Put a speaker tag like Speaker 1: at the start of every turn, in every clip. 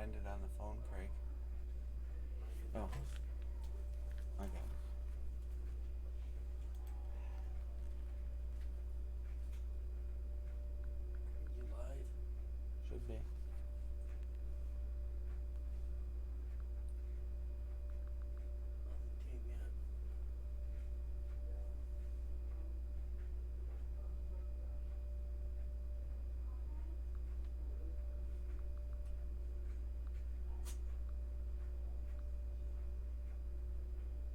Speaker 1: end it on the phone, Craig. Oh, okay.
Speaker 2: You live?
Speaker 1: Should be.
Speaker 2: Nothing came yet.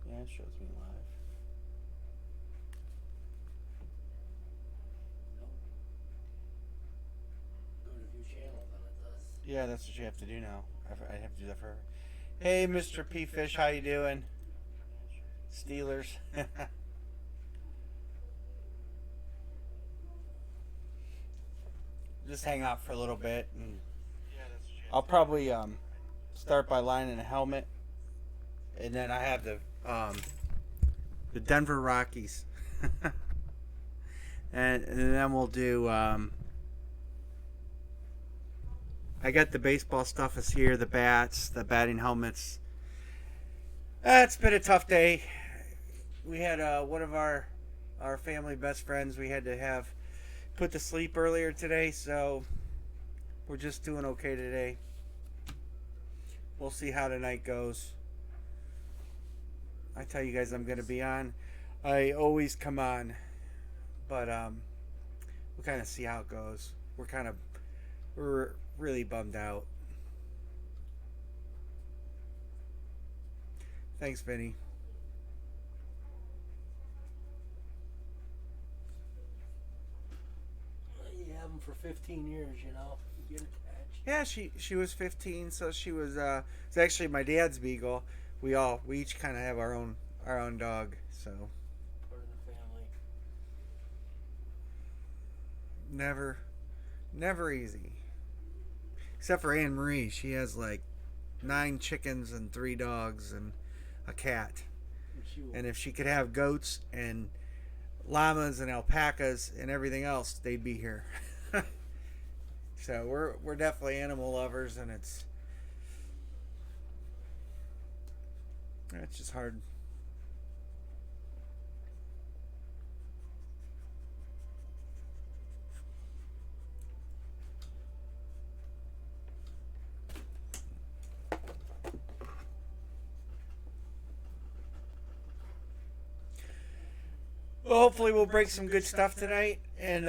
Speaker 1: Yeah, it shows me live.
Speaker 2: Nope. Go to view channels and it does.
Speaker 1: Yeah, that's what you have to do now. I have to do that for. Hey, Mr. P Fish, how you doing? Steelers. Just hang out for a little bit, and I'll probably start by lining a helmet, and then I have the Denver Rockies, and then we'll do. I got the baseball stuff is here, the bats, the batting helmets. It's been a tough day. We had one of our family best friends we had to have put to sleep earlier today, so we're just doing okay today. We'll see how tonight goes. I tell you guys I'm gonna be on. I always come on, but we'll kind of see how it goes. We're really bummed out. Thanks, Vinny.
Speaker 2: You have them for 15 years, you know. You get attached.
Speaker 1: Yeah, she was 15, so she was. It's actually my dad's beagle. We each kind of have our own dog, so
Speaker 2: Part of the family.
Speaker 1: never never easy. Except for Anne Marie, she has like 9 chickens and 3 dogs and a cat. And if she could have goats and llamas and alpacas and everything else, they'd be here. So we're definitely animal lovers, and it's just hard. Well, hopefully we'll break some good stuff tonight, and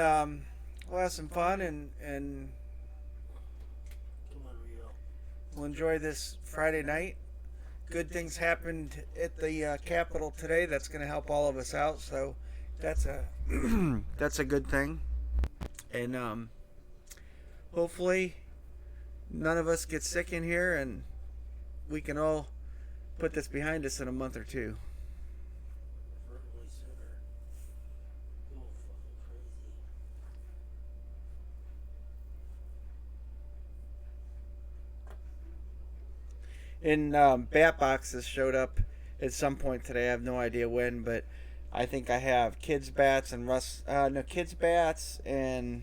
Speaker 1: we'll have some fun, and
Speaker 2: Come on, Rio.
Speaker 1: we'll enjoy this Friday night. Good things happened at the Capitol today. That's going to help all of us out. So that's a that's a good thing. And hopefully none of us get sick in here, and we can all put this behind us in a month or two.
Speaker 2: Preferably sooner. Go fucking crazy.
Speaker 1: And bat boxes showed up at some point today. I have no idea when, but I think I have kids bats and kids bats and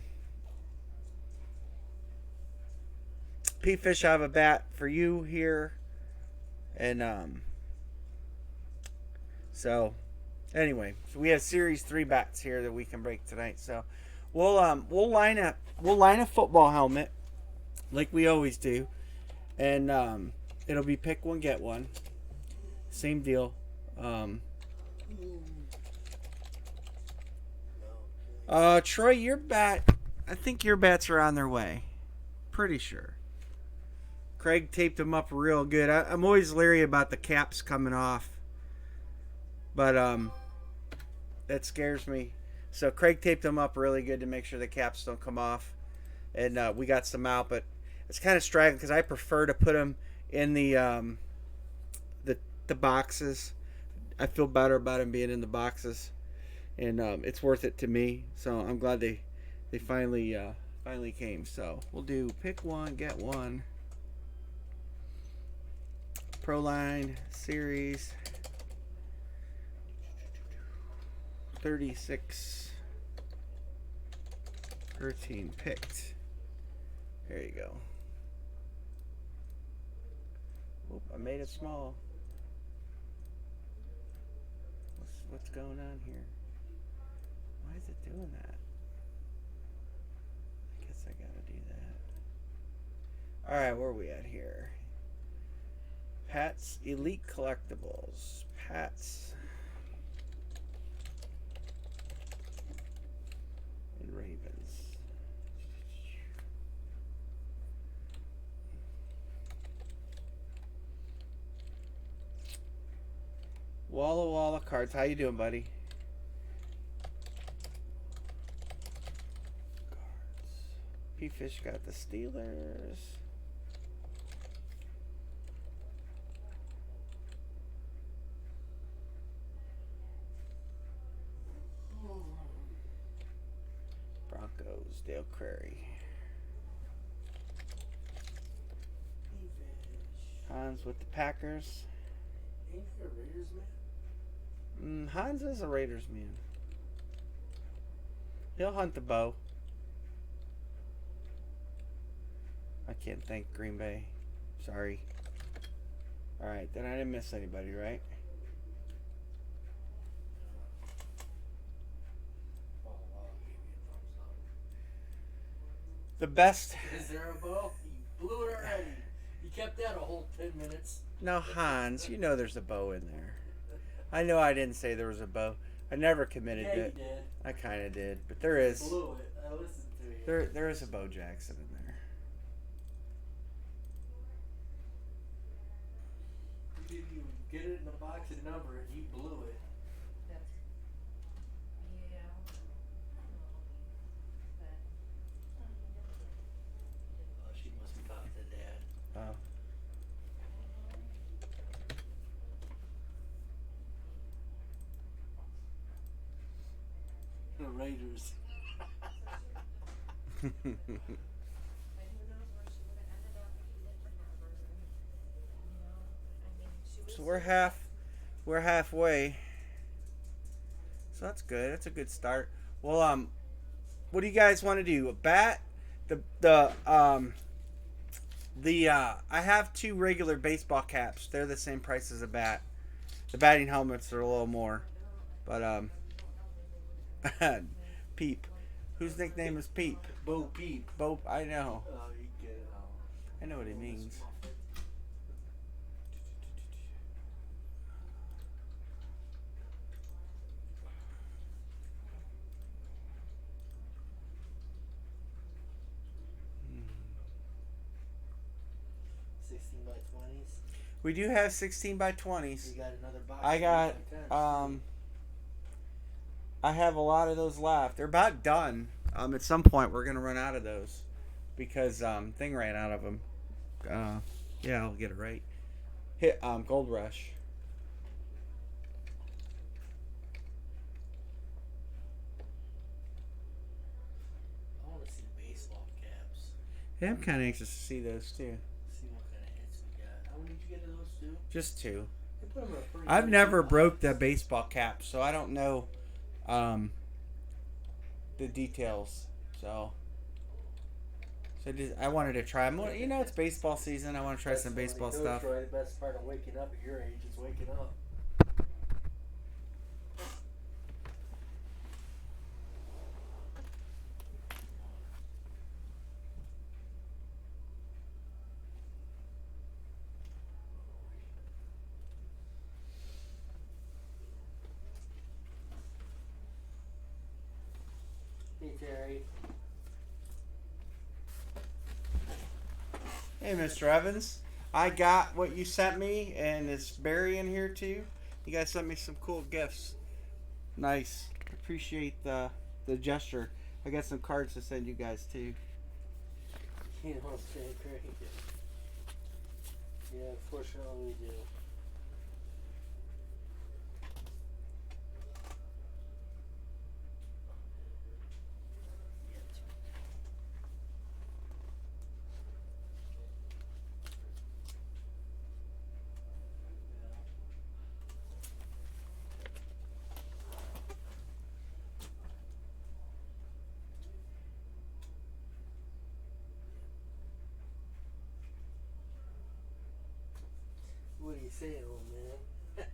Speaker 1: P Fish. I have a bat for you here, and so anyway, so we have Series 3 bats here that we can break tonight. So we'll line a football helmet like we always do, and it'll be pick one get one. Same deal. Um, Troy, your bat. I think your bats are on their way. Pretty sure. Craig taped them up real good. I'm always leery about the caps coming off, but that scares me. So Craig taped them up really good to make sure the caps don't come off, and we got some out, but it's kind of straggling because I prefer to put them in the boxes. I feel better about them being in the boxes, and it's worth it to me. So I'm glad they finally came. So we'll do pick one, get one. Proline Series 36 13 picked. There you go. Oop, I made it small. What's going on here? Why is it doing that? I guess I gotta do that. Alright, where are we at here? Pat's Elite Collectibles. Pat's and Ravens. Walla cards. How you doing, buddy? Cards. P-Fish got the Steelers. Broncos, Dale Crary. Hans with the Packers.
Speaker 2: Ain't he a Raiders man?
Speaker 1: Hans is a Raiders man. He'll hunt the bow. I can't thank Green Bay. Sorry. Alright, then I didn't miss anybody, right? The best.
Speaker 2: Is there a bow? You blew it already. You kept that a whole 10 minutes.
Speaker 1: No, Hans, you know there's a bow in there. I know I didn't say there was a bow. I never committed
Speaker 2: Yeah,
Speaker 1: to
Speaker 2: you
Speaker 1: it.
Speaker 2: did.
Speaker 1: I kind of did, but there is.
Speaker 2: Blew it. I listened to you.
Speaker 1: There is a Bo Jackson in there.
Speaker 2: You didn't even get it in the box and number it. You blew it. Oh, she must be talking to Dad.
Speaker 1: Oh.
Speaker 2: The Raiders.
Speaker 1: So we're halfway. So that's good. That's a good start. Well, what do you guys want to do? A bat? I have 2 regular baseball caps. They're the same price as a bat. The batting helmets are a little more. But Peep. Whose nickname is Peep?
Speaker 2: Bo Peep.
Speaker 1: Bo, I know.
Speaker 2: Oh, you get it all.
Speaker 1: I know what he means. We do have 16 by 20s.
Speaker 2: You got another box.
Speaker 1: I got I have a lot of those left. They're about done. At some point we're gonna run out of those because thing ran out of them. Yeah, I'll get it right. Hit Gold Rush.
Speaker 2: I want to see baseball caps.
Speaker 1: Yeah, I'm kind of anxious to see those too.
Speaker 2: See what kind of hits we got. How many did you get of those 2?
Speaker 1: Just 2.
Speaker 2: They put 'em in a pretty
Speaker 1: I've
Speaker 2: nice
Speaker 1: never
Speaker 2: box.
Speaker 1: broke the baseball cap, so I don't know the details. So I wanted to try. You know, it's baseball season. I want to try
Speaker 2: That's
Speaker 1: some
Speaker 2: funny
Speaker 1: baseball
Speaker 2: too,
Speaker 1: stuff.
Speaker 2: Troy. The best part of waking up at your age is waking up. Hey, Terry.
Speaker 1: Hey, Mr. Evans. I got what you sent me, and it's Barry in here too. You guys sent me some cool gifts. Nice. Appreciate the gesture. I got some cards to send you guys too.
Speaker 2: You know, it's pretty crazy. Yeah, unfortunately we do. Salem, man. What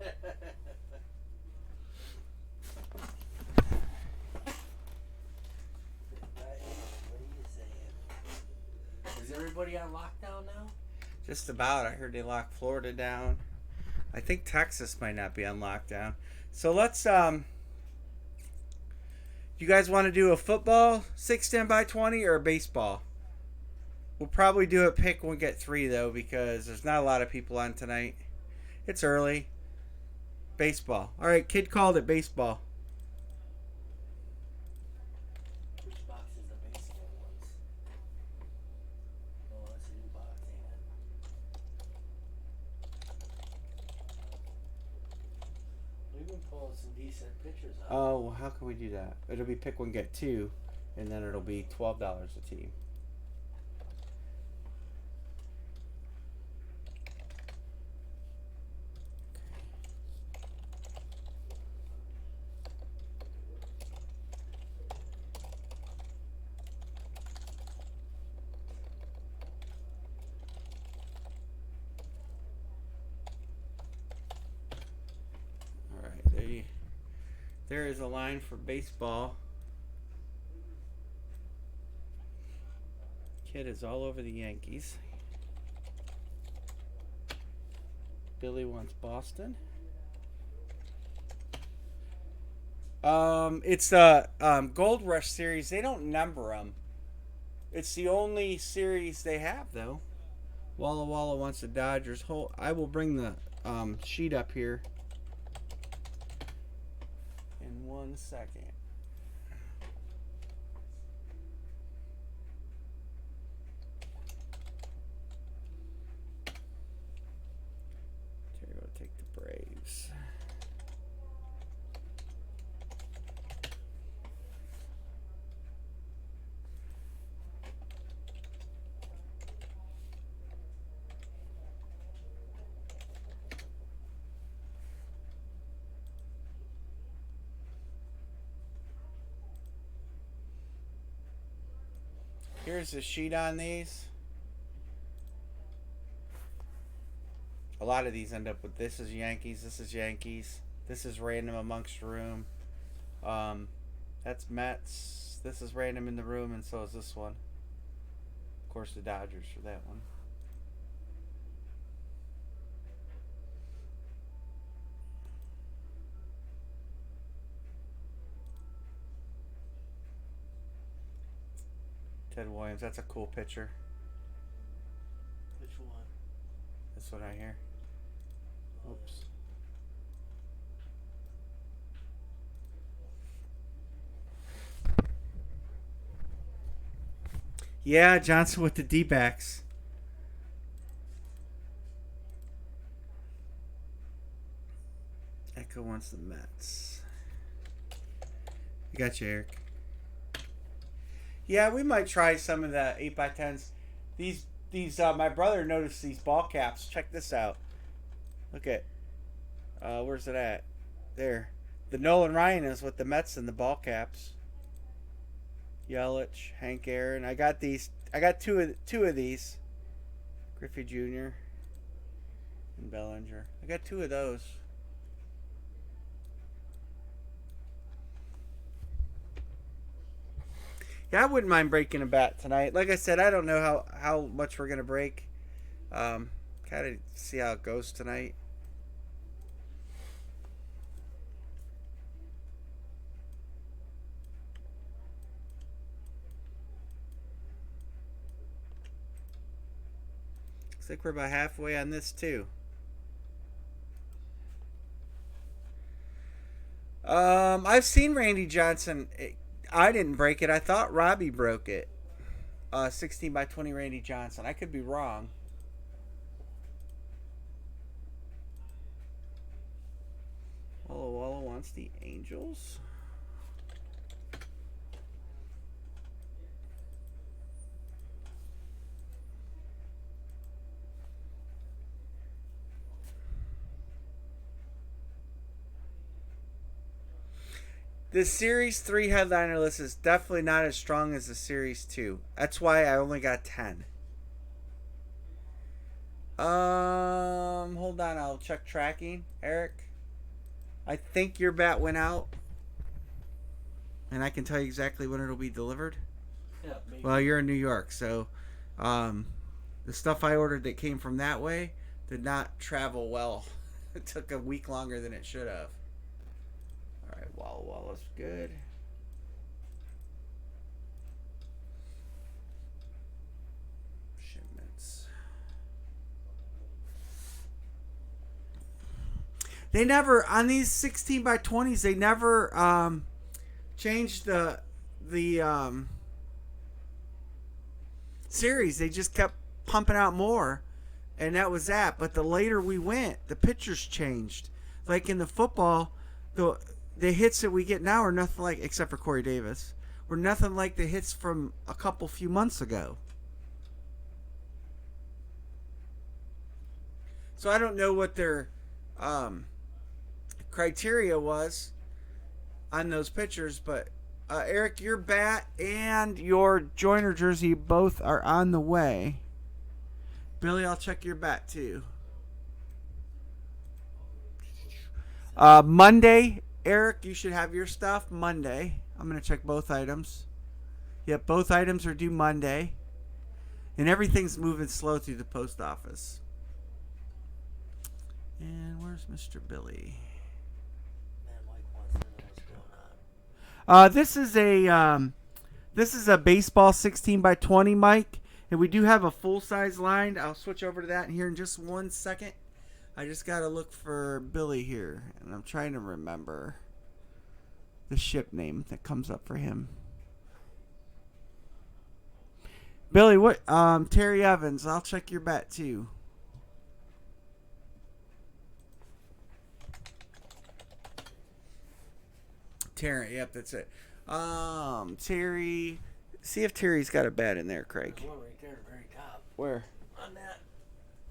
Speaker 2: are you saying? Is everybody on lockdown now?
Speaker 1: Just about. I heard they locked Florida down. I think Texas might not be on lockdown. So let's you guys want to do a football 6-10 by 20 or a baseball? We'll probably do it pick one get three though because there's not a lot of people on tonight. It's early. Baseball. All right, kid called it baseball.
Speaker 2: Which box is the baseball ones? Oh, that's a new box, ain't it? We've been pulling some decent pictures out.
Speaker 1: Oh, well, how can we do that? It'll be pick one get two, and then it'll be $12 a team. There is a line for baseball. Kid is all over the Yankees. Billy wants Boston. It's the Gold Rush series. They don't number them. It's the only series they have, though. Walla Walla wants the Dodgers. I will bring the sheet up here. 1 second. Here we go. Take the Braves. Here's the sheet on these. A lot of these end up with this is Yankees, this is Yankees, this is random amongst the room. That's Mets, this is random in the room, and so is this one. Of course, the Dodgers for that one. Ted Williams, that's a cool picture.
Speaker 2: Which one?
Speaker 1: This one right here. Oops. Yeah, Johnson with the D-backs. Echo wants the Mets. I got you, Eric. Yeah, we might try some of the 8x10s. These my brother noticed these ball caps. Check this out. Look at, where's it at? There. The Nolan Ryan is with the Mets and the ball caps. Yelich, Hank Aaron. I got these. I got two of these. Griffey Jr. and Bellinger. I got two of those. Yeah, I wouldn't mind breaking a bat tonight. Like I said, I don't know how much we're going to break. Kind of see how it goes tonight. Looks like we're about halfway on this too. I've seen Randy Johnson. I didn't break it. I thought Robbie broke it. 16x20 Randy Johnson. I could be wrong. Walla Walla wants the Angels. The Series 3 headliner list is definitely not as strong as the Series 2. That's why I only got 10. Hold on. I'll check tracking. Eric, I think your bat went out, and I can tell you exactly when it'll be delivered.
Speaker 2: Yeah, maybe.
Speaker 1: Well, you're in New York, so the stuff I ordered that came from that way did not travel well. It took a week longer than it should have. All right, Walla Walla's good. Shipments. They never on these 16 by 20s. They never changed the series. They just kept pumping out more, and that was that. But the later we went, the pitchers changed. Like in the football, the hits that we get now are nothing like, except for Corey Davis, were nothing like the hits from a few months ago. So I don't know what their criteria was on those pitchers, but Eric, your bat and your Joyner jersey both are on the way. Billy, I'll check your bat too. Monday, Eric, you should have your stuff Monday. I'm going to check both items. Yep, both items are due Monday. And everything's moving slow through the post office. And where's Mr. Billy?
Speaker 2: Man, Mike wants to know what's going on.
Speaker 1: This is a baseball 16 by 20 mic, and we do have a full size line. I'll switch over to that here in just 1 second. I just gotta look for Billy here, and I'm trying to remember the ship name that comes up for him. Billy, what? Terry Evans. I'll check your bat too. Terry, yep, that's it. Terry, see if Terry's got a bat in there, Craig.
Speaker 2: There's one right there at the very top.
Speaker 1: Where?
Speaker 2: On that.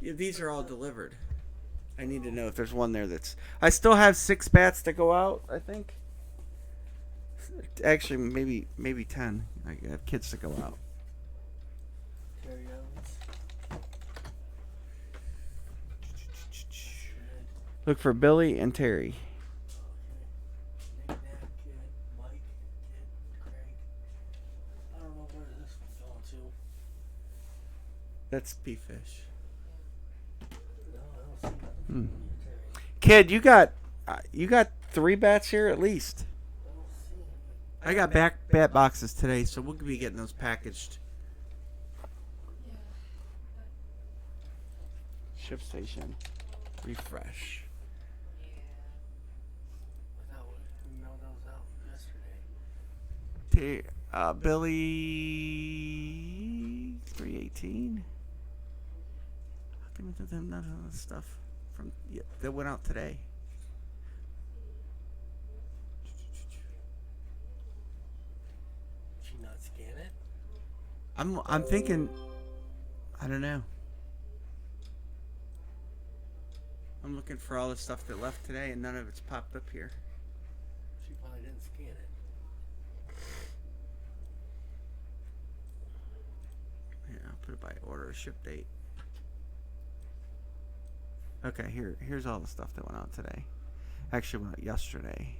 Speaker 1: Yeah, these are all delivered. I need to know if there's one there that's. I still have 6 bats to go out, I think. Actually, maybe 10. I have kids to go out.
Speaker 2: Terry Evans.
Speaker 1: Look for Billy and Terry.
Speaker 2: Nick, Nat, Kid, Mike, Kid, Craig. I don't know where this one's going to.
Speaker 1: That's P-Fish.
Speaker 2: No, I don't see nothing.
Speaker 1: Hmm.
Speaker 2: Terry.
Speaker 1: Kid, you got 3 bats here at least.
Speaker 2: I don't see him.
Speaker 1: I got bat boxes today, so we'll be getting those packaged. Ship station. Refresh.
Speaker 2: I thought we mailed those out yesterday.
Speaker 1: Billy 318. None of the stuff from that went out today.
Speaker 2: Did you not scan it?
Speaker 1: I'm thinking. I don't know. I'm looking for all the stuff that left today, and none of it's popped up here.
Speaker 2: She probably didn't scan it.
Speaker 1: Yeah, I'll put it by order, ship date. Okay, here's all the stuff that went out today. Actually went out yesterday.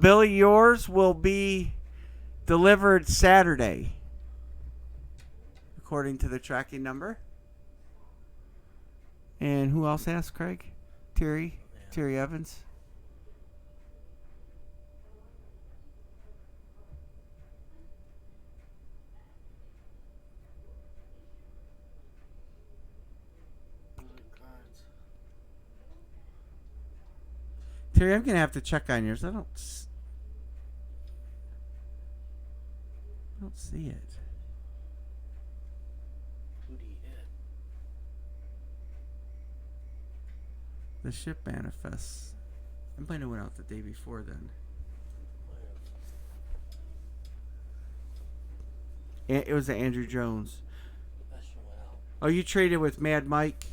Speaker 1: Billy, yours will be delivered Saturday, according to the tracking number. And who else asked, Craig? Terry?
Speaker 2: Yeah.
Speaker 1: Terry Evans?
Speaker 2: Cards.
Speaker 1: Terry, I'm going to have to check on yours. I don't see it.
Speaker 2: Who do you hit?
Speaker 1: The ship manifests. It might have went out the day before then. It was the Andrew Jones.
Speaker 2: That shit went out.
Speaker 1: Oh, you traded with Mad Mike?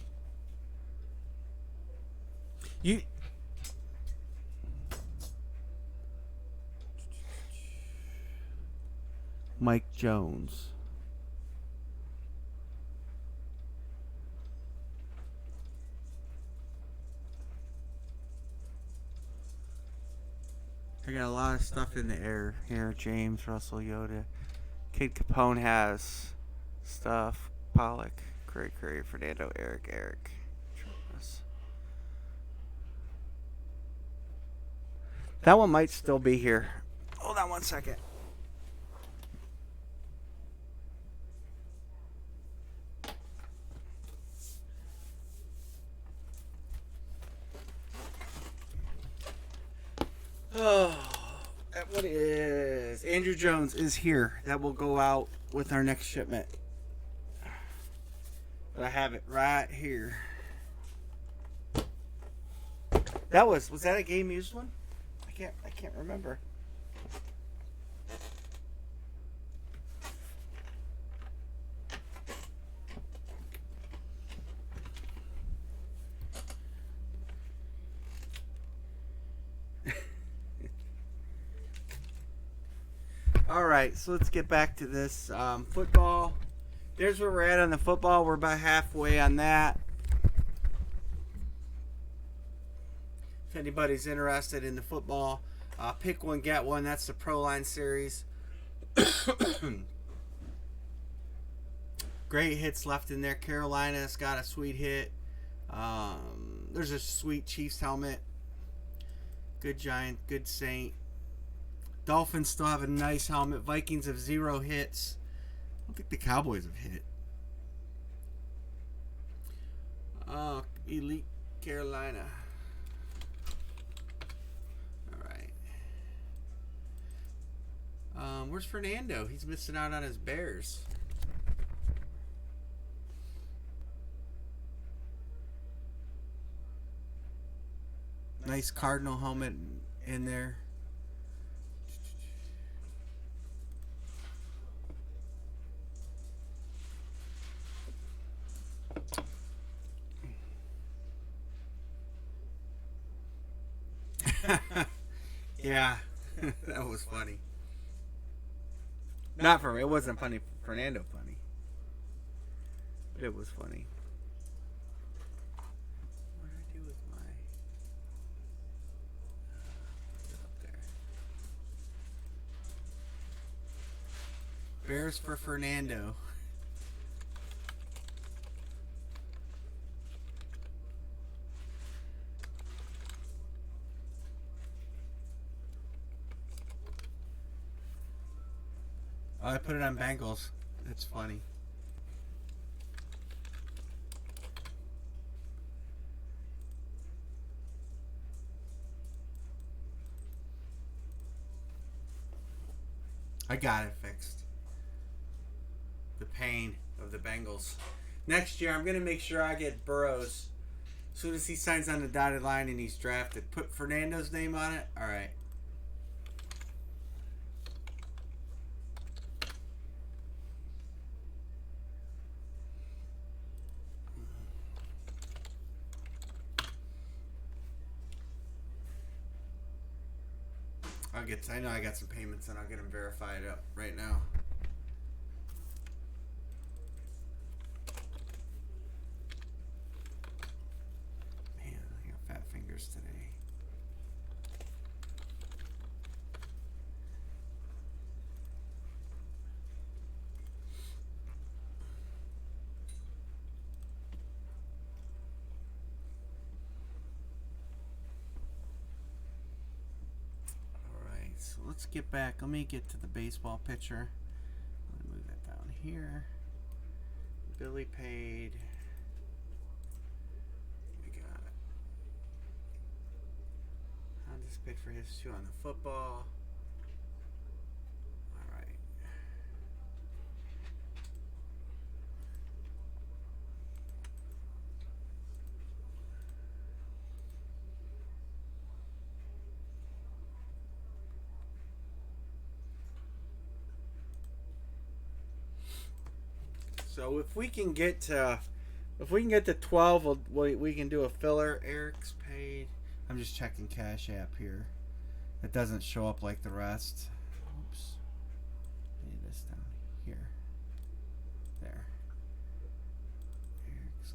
Speaker 1: You... Mike Jones. I got a lot of stuff in the air here. James, Russell, Yoda. Kid Capone has stuff. Pollock, Curry, Fernando, Eric. Travis. That one might still be here. Hold on one second. Oh, what is Andrew Jones is here. That will go out with our next shipment. But I have it right here. That was that a game used one? I can't remember. All right, so let's get back to this football. There's where we're at on the football. We're about halfway on that. If anybody's interested in the football, pick one, get one. That's the Pro Line series. Great hits left in there. Carolina's got a sweet hit. There's a sweet Chiefs helmet. Good Giant, good Saint. Dolphins still have a nice helmet. Vikings have 0 hits. I don't think the Cowboys have hit. Elite Carolina. All right. Where's Fernando? He's missing out on his Bears. Nice Cardinal helmet in there. Yeah, that was funny. Not for me. It wasn't funny. Fernando funny, but it was funny. What did I do with my? Put it up there. Bears for Fernando. Oh, I put it on Bengals. That's funny. I got it fixed. The pain of the Bengals. Next year, I'm going to make sure I get Burrows. As soon as he signs on the dotted line and he's drafted, put Fernando's name on it. All right. I know I got some payments and I'll get them verified up right now. Man, I got fat fingers today. So let's get back. Let me get to the baseball pitcher. Let me move that down here. Billy paid. We got Honda's paid for his 2 on the football. All right. So if we can get to 12, we can do a filler. Eric's paid. I'm just checking Cash App here. It doesn't show up like the rest. Oops. Maybe this time. Here. There. Looks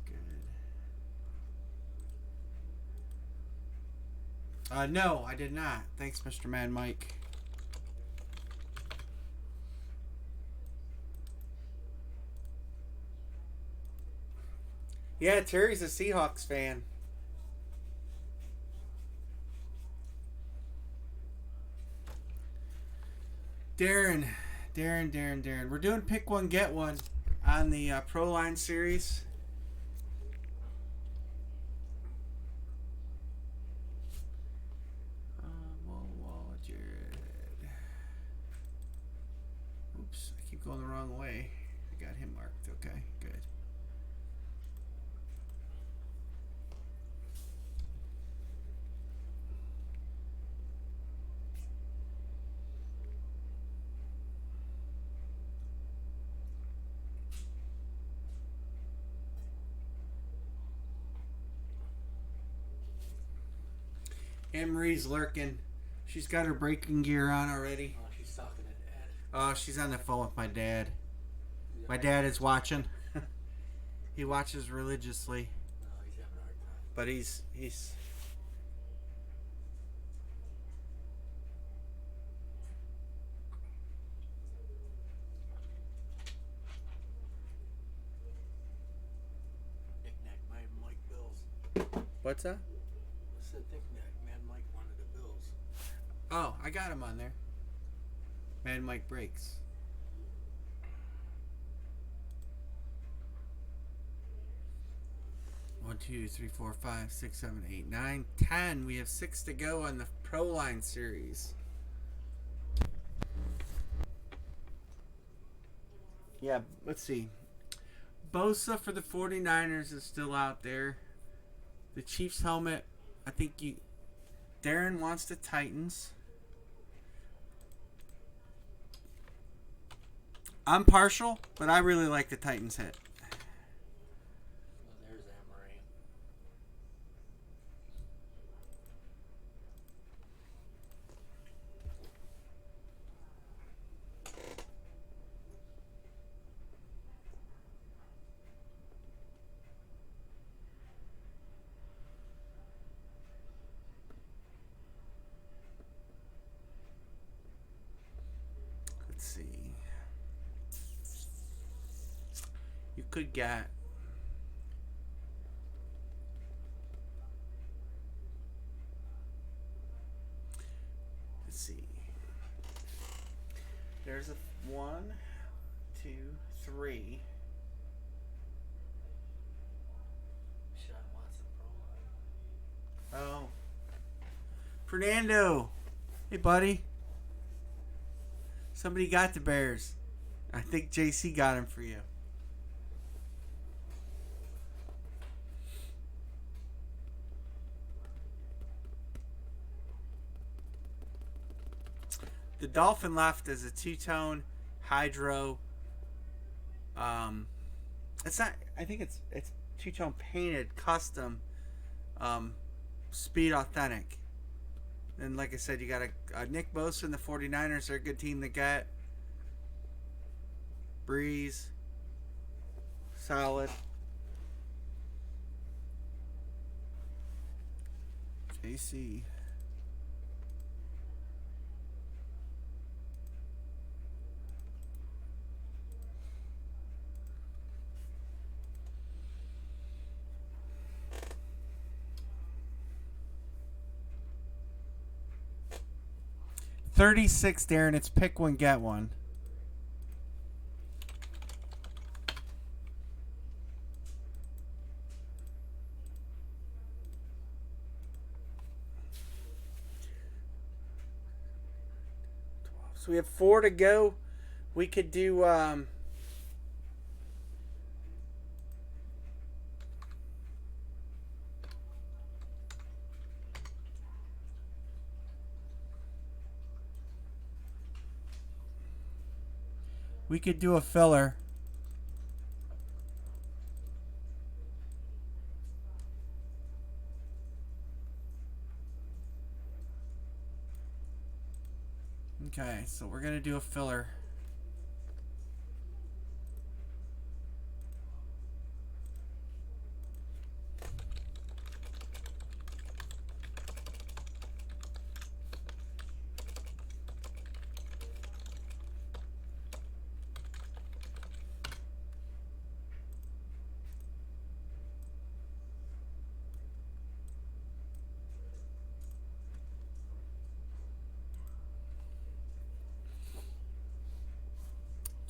Speaker 1: good. No, I did not. Thanks, Mr. Mad Mike. Yeah, Terry's a Seahawks fan. Darren. We're doing pick one, get one on the Pro Line series. Jared. Oops, I keep going the wrong way. I got him marked. Okay, good. Anne Marie's lurking. She's got her braking gear on already.
Speaker 2: Oh, she's talking to Dad.
Speaker 1: Oh, she's on the phone with my dad. My dad is watching. He watches religiously.
Speaker 2: No, he's having a hard time.
Speaker 1: But he's
Speaker 2: Knick-knack, Mad Mike Bills.
Speaker 1: What's that?
Speaker 2: I said knick-knack, Mad Mike wanted the Bills.
Speaker 1: Oh, I got him on there. Mad Mike breaks. One, 2, 3, 4, 5, 6, 7, 8, 9, 10. We have 6 to go on the Pro Line series. Yeah, let's see. Bosa for the 49ers is still out there. The Chiefs helmet, I think Darren wants the Titans. I'm partial, but I really like the Titans hit.
Speaker 2: Oh, there's Anne Marie.
Speaker 1: Let's see. You could get let's see. There's a 1, 2, 3.
Speaker 2: Sean Watson Pro Line.
Speaker 1: Oh. Fernando. Hey, buddy. Somebody got the Bears. I think JC got him for you. The Dolphin left as a two-tone hydro. It's not. I think it's two-tone painted custom. Speed authentic. And like I said, you got a Nick Bosa and the 49ers are a good team to get. Breeze. Solid. JC. $36, Darren. It's pick one, get one. So we have 4 to go. We could do a filler. Okay, so we're going to do a filler.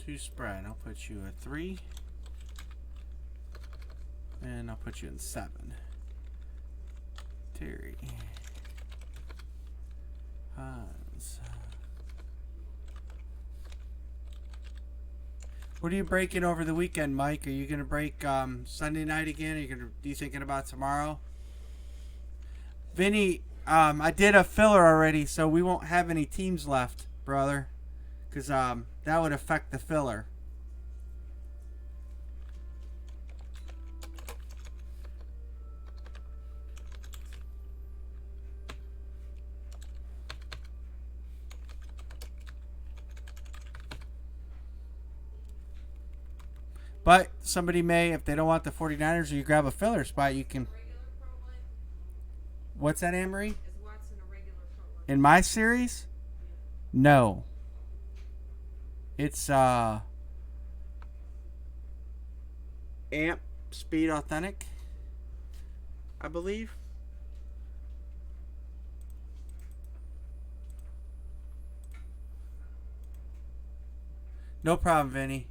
Speaker 1: 2 spread. I'll put you a 3. And I'll put you in 7. Terry. Hans. What are you breaking over the weekend, Mike? Are you gonna break Sunday night again? Are you thinking about tomorrow? Vinny, I did a filler already, so we won't have any teams left, brother. Because that would affect the filler. But somebody may, if they don't want the 49ers or you grab a filler spot, you can. What's that, Anne-Marie?
Speaker 3: Is Watson a regular pro line?
Speaker 1: In my series? No. It's Amp Speed Authentic, I believe. No problem, Vinny.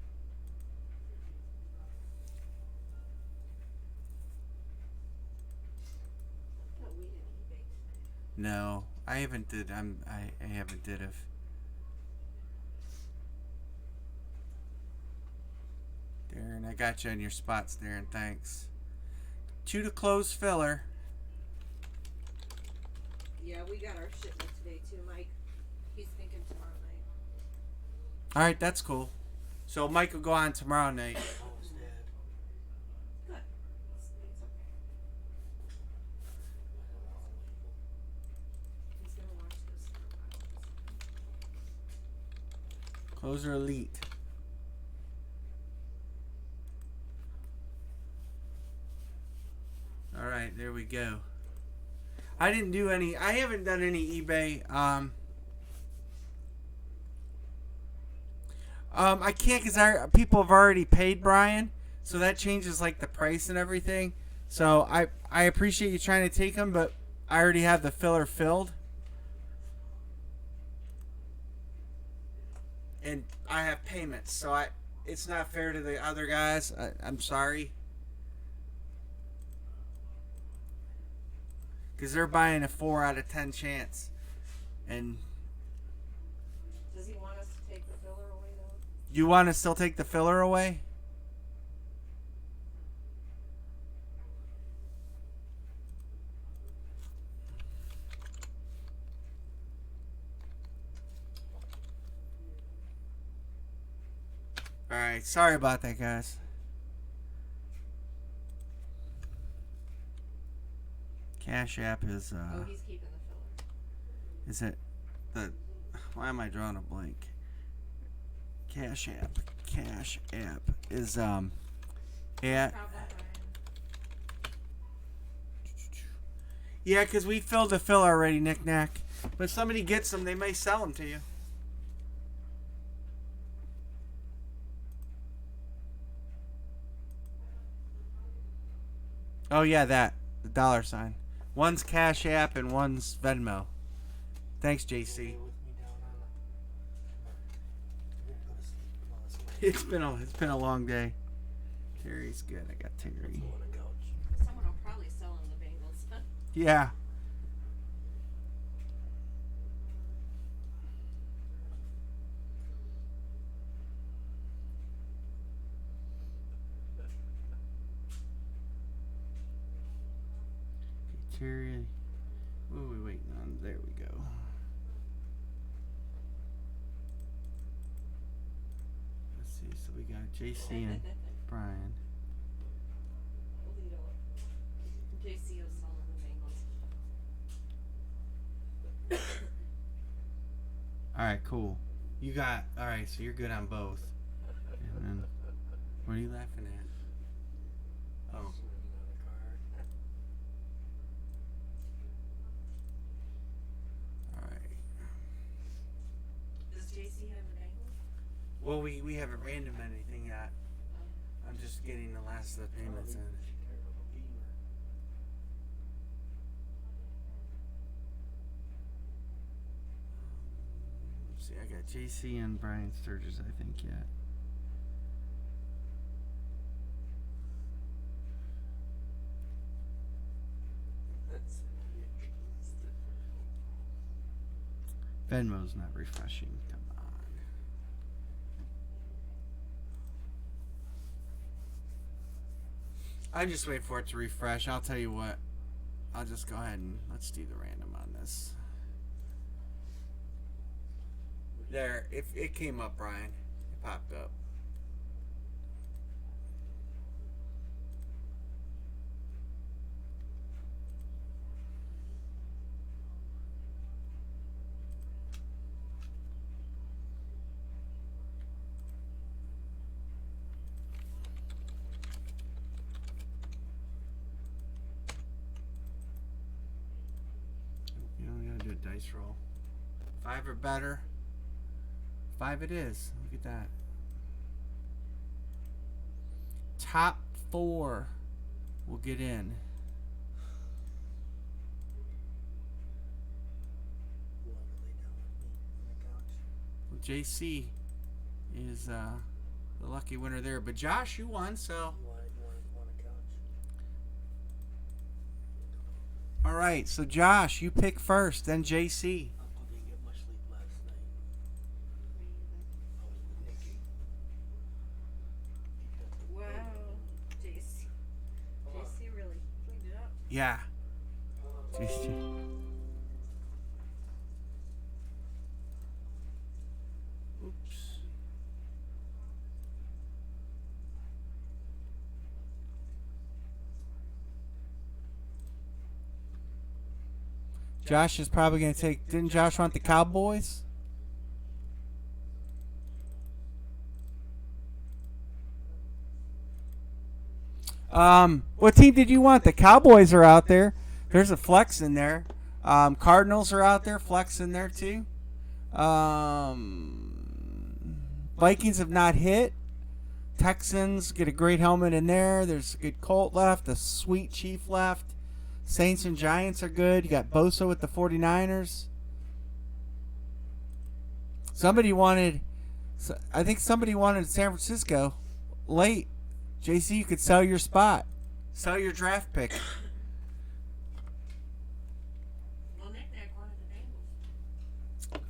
Speaker 3: No, we didn't eBay today.
Speaker 1: No, I haven't did. I haven't did of. Darren, I got you on your spots, Darren. Thanks. 2 to close filler.
Speaker 3: Yeah, we got our shipment today too, Mike. He's thinking tomorrow night.
Speaker 1: All right, that's cool. So Mike will go on tomorrow night.
Speaker 2: Almost dead.
Speaker 3: Good. It's okay. He's gonna watch this for a while.
Speaker 1: Closer elite. All right, there we go. I didn't do any. I haven't done any eBay. I can't because people have already paid Brian, so that changes like the price and everything. So I appreciate you trying to take them, but I already have the filler filled, and I have payments, so it's not fair to the other guys. I'm sorry. Because they're buying a 4 out of 10 chance. And
Speaker 3: Does he want us to take the filler away though?
Speaker 1: you want to still take the filler away? Alright, sorry about that, guys. Cash App is
Speaker 3: Oh, he's keeping the filler.
Speaker 1: is it the why am I drawing a blank? Cash App is at
Speaker 3: Problem, Brian.
Speaker 1: yeah, because we filled the fill already, Knick Knack. But if somebody gets them, they may sell them to you. Oh yeah, the $. One's Cash App and one's Venmo. Thanks, JC.
Speaker 2: With me down on the. I didn't go to sleep last night.
Speaker 1: It's been a long day. Terry's good. I got Terry.
Speaker 2: On the couch.
Speaker 3: Someone will probably sell him the Bengals.
Speaker 1: Yeah. Terry. What are we waiting on? There we go. Let's see. So we got JC and Brian.
Speaker 3: JC was selling the Bengals.
Speaker 1: All right, cool. You got all right. So you're good on both. And then, what are you laughing at? Oh,
Speaker 2: Swinging on a card.
Speaker 1: all right.
Speaker 3: Does JC have the Bengals?
Speaker 1: Well, we haven't random anything yet. I'm just getting the last of the payments in.
Speaker 2: She turned up a beamer.
Speaker 1: Let's see, I got JC and Brian Sturgis, I think, yet. Venmo's not refreshing. Come on. I just wait for it to refresh. I'll tell you what. I'll just go ahead and let's do the random on this. There, if it came up, Brian. It popped up. You know, we gotta do a dice roll. 5 or better. 5 it is. Look at that. Top 4 will get in.
Speaker 2: You want to lay down with me on the couch?
Speaker 1: Well, JC is the lucky winner there. But Josh, you won, so.
Speaker 2: You want a couch?
Speaker 1: All right, so Josh, you pick first, then JC.
Speaker 2: Uncle didn't get much sleep last night. I was with Nikki.
Speaker 3: Wow. JC really cleaned it up.
Speaker 1: Yeah. JC. Oops. Josh is probably going to take. Didn't Josh want the Cowboys? What team did you want? The Cowboys are out there. There's a flex in there. Cardinals are out there. Flex in there too. Vikings have not hit. Texans get a great helmet in there. There's a good Colt left. A sweet Chief left. Saints and Giants are good. You got Bosa with the 49ers. I think somebody wanted San Francisco late. JC, you could sell your spot. Sell your draft pick.
Speaker 3: Well, Nick wanted the Bengals.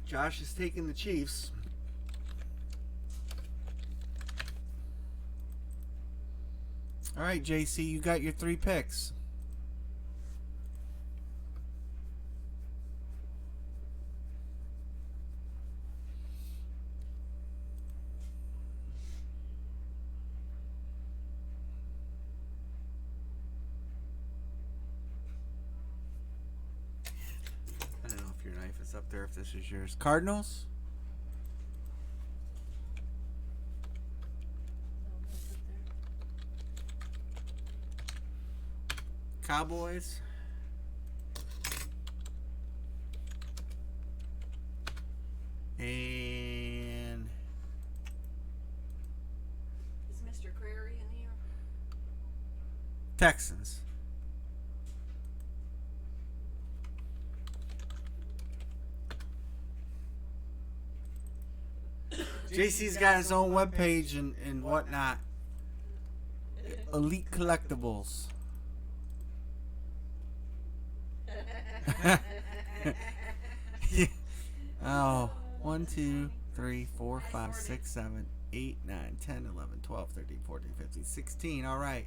Speaker 1: Josh is taking the Chiefs. All right, JC, you got your 3 picks. I don't know if your knife is up there, if this is yours. Cardinals? Cowboys? And
Speaker 3: Is Mr. Crary in here?
Speaker 1: Texans. JC's got his own webpage and whatnot. Elite Collectibles. Oh, 1, 2, 3, 4, 5, 6, 7, 8, 9, 10, 11, 12, 13, 14, 15, 16. All right.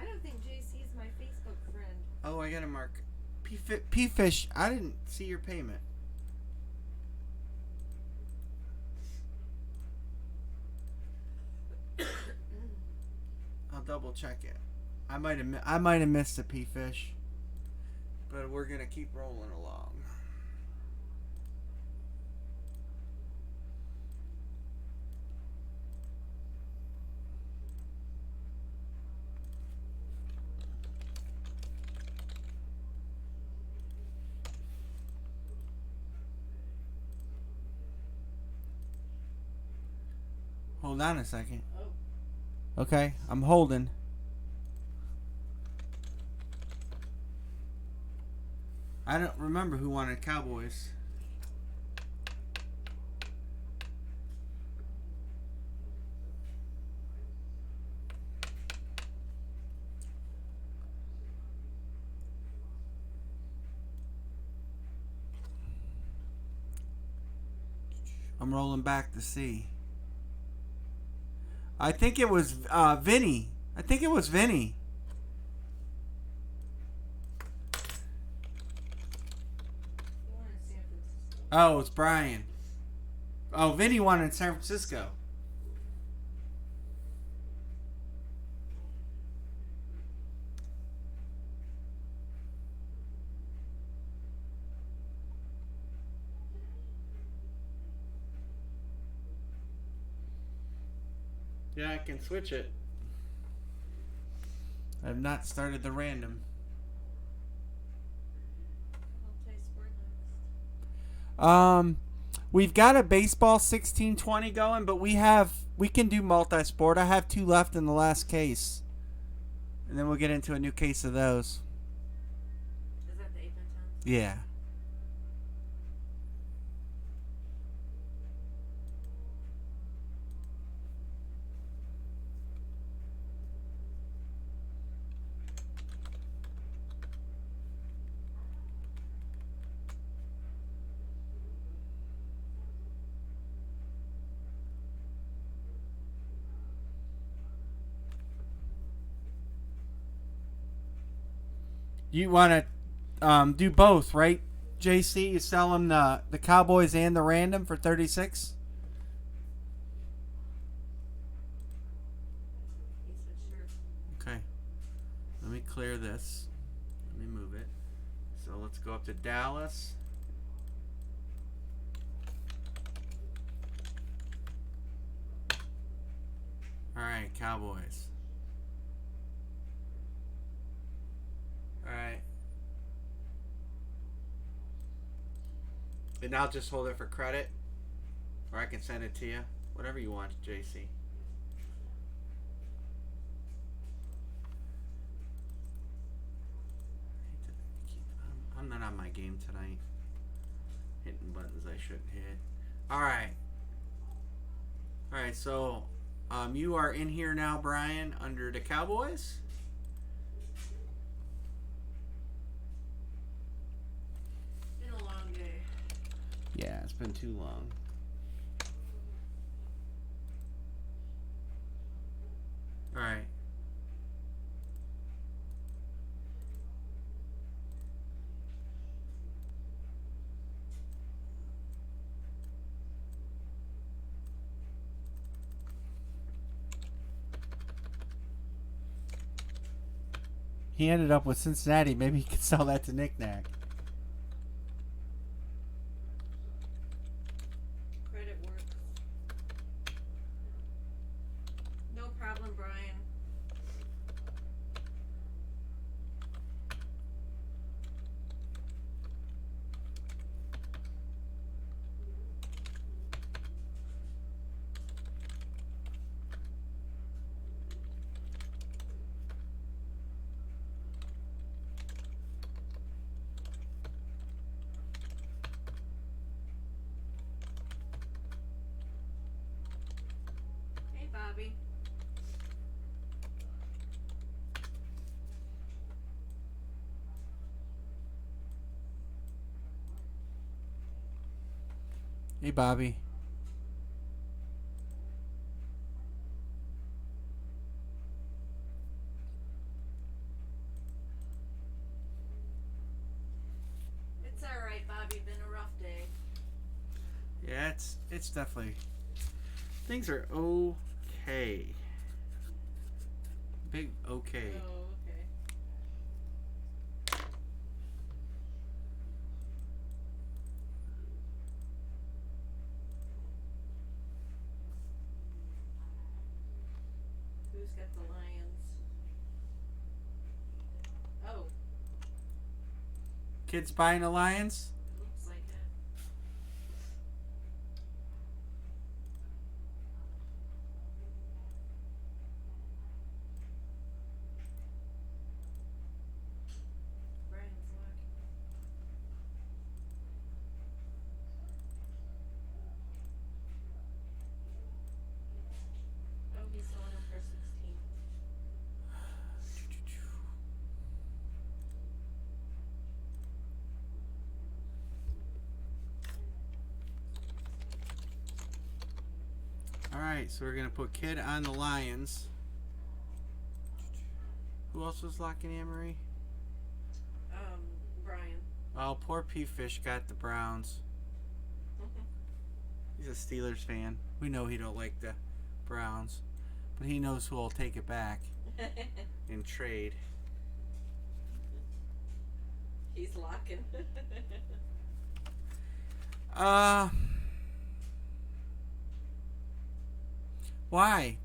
Speaker 3: I don't think JC's my Facebook friend.
Speaker 1: Oh, I got to mark. P-Fish, I didn't see your payment. I'll double check it. I might have missed a P-Fish. But we're going to keep rolling along. Hold on a second.
Speaker 3: Oh.
Speaker 1: Okay, I'm holding. I don't remember who wanted Cowboys. I'm rolling back to see. I think it was Vinny. I think it was Vinny.
Speaker 3: You want in San Francisco.
Speaker 1: Oh, it's Brian. Oh, Vinny won in San Francisco. Yeah, I can switch it. I have not started the random.
Speaker 3: Multi-sport next.
Speaker 1: We've got a baseball 1620 going, but we can do multi-sport. I have 2 left in the last case, and then we'll get into a new case of those.
Speaker 3: Is that the 8 and 10?
Speaker 1: Yeah. You want to do both, right, JC? You sell them the Cowboys and the random for 36?
Speaker 3: He said sure.
Speaker 1: Okay. Let me clear this. Let me move it. So let's go up to Dallas. All right, Cowboys. All right. And I'll just hold it for credit, or I can send it to you. Whatever you want, JC. I'm not on my game tonight. Hitting buttons I shouldn't hit. All right. All right. So, you are in here now, Brian, under the Cowboys.
Speaker 3: Been a long day.
Speaker 1: Yeah, it's been too long. All right. He ended up with Cincinnati. Maybe he could sell that to Nick Nack.
Speaker 3: Credit works. No problem, Brian. Hey, Bobby.
Speaker 1: Hey, Bobby.
Speaker 3: It's alright, Bobby. Been a rough day.
Speaker 1: Yeah, it's definitely, things are okay. Big okay.
Speaker 3: Oh, okay. Who's got the Lions? Oh,
Speaker 1: Kids buying a Lions?
Speaker 3: looks like it. Brian's luck. Oh, he's selling them for 16.
Speaker 1: Alright, so we're going to put Kid on the Lions. Who else was locking Amory?
Speaker 3: Brian.
Speaker 1: Oh, poor P-Fish got the Browns. He's a Steelers fan. We know he don't like the Browns. But he knows who will take it back in trade.
Speaker 3: He's locking.
Speaker 1: Why?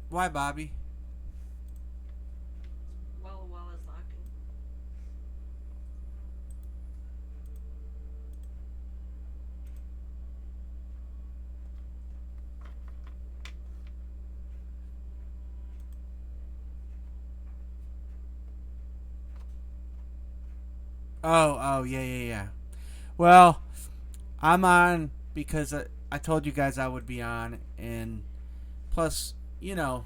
Speaker 1: Why, Bobby?
Speaker 3: Walla's locking.
Speaker 1: Oh, yeah. Well, I'm on because I told you guys I would be on, and plus, you know,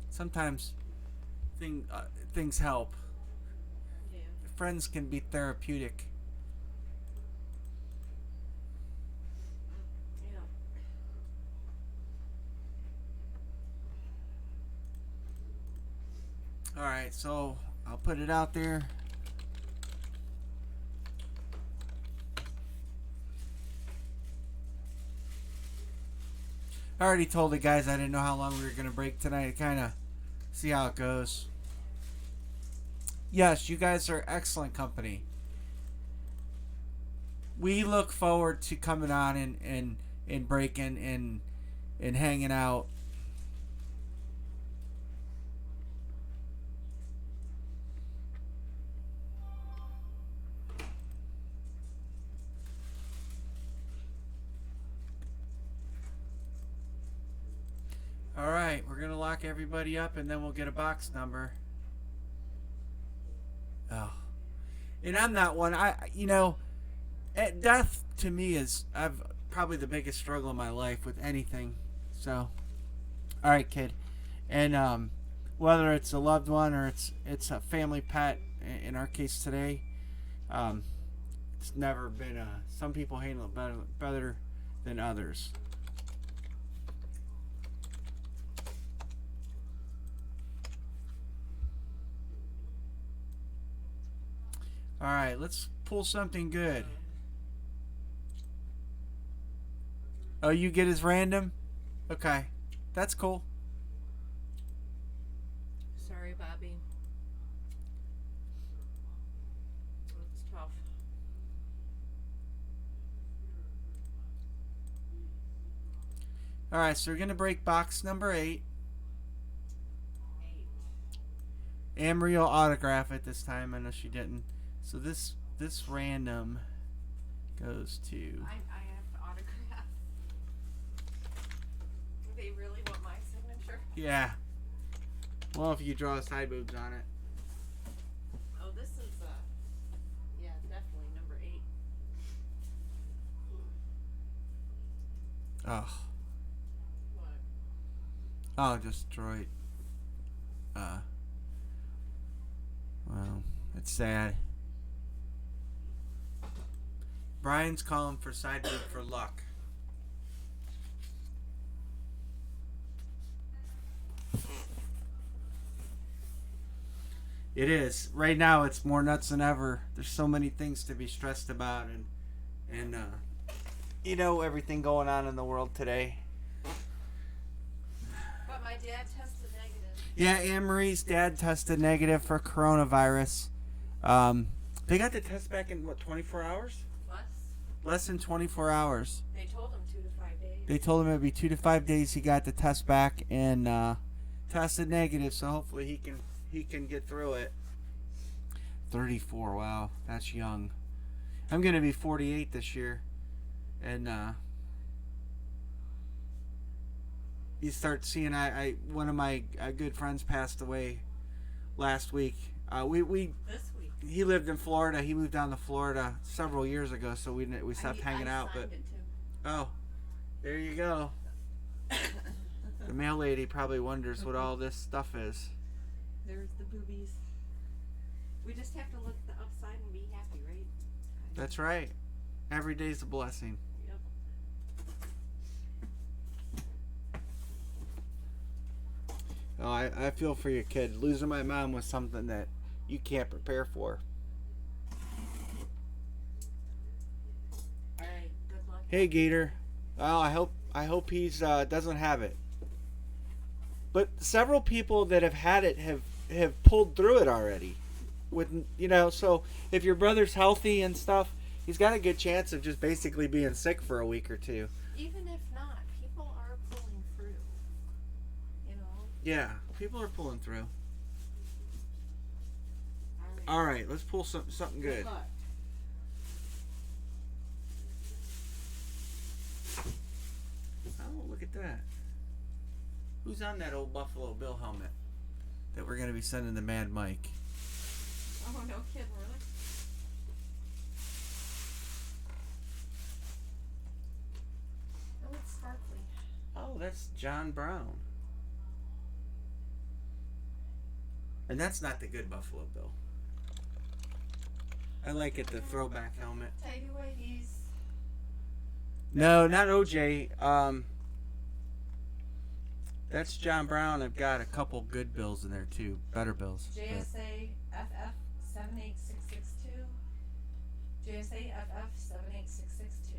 Speaker 1: sometimes things help.
Speaker 3: Yeah.
Speaker 1: Friends can be therapeutic.
Speaker 3: Yeah.
Speaker 1: All right, so I'll put it out there. I already told the guys I didn't know how long we were going to break tonight to kind of see how it goes. Yes, you guys are excellent company. We look forward to coming on and breaking and hanging out. Alright, we're going to lock everybody up and then we'll get a box number. Oh. And I'm not one. Death to me is I've probably the biggest struggle in my life with anything. So, alright, kid. And whether it's a loved one or it's a family pet, in our case today, it's never been some people handle it better than others. Alright, let's pull something good. Oh, you get his random? Okay. That's cool.
Speaker 3: Sorry, Bobby. It's tough.
Speaker 1: Alright, so we're going to break box number 8. Amory will autograph it this time. I know she didn't. So this random goes to...
Speaker 3: I have to autograph. They really want my signature?
Speaker 1: Yeah. Well, if you draw side boobs on it.
Speaker 3: Oh, this is, yeah, definitely number 8.
Speaker 1: Oh.
Speaker 3: What?
Speaker 1: Oh, just Detroit. Well, it's sad. Brian's calling for side boob for luck. It is. Right now, it's more nuts than ever. There's so many things to be stressed about, and you know, everything going on in the world today.
Speaker 3: But my dad tested negative.
Speaker 1: Yeah, Anne-Marie's dad tested negative for coronavirus. They got the test back in, 24 hours? Less than 24 hours.
Speaker 3: They told him 2 to 5 days.
Speaker 1: They told him it'd be 2 to 5 days. He got the test back and tested negative, so hopefully he can get through it. 34, wow, that's young. I'm gonna be 48 this year, and you start seeing. One of my good friends passed away last week.
Speaker 3: This week.
Speaker 1: He lived in Florida. He moved down to Florida several years ago, so we stopped hanging out. But oh, there you go. The mail lady probably wonders what all this stuff is.
Speaker 3: There's the boobies. We just have to look at the upside and be happy, right?
Speaker 1: That's right. Every day's a blessing.
Speaker 3: Yep.
Speaker 1: Oh, I feel for your kid. Losing my mom was something that you can't prepare for.
Speaker 3: Alright, good luck.
Speaker 1: Hey, Gator. Well, I hope he's doesn't have it. But several people that have had it have pulled through it already. With so if your brother's healthy and stuff, he's got a good chance of just basically being sick for a week or two.
Speaker 3: Even if not, people are pulling through. You know?
Speaker 1: Yeah, people are pulling through.
Speaker 3: Alright.
Speaker 1: All right, let's pull something good.
Speaker 3: luck.
Speaker 1: Oh, look at that. Who's on that old Buffalo Bill helmet that we're going to be sending to Mad Mike?
Speaker 3: Oh, no kidding, really? Oh, it's sparkly.
Speaker 1: Oh, that's John Brown. And that's not the good Buffalo Bill. I like it, the throwback helmet.
Speaker 3: Tidy whities.
Speaker 1: No, not OJ. That's John Brown. I've got a couple good bills in there too, better bills.
Speaker 3: JSA FF 78662. JSA FF 78662.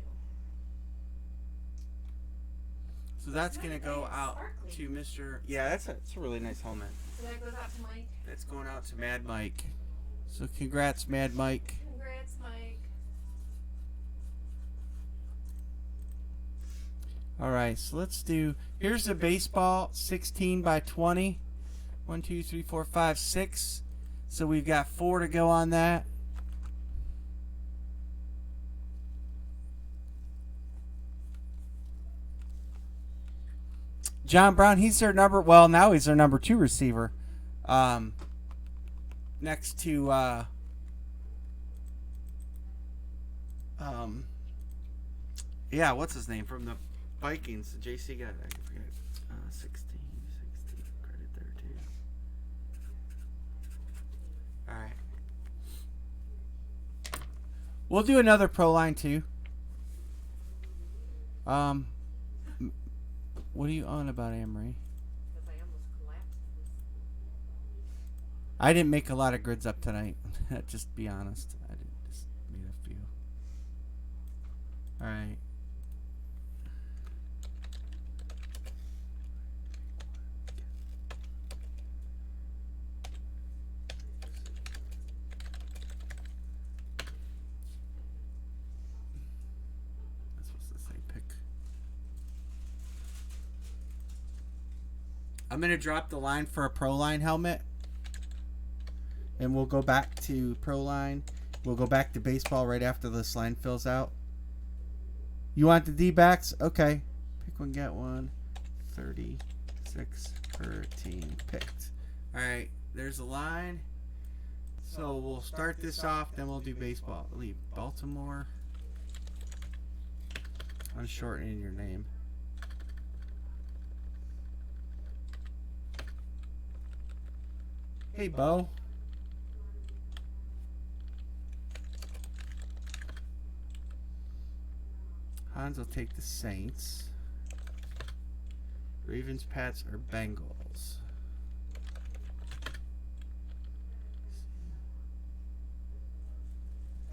Speaker 1: So that's gonna go
Speaker 3: nice,
Speaker 1: out
Speaker 3: sparkly.
Speaker 1: to Mr. Yeah, that's a really nice helmet.
Speaker 3: So that goes out to Mike.
Speaker 1: That's going out to Mad Mike. So congrats, Mad Mike.
Speaker 3: Congrats, Mike.
Speaker 1: All right, so let's do. Here's the baseball, 16 by 20. 1, 2, 3, 4, 5, 6. So we've got 4 to go on that. John Brown, he's their number. Well, now he's their number 2 receiver. Next to yeah, what's his name from the Vikings? JC got, I forget. 16 credit there too. All right, we'll do another pro line too. What are you on about, Amory?
Speaker 3: Because I almost collapsed.
Speaker 1: I didn't make a lot of grids up tonight. Just be honest. I did just made a few. All right. That's supposed to say pick. I'm gonna drop the line for a pro line helmet. And we'll go back to pro line. We'll go back to baseball right after this line fills out. You want the D-backs? Okay. Pick one, get one. 36 per team picked. All right. There's a line. So we'll start this off, then we'll do baseball. I'll leave Baltimore. I'm shortening your name. Hey, Bo. Hans will take the Saints. Ravens, Pats, or Bengals.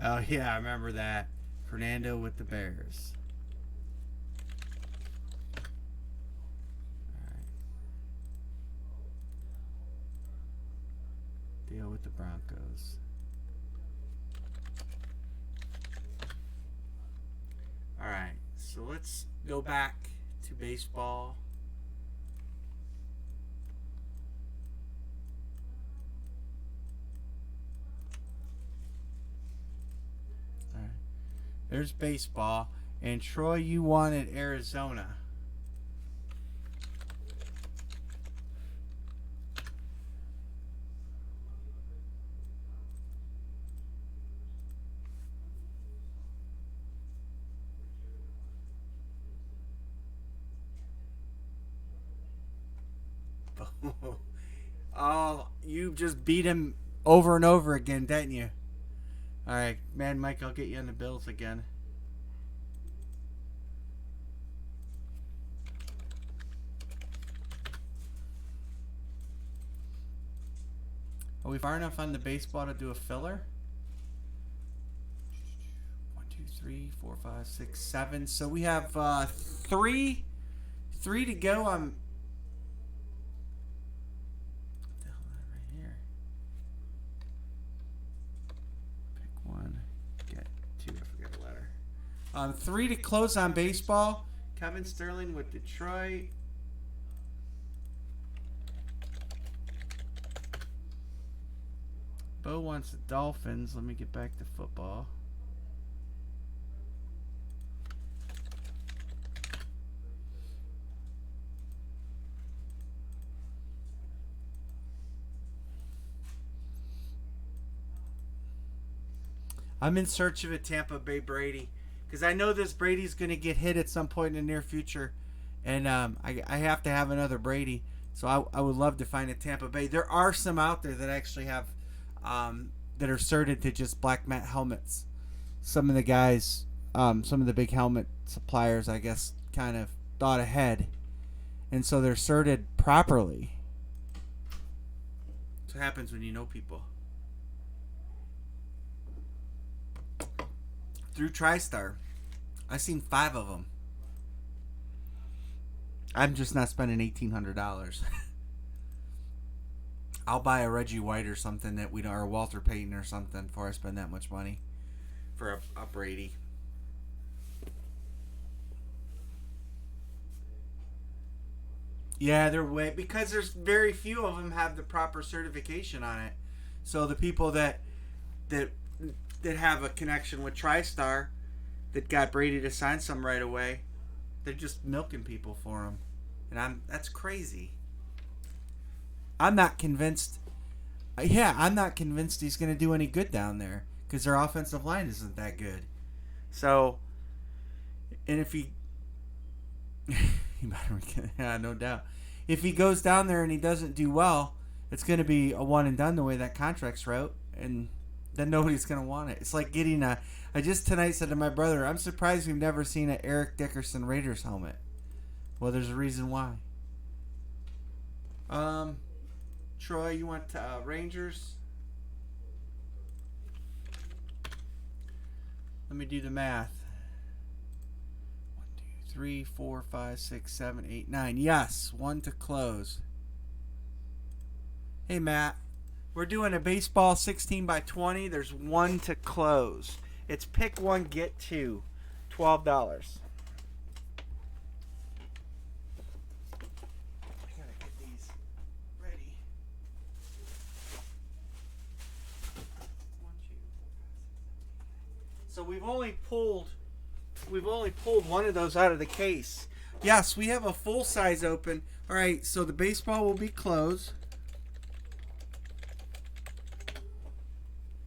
Speaker 1: Oh, yeah, I remember that. Fernando with the Bears. All right. Deal with the Broncos. All right, so let's go back to baseball. All right, there's baseball. And Troy, you wanted Arizona. Oh, you just beat him over and over again, didn't you? All right, man, Mike, I'll get you on the Bills again. Are we far enough on the baseball to do a filler? 1, 2, 3, 4, 5, 6, 7. So we have three to go. What the hell is that right here? Pick one, get two. I forgot a letter. 3 to close on baseball. Kevin Sterling with Detroit. Bo wants the Dolphins. Let me get back to football. I'm in search of a Tampa Bay Brady because I know this Brady's going to get hit at some point in the near future, and I have to have another Brady. So I would love to find a Tampa Bay. There are some out there that actually have that are certed to just black mat helmets. Some of the guys, some of the big helmet suppliers, I guess, kind of thought ahead, and so they're certed properly. That's what happens when you know people. Through TriStar, I've seen 5 of them. I'm just not spending $1,800. I'll buy a Reggie White or something that we don't, or a Walter Payton or something before I spend that much money for a Brady. Yeah, they're way because there's very few of them have the proper certification on it. So the people that have a connection with TriStar that got Brady to sign some right away, they're just milking people for him, and that's crazy. I'm not convinced. I'm not convinced he's going to do any good down there because their offensive line isn't that good. So, and if he yeah, no doubt. If he goes down there and he doesn't do well, it's going to be a one and done the way that contract's wrote, and then nobody's going to want it. It's like getting a... I just tonight said to my brother, I'm surprised we've never seen an Eric Dickerson Raiders helmet. Well, there's a reason why. Troy, you want Rangers? Let me do the math. 1, 2, 3, 4, 5, 6, 7, 8, 9. Yes, 1 to close. Hey, Matt. We're doing a baseball 16 by 20. There's 1 to close. It's pick 1, get 2. $12. I gotta get these ready. 1, 2, 4, 5, 6, 7, 8. So we've only pulled one of those out of the case. Yes, we have a full size open. All right, so the baseball will be closed.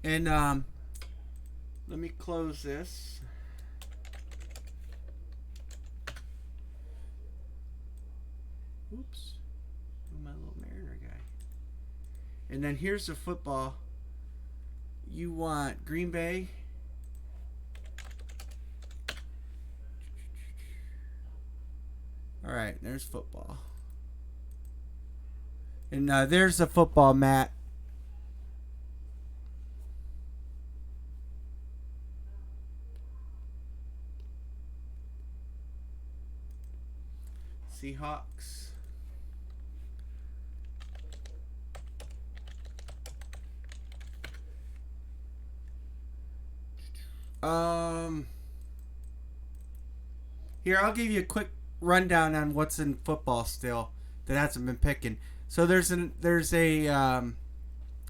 Speaker 1: And let me close this. Oops. My little Mariner guy. And then here's the football. You want Green Bay. All right, there's football. And there's the football, Matt. Seahawks. Here, I'll give you a quick rundown on what's in football still that hasn't been picking. So there's a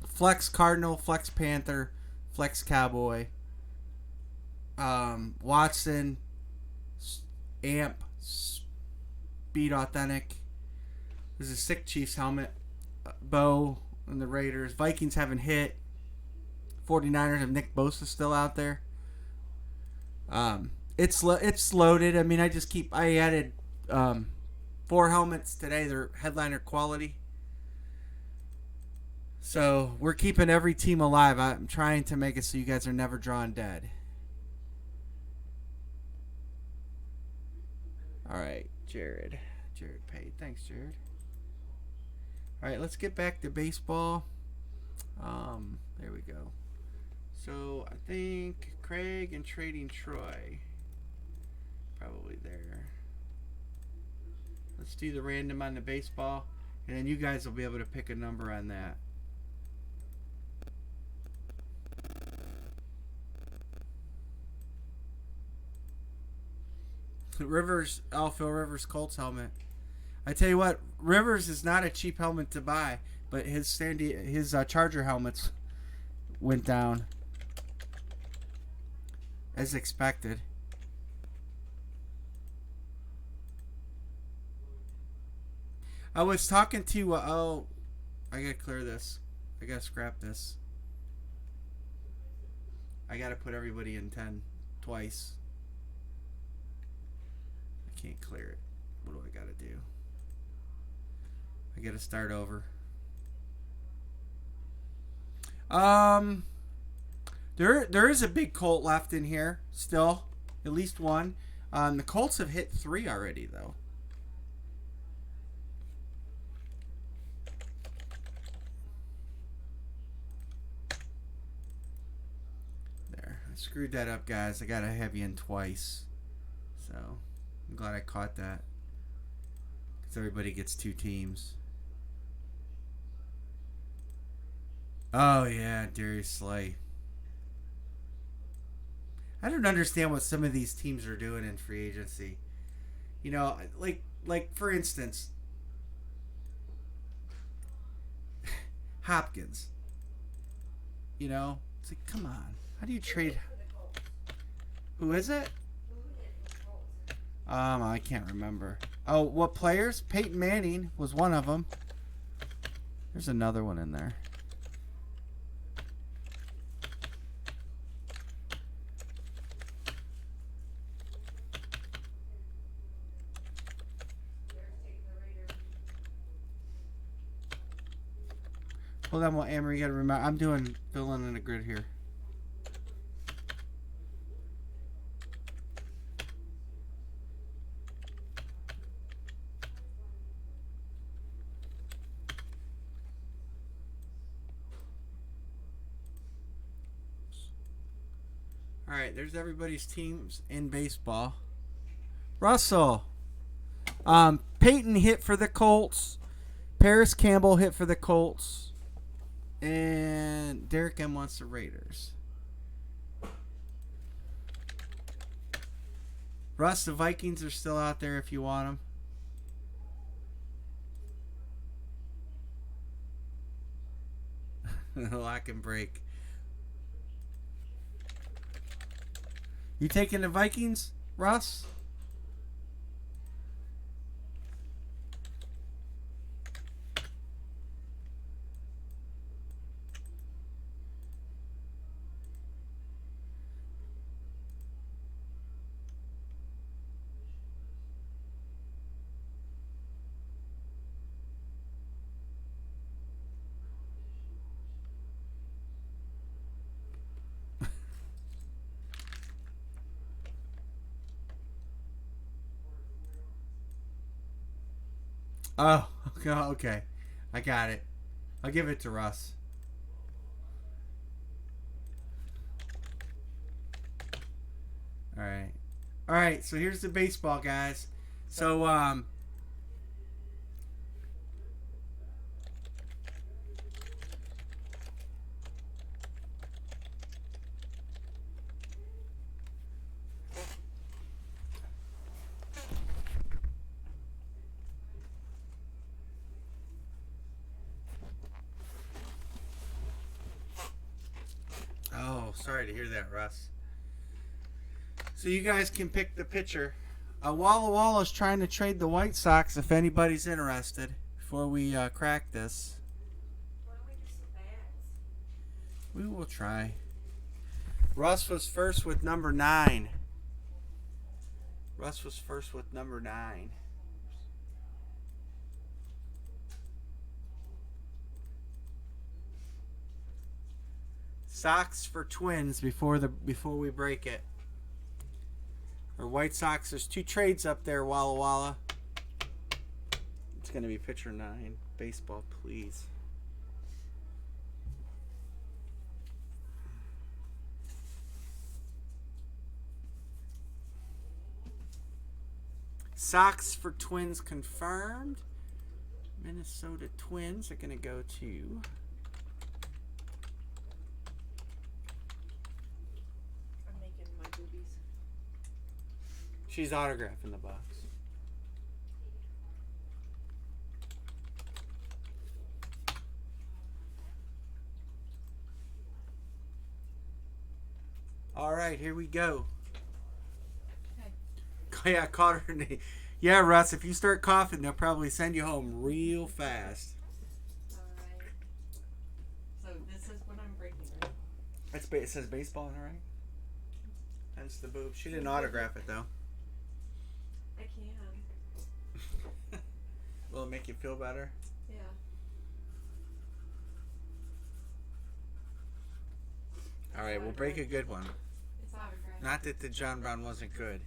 Speaker 1: flex Cardinal, flex Panther, flex Cowboy, Watson, Amp, Speed Authentic. There's a sick Chiefs helmet. Bo and the Raiders. Vikings haven't hit. 49ers have Nick Bosa still out there. It's loaded. I mean, I added 4 helmets today. They're headliner quality. So we're keeping every team alive. I'm trying to make it so you guys are never drawn dead. All right, Jared paid. Thanks, Jared. All right, let's get back to baseball. There we go. So I think Craig and Trading Troy. Probably there. Let's do the random on the baseball. And then you guys will be able to pick a number on that. Rivers, Phil Rivers Colts helmet. I tell you what, Rivers is not a cheap helmet to buy, but his Charger helmets went down as expected. I was talking to I gotta clear this. I gotta scrap this. I gotta put everybody in 10 twice. I can't clear it. What do I gotta do? I gotta start over. There is a big Colt left in here still, at least one. The Colts have hit 3 already though. There, I screwed that up, guys. I gotta have you in twice, so I'm glad I caught that. Because everybody gets 2 teams. Oh, yeah, Darius Slay. I don't understand what some of these teams are doing in free agency. You know, like for instance, Hopkins. You know, it's like, come on. How do you trade? Who is it? I can't remember. Oh, what players? Peyton Manning was one of them. There's another one in there. Hold on, Amory, you gotta remember. I'm doing filling in a grid here. All right, there's everybody's teams in baseball. Russell, Peyton hit for the Colts. Paris Campbell hit for the Colts. And Derek M wants the Raiders. Russ, the Vikings are still out there if you want them. Lock and break. You taking the Vikings, Russ? Oh, okay. I got it. I'll give it to Russ. All right. All right, so here's the baseball, guys. So, sorry to hear that, Russ. So you guys can pick the pitcher. Walla Walla's trying to trade the White Sox if anybody's interested before we crack this.
Speaker 3: Why don't we do some bats?
Speaker 1: We will try. Russ was first with number 9. Russ was first with number 9. Sox for Twins before we break it. Or White Sox. There's 2 trades up there, Walla Walla. It's going to be pitcher 9. Baseball, please. Sox for Twins confirmed. Minnesota Twins are going to go to...
Speaker 3: I'm making my boobies.
Speaker 1: She's autographing the box. All right, here we go.
Speaker 3: Okay.
Speaker 1: Yeah, I caught her name. Yeah, Russ, if you start coughing, they'll probably send you home real fast.
Speaker 3: Alright. So this is what I'm breaking, right?
Speaker 1: It says baseball on it, right? Hence the boob. She didn't autograph it, though.
Speaker 3: I can.
Speaker 1: Will it make you feel better?
Speaker 3: Yeah.
Speaker 1: All right, we'll break a good one.
Speaker 3: It's autographed.
Speaker 1: Not that the John Brown wasn't good.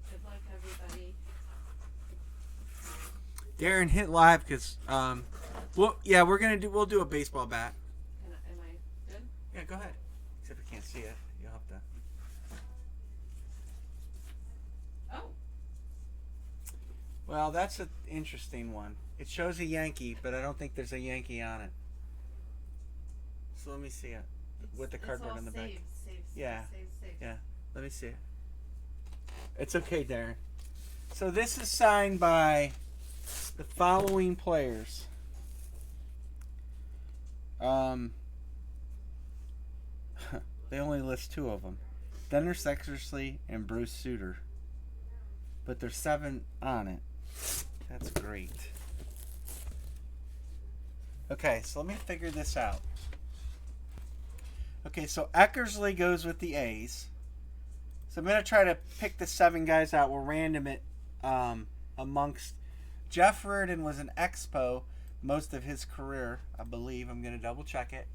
Speaker 3: Good luck, everybody.
Speaker 1: Darren, hit live because we'll do a baseball bat.
Speaker 3: Am I good?
Speaker 1: Yeah, go ahead. Except I can't see it. You'll have to.
Speaker 3: Oh.
Speaker 1: Well, that's an interesting one. It shows a Yankee, but I don't think there's a Yankee on it. So let me see it with the cardboard
Speaker 3: all
Speaker 1: on the back.
Speaker 3: Saves,
Speaker 1: Yeah.
Speaker 3: saves.
Speaker 1: Yeah, let me see it. It's okay, Darren. So this is signed by the following players. They only list 2 of them. Dennis Eckersley and Bruce Sutter. But there's 7 on it. That's great. Okay, so let me figure this out. Okay, so Eckersley goes with the A's. So I'm going to try to pick the 7 guys out. We'll random it amongst... Jeff Reardon was an Expo most of his career, I believe. I'm going to double check it.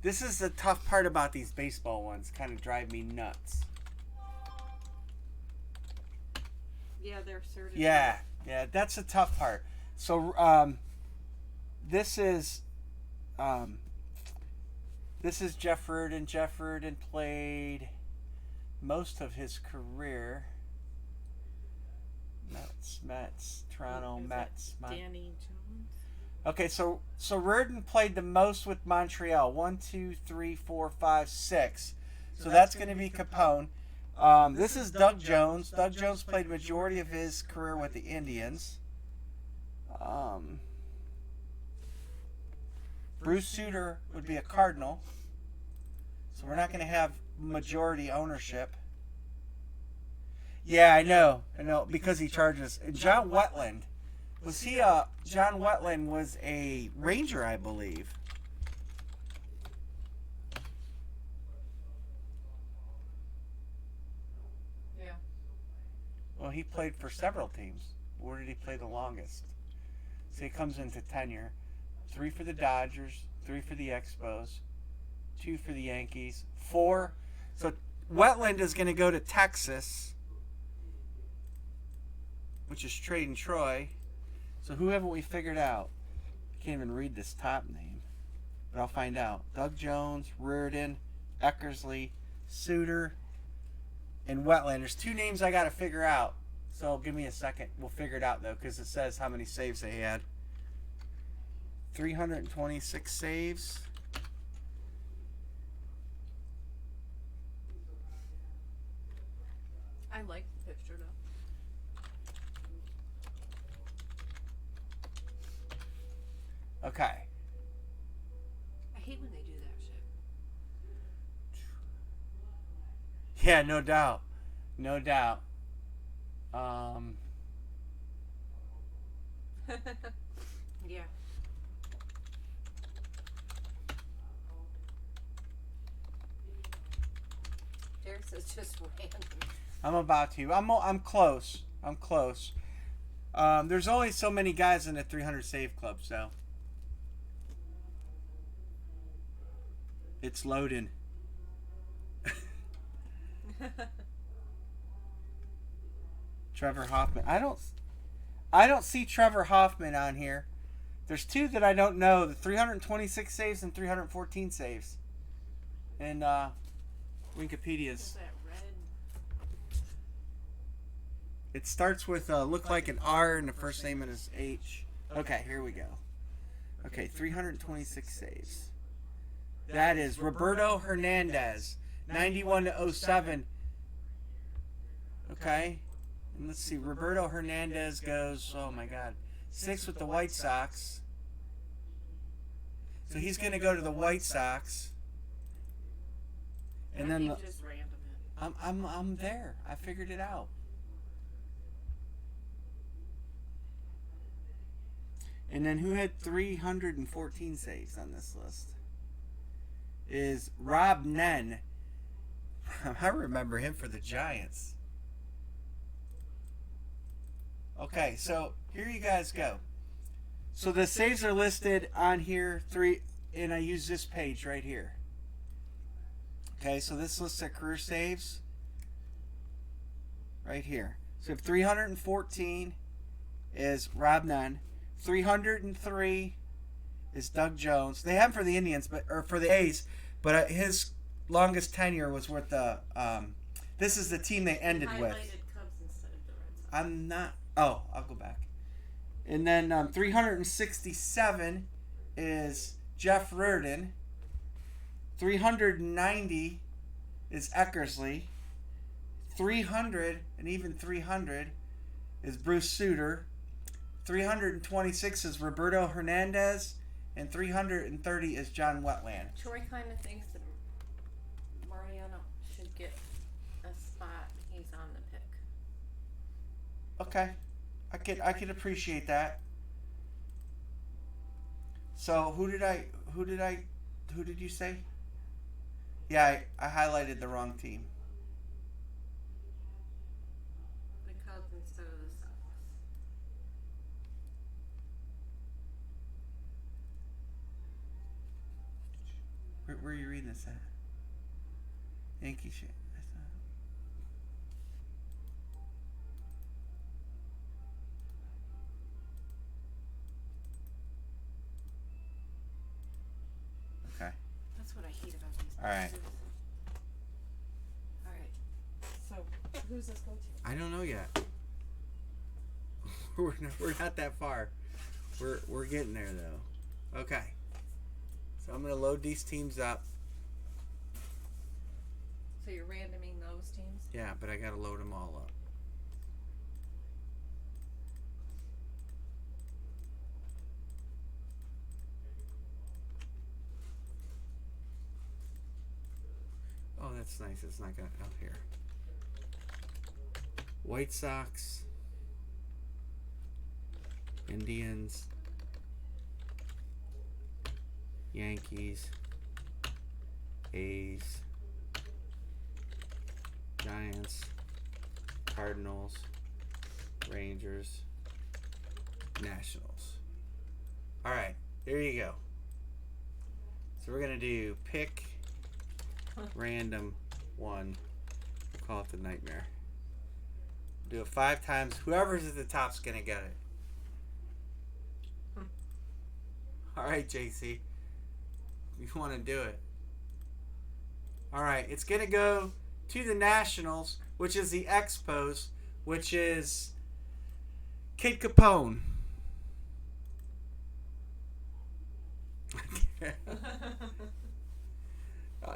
Speaker 1: This is the tough part about these baseball ones. Kind of drive me nuts.
Speaker 3: Yeah, they're certified.
Speaker 1: Yeah, that's the tough part. So this is Jeff Reardon. Jeff Reardon played most of his career. Mets, Toronto
Speaker 3: Is
Speaker 1: Mets.
Speaker 3: that Danny Jones.
Speaker 1: Okay, so Reardon played the most with Montreal. 1, 2, 3, 4, 5, 6. So that's going to be Capone. This is Doug Jones. Doug Jones played majority of his career with the Indians. Bruce Sutter would be a Cardinal. So we're not going to have majority ownership. Yeah, I know, because he charges. And John Wetland, John Wetland was a Ranger, I believe.
Speaker 3: Yeah.
Speaker 1: Well, he played for several teams. Where did he play the longest? So he comes into tenure. 3 for the Dodgers, 3 for the Expos, 2 for the Yankees, 4. So Wetland is going to go to Texas, which is trading Troy. So who haven't we figured out? I can't even read this top name, but I'll find out. Doug Jones, Reardon, Eckersley, Sutter, and Wetland. There's 2 names I got to figure out. So give me a second. We'll figure it out, though, because it says how many saves they had. 326 saves.
Speaker 3: I like the picture though.
Speaker 1: Okay.
Speaker 3: I hate when they do that shit.
Speaker 1: Yeah, no doubt. No doubt.
Speaker 3: Yeah. Derek says just random.
Speaker 1: I'm about to. I'm close. I'm close. There's only so many guys in the 300 save club, so it's loading. Trevor Hoffman. I don't see Trevor Hoffman on here. There's two that I don't know: the 326 saves and 314 saves. And
Speaker 3: Is
Speaker 1: Wikipedia's.
Speaker 3: that red?
Speaker 1: It starts with look like an R and the first name is H. Okay, here we go. Okay, 326 saves. That is Roberto Hernandez, 91 to 07. Okay. And let's see, Roberto Hernandez goes, oh my God, 6 with the White Sox. So he's going to go to the White Sox. And then
Speaker 3: Just random it.
Speaker 1: I'm there. I figured it out. And then who had 314 saves on this list? Is Rob Nen. I remember him for the Giants. Okay, so here you guys go. So the saves are listed on here, and I use this page right here. Okay, so this lists their career saves right here. So if 314 is Rob Nunn, 303 is Doug Jones. They have him for the Indians, or for the A's, but his longest tenure was with the. This is the team they ended with.
Speaker 3: Highlighted Cubs instead of the Red Sox.
Speaker 1: I'm not. Oh, I'll go back. And then 367 is Jeff Reardon. 390 is Eckersley. 300 and even 300 is Bruce Sutter. 326 is Roberto Hernandez. And 330 is John Wetland.
Speaker 3: Troy kind of thinks that Mariano should get a spot. He's on the pick.
Speaker 1: Okay. I could appreciate that. So who did you say? Yeah, I highlighted the wrong team.
Speaker 3: The Cubs instead of the Sox.
Speaker 1: Where are you reading this at? Yankee shit. Okay.
Speaker 3: That's what I hate about these.
Speaker 1: All right.
Speaker 3: boxes. All right. So who's this go to?
Speaker 1: I don't know yet. we're not that far. We're getting there though. Okay. So I'm gonna load these teams up.
Speaker 3: So you're randoming those teams?
Speaker 1: Yeah, but I gotta load them all up. Oh, that's nice. It's not gonna out here. White Sox, Indians, Yankees, A's, Giants, Cardinals, Rangers, Nationals. All right, there you go. So we're gonna do pick random one. We'll call it the nightmare. Do it 5 times. Whoever's at the top's gonna get it. All right, JC. You want to do it? All right, it's gonna go to the Nationals, which is the Expos, which is Kid Capone.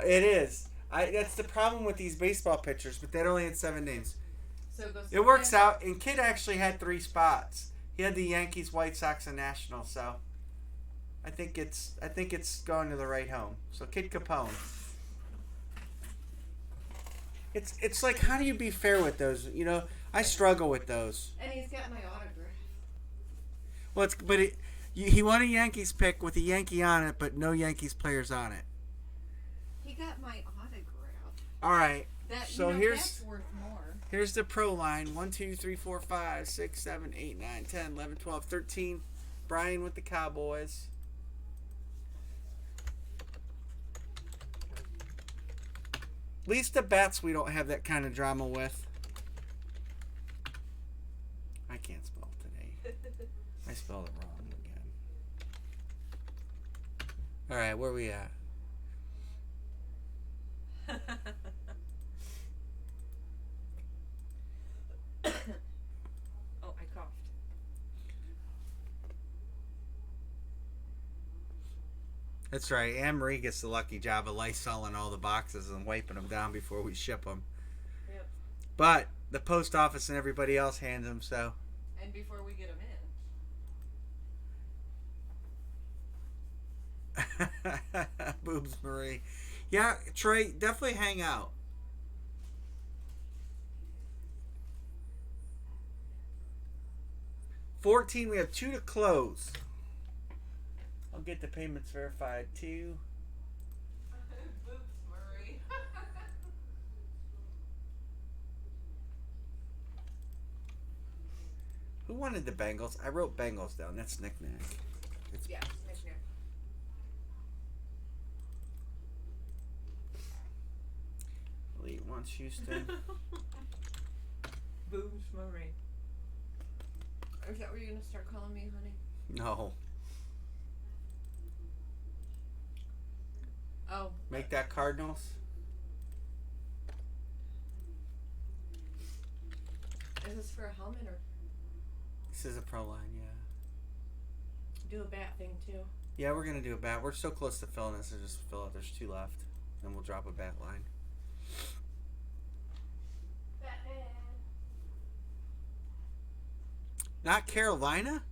Speaker 1: It is. That's the problem with these baseball pitchers, but that only had 7 names.
Speaker 3: So it goes
Speaker 1: It works out, and Kid actually had 3 spots. He had the Yankees, White Sox, and Nationals, so I think it's going to the right home. So Kid Capone. It's like, how do you be fair with those? You know, I struggle with those.
Speaker 3: And he's got my autograph.
Speaker 1: Well, he won a Yankees pick with a Yankee on it, but no Yankees players on it.
Speaker 3: He got my autograph.
Speaker 1: All right.
Speaker 3: That,
Speaker 1: So
Speaker 3: that's worth more.
Speaker 1: Here's the pro line. 1, 2, 3, 4, 5, 6, 7, 8, 9, 10, 11, 12, 13. Brian with the Cowboys. At least the bats we don't have that kind of drama with. Where we at?
Speaker 3: Oh, I coughed.
Speaker 1: That's right. Anne Marie gets the lucky job of Lysoling all the boxes and wiping them down before we ship them.
Speaker 3: Yep.
Speaker 1: But the post office and everybody else hands them, so.
Speaker 3: And before we get them in.
Speaker 1: Boobs Marie. Yeah, Trey, definitely hang out. $14, we have 2 to close. I'll get the payments verified too.
Speaker 3: Boobs, Murray.
Speaker 1: Who wanted the Bengals? I wrote Bengals down. That's knick-knack. It's
Speaker 3: Yeah, missionary.
Speaker 1: Elite wants Houston.
Speaker 3: Boobs, Murray. Is that what you're gonna start calling me, honey?
Speaker 1: No.
Speaker 3: Oh.
Speaker 1: Make that Cardinals.
Speaker 3: Is this for a helmet or
Speaker 1: This is a pro line, yeah.
Speaker 3: do a bat thing too?
Speaker 1: Yeah, we're gonna do a bat. We're so close to filling this. I'll just fill out. There's 2 left. Then we'll drop a bat line.
Speaker 3: Batman.
Speaker 1: Not Carolina?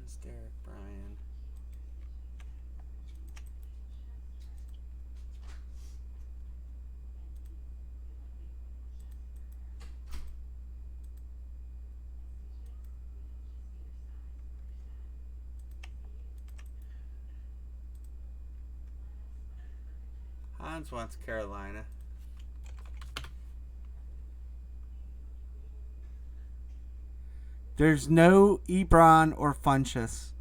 Speaker 1: It's Derek Bryan. Hans wants Carolina. There's no Ebron or Funchess.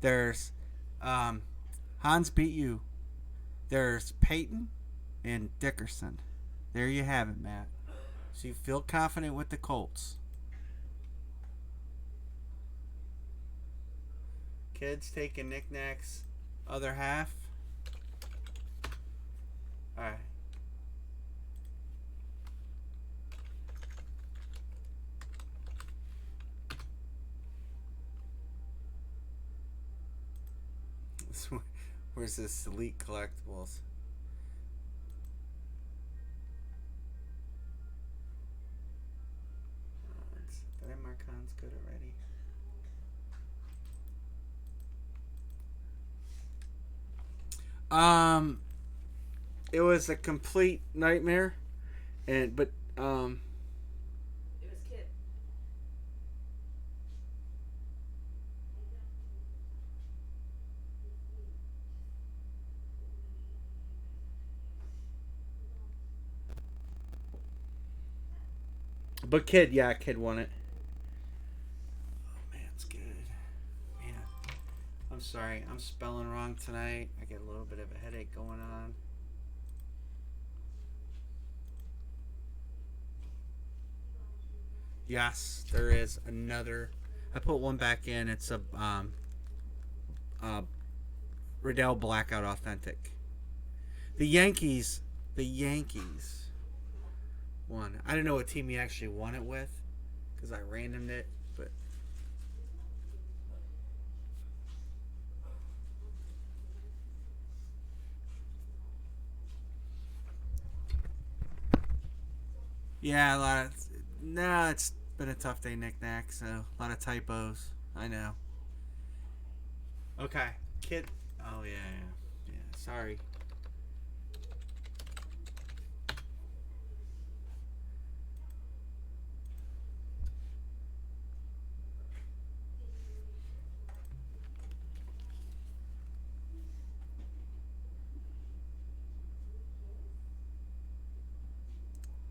Speaker 1: There's Hans beat you. There's Peyton and Dickerson. There you have it, Matt. So you feel confident with the Colts. Kids taking knickknacks. Other half. Alright. Where's this Elite Collectibles? Did I mark Hans good already? It was a complete nightmare, but
Speaker 3: It was kid.
Speaker 1: Kid, yeah, Kid won it. Oh man, it's good. Man, I'm sorry, I'm spelling wrong tonight. I get a little bit of a headache going on. Yes, there is another. I put one back in. It's a Riddell Blackout Authentic. The Yankees won. I don't know what team he actually won it with because I randomed it, but yeah, a lot of it's been a tough day, knick-knack, so a lot of typos. I know. Okay, Kid. Oh yeah. Sorry.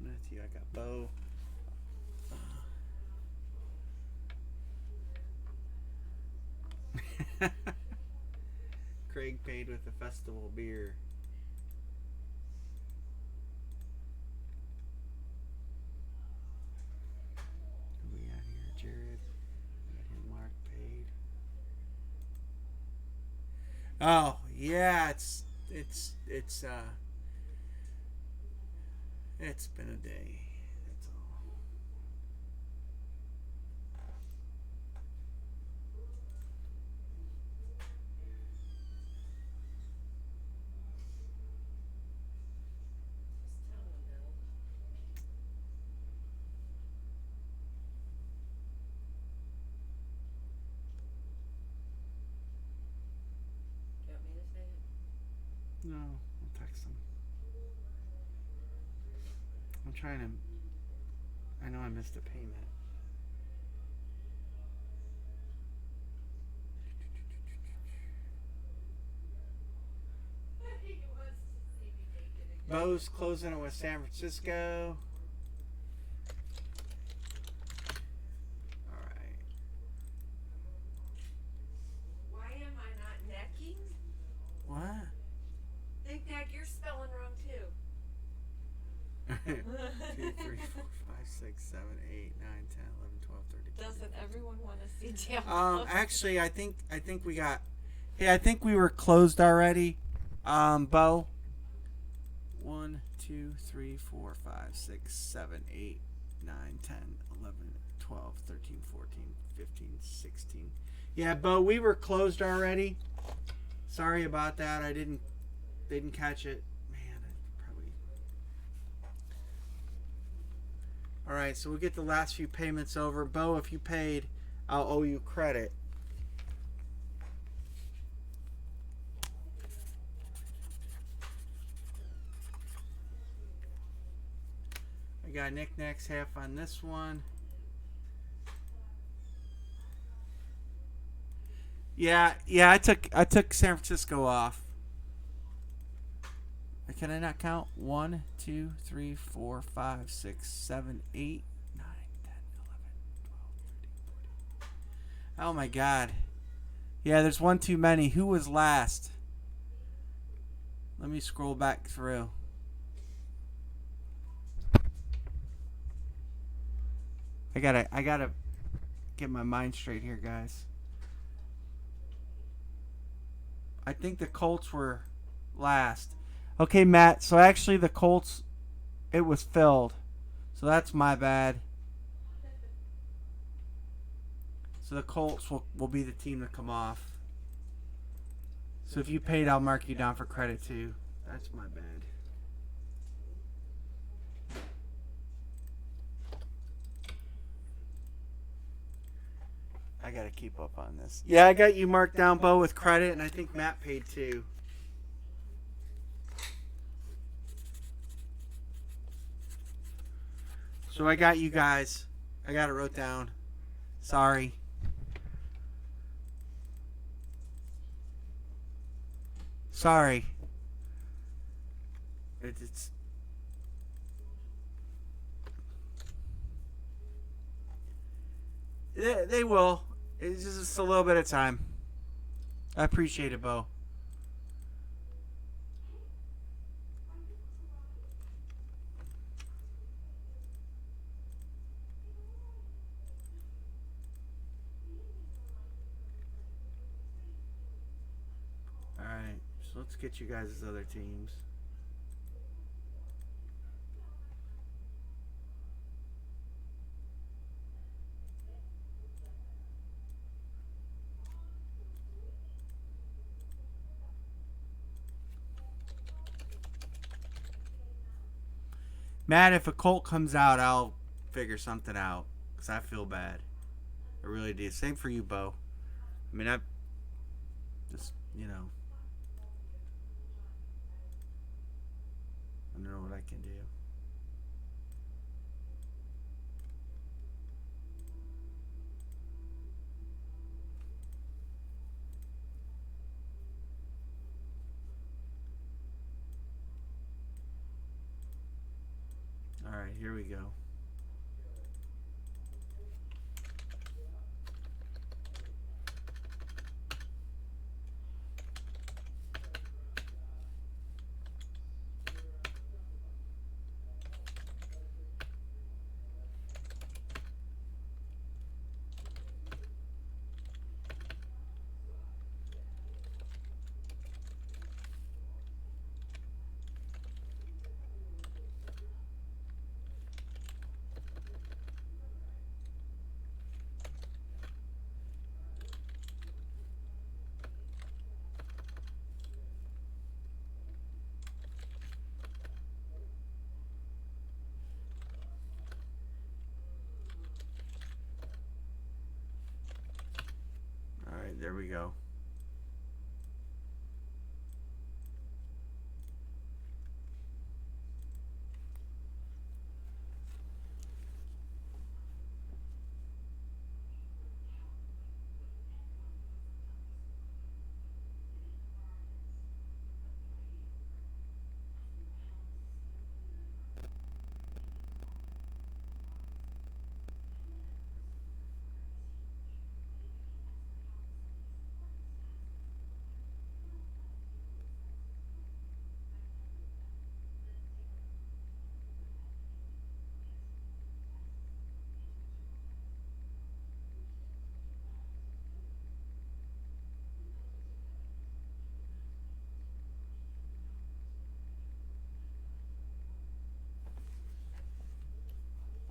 Speaker 1: Matthew, I got Bo. Craig paid with the festival beer. Oh yeah, it's been a day. That's all.
Speaker 3: Just tell him, Bill. Do you want me to say it?
Speaker 1: No, I'll text him. I'm trying to. I know I missed a payment. Bo's closing it with San Francisco. All right.
Speaker 3: Why am I not necking?
Speaker 1: What?
Speaker 3: Big Neck, you're spelling wrong too.
Speaker 1: 2, 3, 4, 5, 6, 7, 8, 9, 10, 11, 12, 13.
Speaker 3: Doesn't everyone want to see Jam?
Speaker 1: Actually, I think we got. Hey, I think we were closed already. Bo. 1, 2, 3, 4, 5, 6, 7, 8, 9, 10, 11, 12, 13, 14, 15, 16. Yeah, Bo, we were closed already. Sorry about that. I didn't catch it. Man, I probably. All right, so we'll get the last few payments over. Bo, if you paid, I'll owe you credit. I got knickknacks half on this one. Yeah, I took San Francisco off. Can I not count? 1, 2, 3, 4, 5, 6, 7, 8, 9, 10, 11, 12, 13, 14. Oh my God. Yeah, there's one too many. Who was last? Let me scroll back through. I gotta get my mind straight here, guys. I think the Colts were last. Okay, Matt. So actually, the Colts, it was filled. So that's my bad. So the Colts will be the team to come off. So if you paid, I'll mark you down for credit too. That's my bad. I gotta keep up on this. Yeah, I got you marked down, Bo, with credit, and I think Matt paid too. So I got you guys. I got it wrote down. Sorry. Sorry. It's they will. It's just a little bit of time. I appreciate it, Bo. Alright, so let's get you guys' other teams. Matt, if a Colt comes out, I'll figure something out. Because I feel bad. I really do. Same for you, Bo. I mean, I just, I don't know what I can do. Alright, here we go. There we go.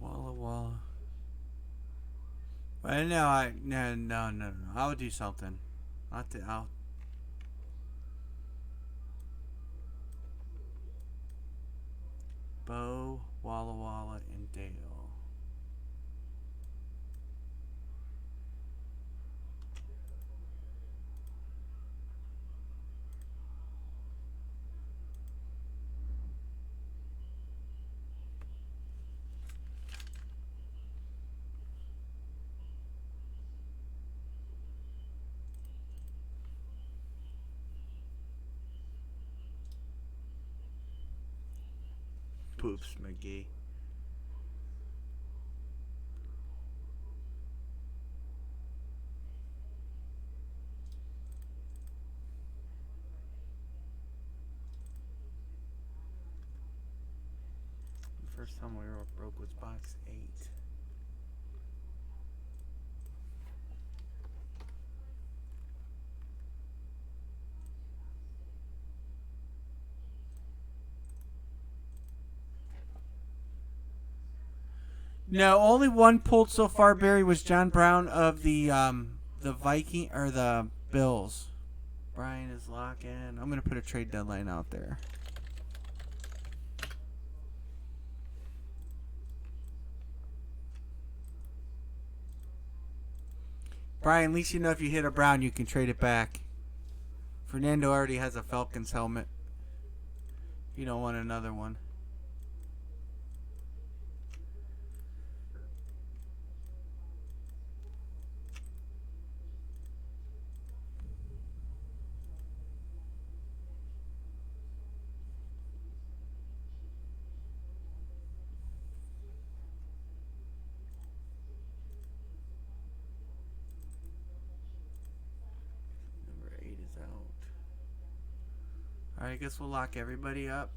Speaker 1: Walla Walla. Well, no. I'll do something. I'll. Bo, Walla Walla, and Dale. Poops McGee. The first time we were broke was box 8. No, only one pulled so far, Barry, was John Brown of the Viking or the Bills. Brian is locking. I'm gonna put a trade deadline out there. Brian, at least you know if you hit a Brown, you can trade it back. Fernando already has a Falcons helmet. You don't want another one. Number 8 is out. Alright, I guess we'll lock everybody up.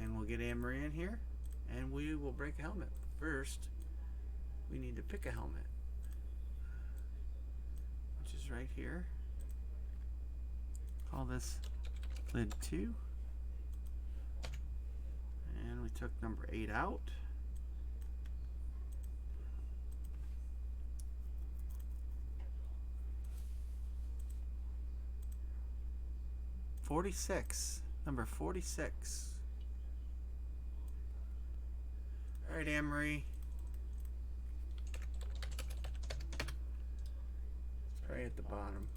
Speaker 1: And we'll get Amory in here. And we will break a helmet. First, we need to pick a helmet. Which is right here. Call this lid 2. And we took number 8 out. Number 46. All right, Amory. It's right at the bottom.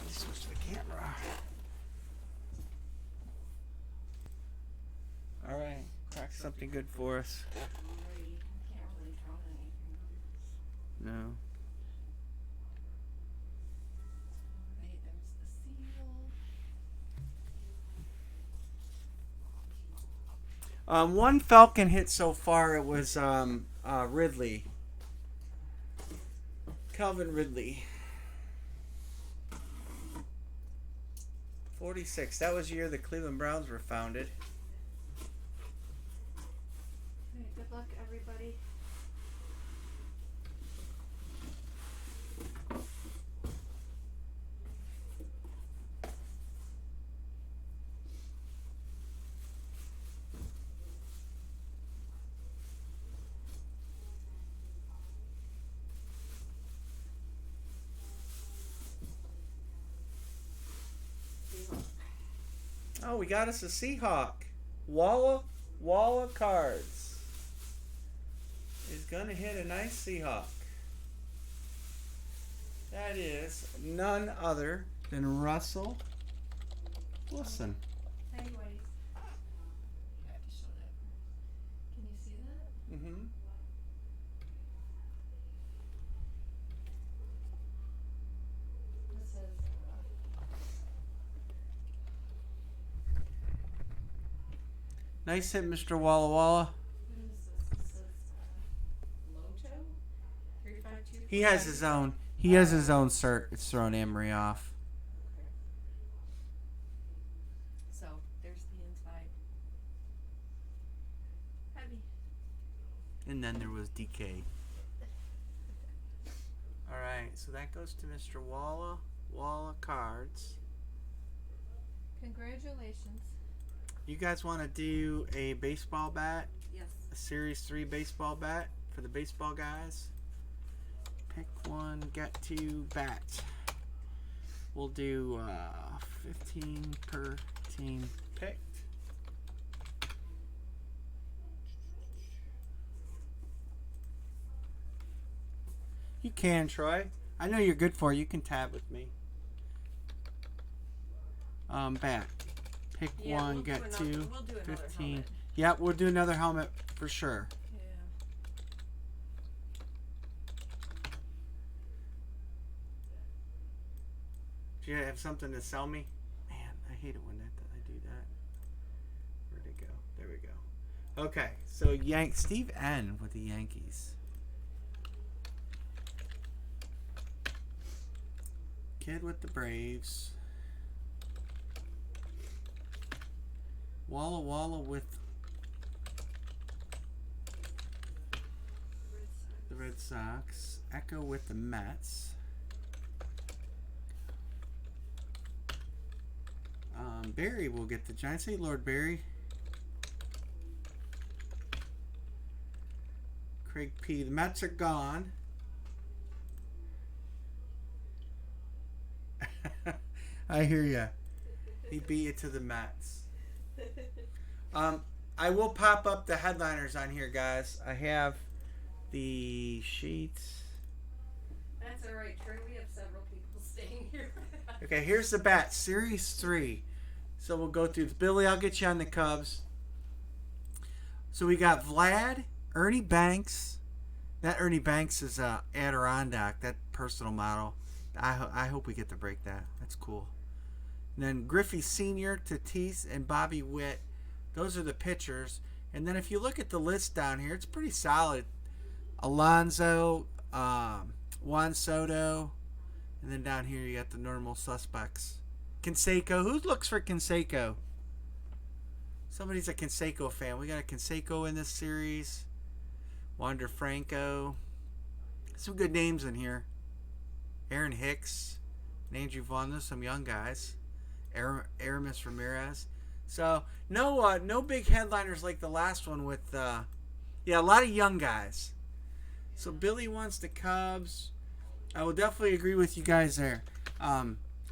Speaker 1: Switch the camera. All right, crack something good for us.
Speaker 3: Can't really draw anything.
Speaker 1: No.
Speaker 3: Alright, there's the seal.
Speaker 1: One Falcon hit so far. It was Ridley. Calvin Ridley. 46. That was the year the Cleveland Browns were founded.
Speaker 3: Alright, good luck, everybody.
Speaker 1: Oh, we got us a Seahawk. Walla Cards is gonna hit a nice Seahawk. That is none other than Russell Wilson.
Speaker 3: Hey, Whitey. I have to show that. Can you see that?
Speaker 1: Mm-hmm.
Speaker 3: This is.
Speaker 1: Nice hit, Mr. Walla Walla.
Speaker 3: What is this? This is Loto? 352.
Speaker 1: He has his own. He has his own cert. It's throwing Emery off.
Speaker 3: Okay. So there's the inside. Heavy.
Speaker 1: And then there was DK. All right, so that goes to Mr. Walla Cards.
Speaker 3: Congratulations.
Speaker 1: You guys want to do a baseball bat?
Speaker 3: Yes.
Speaker 1: A Series 3 baseball bat for the baseball guys? Pick one, get two, bat. We'll do 15 per team picked. You can, Troy. I know you're good for it. You can tab with me. Bat. Pick
Speaker 3: Yeah,
Speaker 1: one,
Speaker 3: we'll
Speaker 1: get
Speaker 3: do
Speaker 1: two.
Speaker 3: we'll do another
Speaker 1: 15.
Speaker 3: helmet.
Speaker 1: Yeah, we'll do another helmet for sure.
Speaker 3: Yeah.
Speaker 1: Do you have something to sell me? Man, I hate it when I do that. Where'd it go? There we go. Okay, so Steve N with the Yankees. Kid with the Braves. Walla Walla with the Red Sox. Echo with the Mets. Barry will get the Giants. Hey, Lord Barry. Craig P. The Mets are gone. I hear ya. He beat you to the Mets. I will pop up the headliners on here, guys. I have the sheets.
Speaker 3: That's all right, Troy. We have several people staying here.
Speaker 1: Okay, here's the bat. Series 3. So we'll go through. Billy, I'll get you on the Cubs. So we got Vlad, Ernie Banks. That Ernie Banks is Adirondack, that personal model. I hope we get to break that. That's cool. And then Griffey Sr., Tatis, and Bobby Witt. Those are the pitchers. And then if you look at the list down here, it's pretty solid. Alonso, Juan Soto, and then down here you got the normal suspects. Canseco. Who looks for Canseco? Somebody's a Canseco fan. We got a Canseco in this series. Wander Franco. Some good names in here. Aaron Hicks, and Andrew Vaughn. There's some young guys. Aramis Ramirez. So no big headliners like the last one with a lot of young guys. So Billy wants the Cubs. I will definitely agree with you guys there.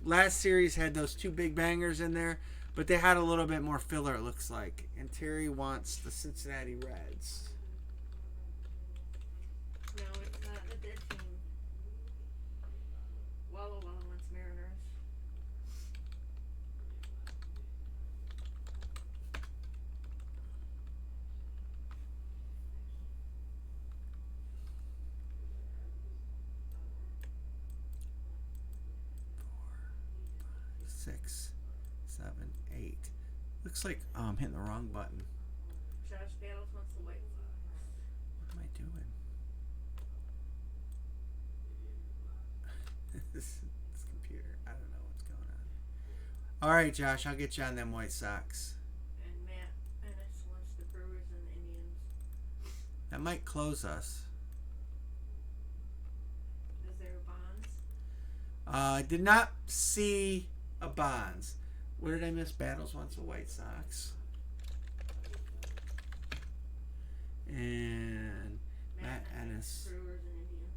Speaker 1: Last series had those two big bangers in there, but they had a little bit more filler, it looks like. And Terry wants the Cincinnati Reds.
Speaker 3: No, it's not a dead team. Walla Walla wants Mariners.
Speaker 1: Six, 7, 8. Looks like I'm hitting the wrong button.
Speaker 3: Josh Battles wants the White Sox.
Speaker 1: What am I doing? this computer. I don't know what's going on. All right, Josh, I'll get you on them White Sox.
Speaker 3: And Matt Ennis wants the Brewers and the Indians.
Speaker 1: That might close us.
Speaker 3: Is there a Bonds?
Speaker 1: I did not see a Bonds. Where did I miss? Battles wants the White Sox. And Matt Ennis.
Speaker 3: Brewers and Indians.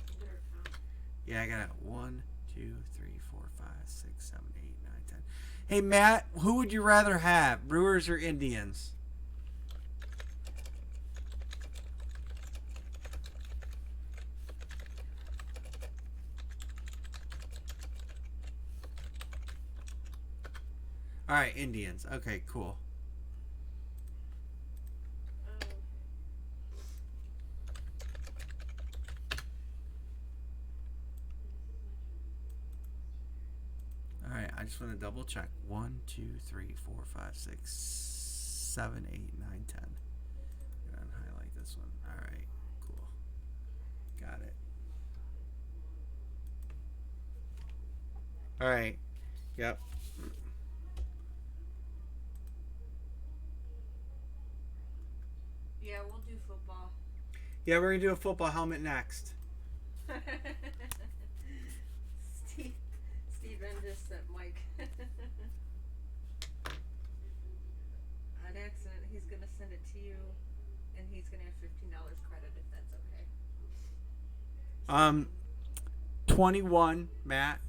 Speaker 3: You better count.
Speaker 1: Yeah, I got 1, 2, 3, 4, 5, 6, 7, 8, 9, 10. Hey, Matt, who would you rather have, Brewers or Indians? All right, Indians. Okay, cool. All right, I just want to double check. 1, 2, 3, 4, 5, 6, 7, 8, 9, 10. I'm gonna highlight this one. All right, cool. Got it. All right. Yep.
Speaker 3: Yeah, we'll do football.
Speaker 1: Yeah, we're gonna do a football helmet next.
Speaker 3: Steven just sent Mike an accident. He's gonna send it to you, and he's gonna have $15 credit if that's okay.
Speaker 1: 21, Matt.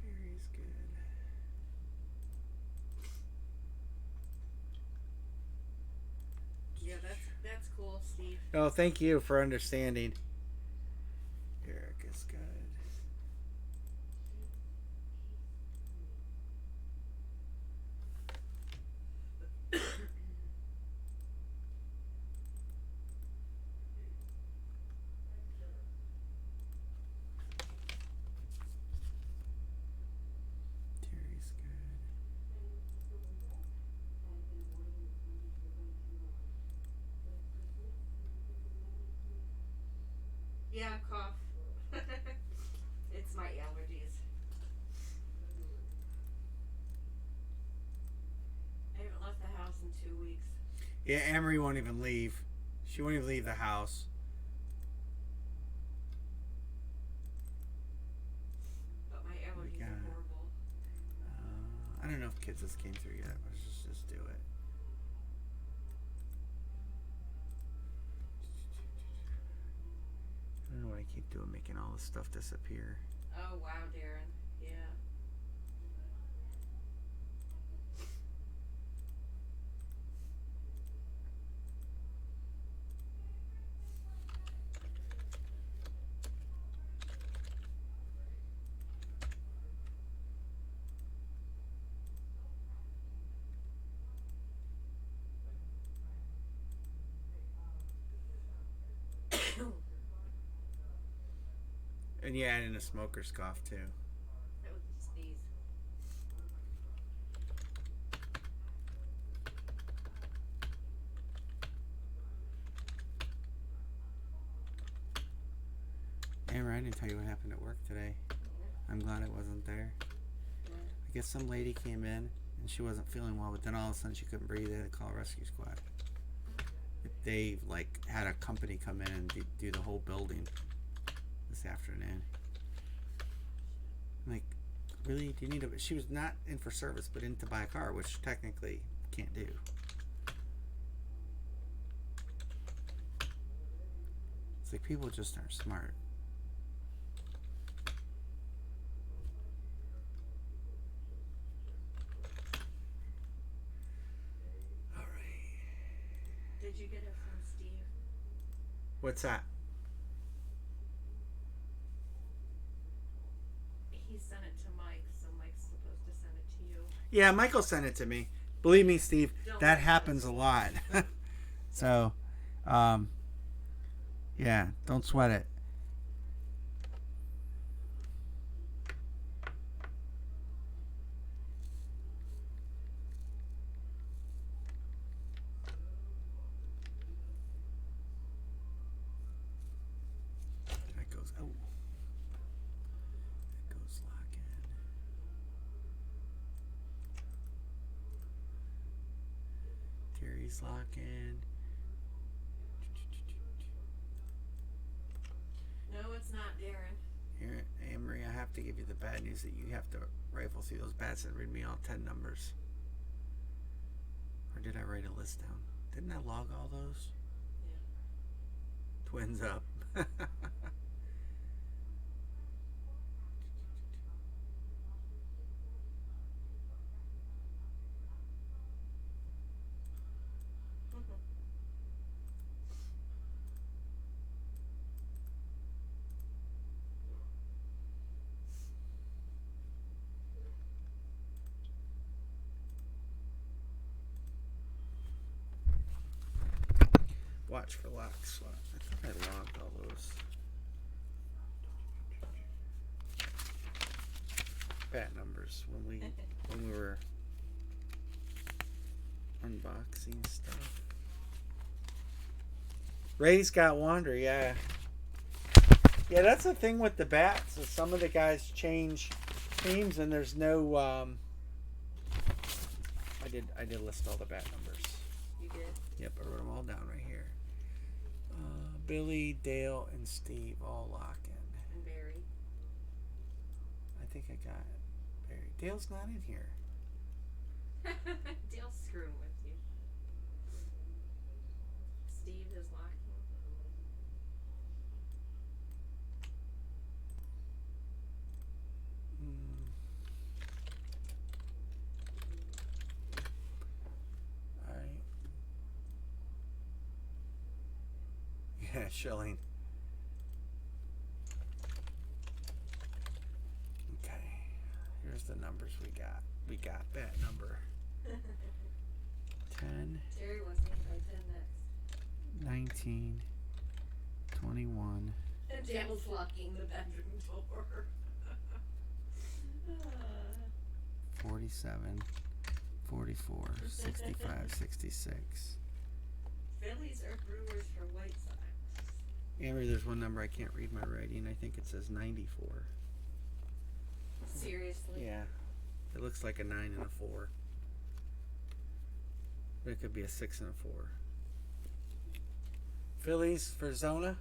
Speaker 1: Barry's good.
Speaker 3: Yeah, that's cool, Steve.
Speaker 1: Oh, thank you for understanding. Eric is good. Terry's good.
Speaker 3: Yeah, cough. It's my allergies. I haven't left the house in 2 weeks.
Speaker 1: Yeah, Amory won't even leave. She won't even leave the house.
Speaker 3: But my allergies are horrible.
Speaker 1: I don't know if Kids has came through yet. Let's just do it. I don't know what I keep doing, making all this stuff disappear.
Speaker 3: Oh wow, Darren. Yeah.
Speaker 1: And yeah, and a smoker's cough too.
Speaker 3: That was a sneeze.
Speaker 1: Amber, I didn't tell you what happened at work today. I'm glad it wasn't there. I guess some lady came in and she wasn't feeling well, but then all of a sudden she couldn't breathe. They had to call a rescue squad. They had a company come in and do the whole building this afternoon. I'm like, really? Do you need a? She was not in for service, but in to buy a car, which technically can't do. It's like people just aren't smart. All right.
Speaker 3: Did you get it from Steve?
Speaker 1: What's that?
Speaker 3: He sent it to Mike, so Mike's supposed to send it to you.
Speaker 1: Yeah, Michael sent it to me. Believe me, Steve,
Speaker 3: Don't
Speaker 1: that
Speaker 3: worry.
Speaker 1: happens a lot. So, yeah, don't sweat it. That goes, oh. That goes lock in. Terry's locking.
Speaker 3: No, it's not, Darren.
Speaker 1: Here, Amory, I have to give you the bad news that you have to rifle through those bats and read me all 10 numbers. Or did I write a list down? Didn't I log all those?
Speaker 3: Yeah.
Speaker 1: Twins up. Watch for locks. I thought I logged all those. Bat numbers when we were unboxing stuff. Ray's got Wander, yeah. Yeah, that's the thing with the bats. Is some of the guys change teams, and there's no. I did list all the bat numbers.
Speaker 3: You did.
Speaker 1: Yep, I wrote them all down right here. Billy, Dale, and Steve all lock in.
Speaker 3: And Barry.
Speaker 1: I think I got Barry. Dale's not in here.
Speaker 3: Dale's screwing with you. Steve is locking.
Speaker 1: Alright. Yeah, Shelling. Okay. Here's the numbers we got. We got bat number 10,
Speaker 3: Terry wants to by 10 next.
Speaker 1: 19, 21.
Speaker 3: And Dale's locking the bedroom door.
Speaker 1: 47, 44, 65, 66.
Speaker 3: Phillies are Brewers for White Sox.
Speaker 1: Amber, there's one number I can't read my writing. I think it says 94.
Speaker 3: Seriously?
Speaker 1: Yeah. It looks like a 9 and a 4. But it could be a 6 and a 4. Phillies for Zona.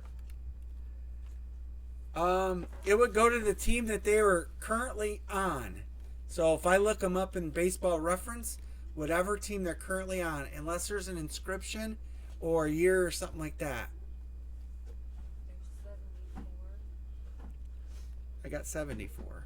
Speaker 1: It would go to the team that they were currently on. So if I look them up in Baseball Reference, whatever team they're currently on, unless there's an inscription or a year or something like that.
Speaker 3: There's 74.
Speaker 1: I got 74.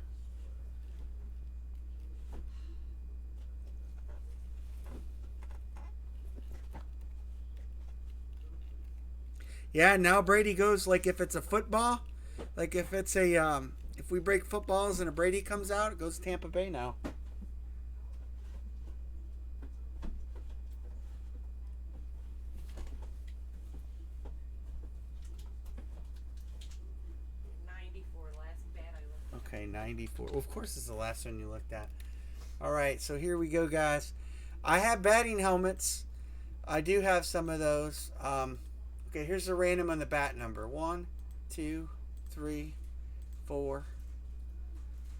Speaker 1: Yeah, now Brady goes like if it's a football, like if it's a if we break footballs and a Brady comes out, it goes to Tampa Bay now. Okay, 94. Well, of course, it's the last one you looked at. All right, so here we go, guys. I have batting helmets. I do have some of those. Okay, here's the random on the bat number. 1, 2, 3, 4.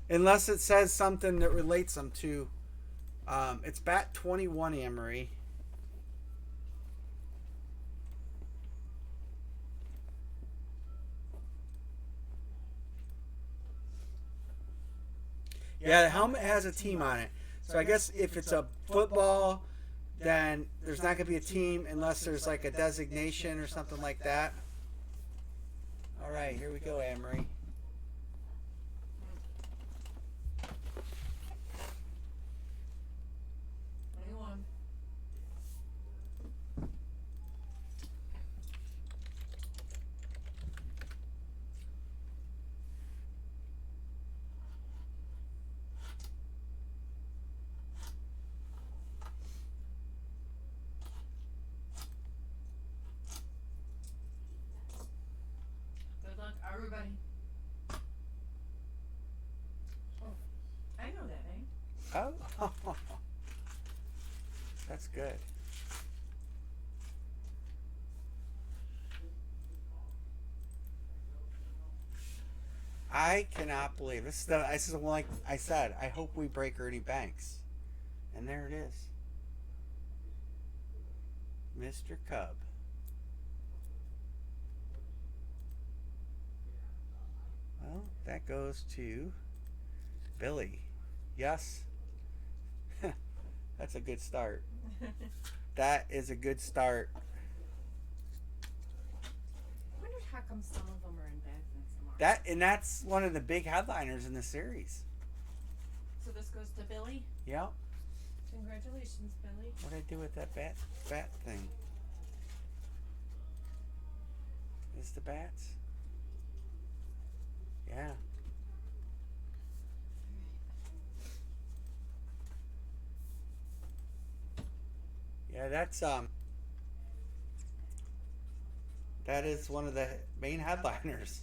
Speaker 1: Unless it says something that relates them to. It's bat 21, Amory. Yeah, the helmet has a team on it. So I guess if it's a football, then there's not going to be a team unless there's like a designation or something like that. All right, here we go, Amory.
Speaker 3: Good luck, everybody. Oh, I know that name.
Speaker 1: Oh, that's good. I cannot believe this. This is like I said. I hope we break Ernie Banks, and there it is, Mr. Cub. Well, that goes to Billy. Yes. That's a good start. That is a good start.
Speaker 3: I wonder how come some of them are in bags and some aren't?
Speaker 1: That's one of the big headliners in the series.
Speaker 3: So this goes to Billy.
Speaker 1: Yep.
Speaker 3: Congratulations, Billy.
Speaker 1: What did I do with that bat thing? Is the bats? Yeah. Yeah, that is one of the main headliners.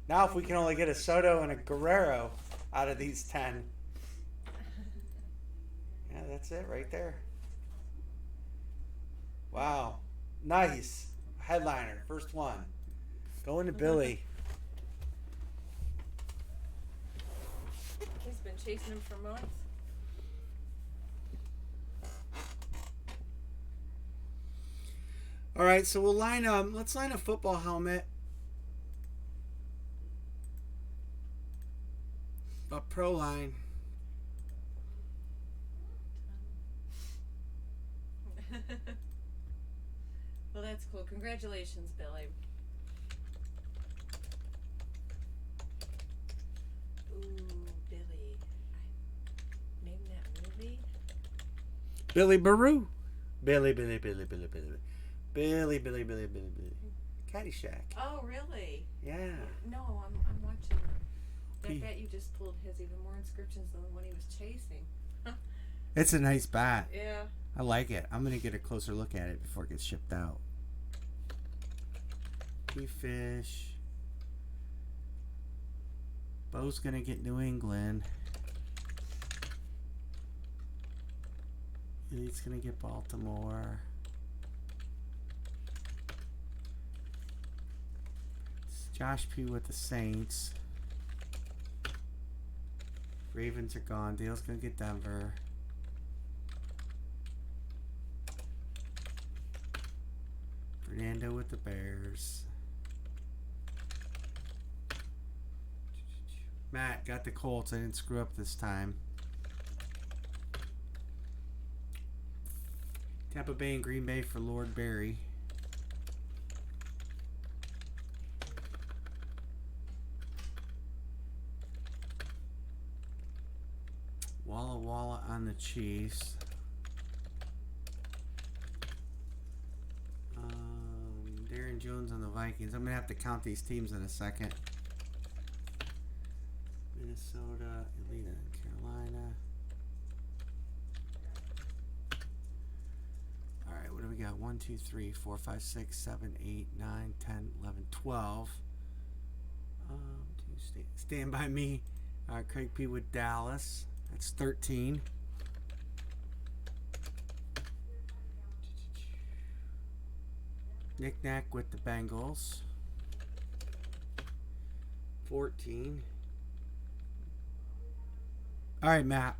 Speaker 1: Now if we can only get a Soto and a Guerrero out of these 10. Yeah, that's it right there. Wow. Nice. Headliner. First one. Going to Billy.
Speaker 3: He's been chasing him for months.
Speaker 1: All right, so we'll let's line a football helmet. A pro line.
Speaker 3: Well, that's cool. Congratulations, Billy. Ooh, Billy. Name that movie?
Speaker 1: Billy Baru. Billy. Caddyshack.
Speaker 3: Oh, really?
Speaker 1: Yeah.
Speaker 3: No, I'm watching. That bat you just pulled has even more inscriptions than the one he was chasing.
Speaker 1: It's a nice bat.
Speaker 3: Yeah.
Speaker 1: I like it. I'm going to get a closer look at it before it gets shipped out. Key fish. Bo's going to get New England. He's going to get Baltimore. It's Josh P with the Saints. Ravens are gone. Dale's going to get Denver. Fernando with the Bears. Matt got the Colts. I didn't screw up this time. Tampa Bay and Green Bay for Lord Barry. Walla Walla on the Chiefs. Darren Jones on the Vikings. I'm going to have to count these teams in a second. Minnesota, Atlanta, Carolina. Alright, what do we got? 1, 2, 3, 4, 5, 6, 7, 8, 9, 10, 11, 12. Stand by me. Craig P. with Dallas. That's 13. Nick Nack with the Bengals. 14. All right, Matt.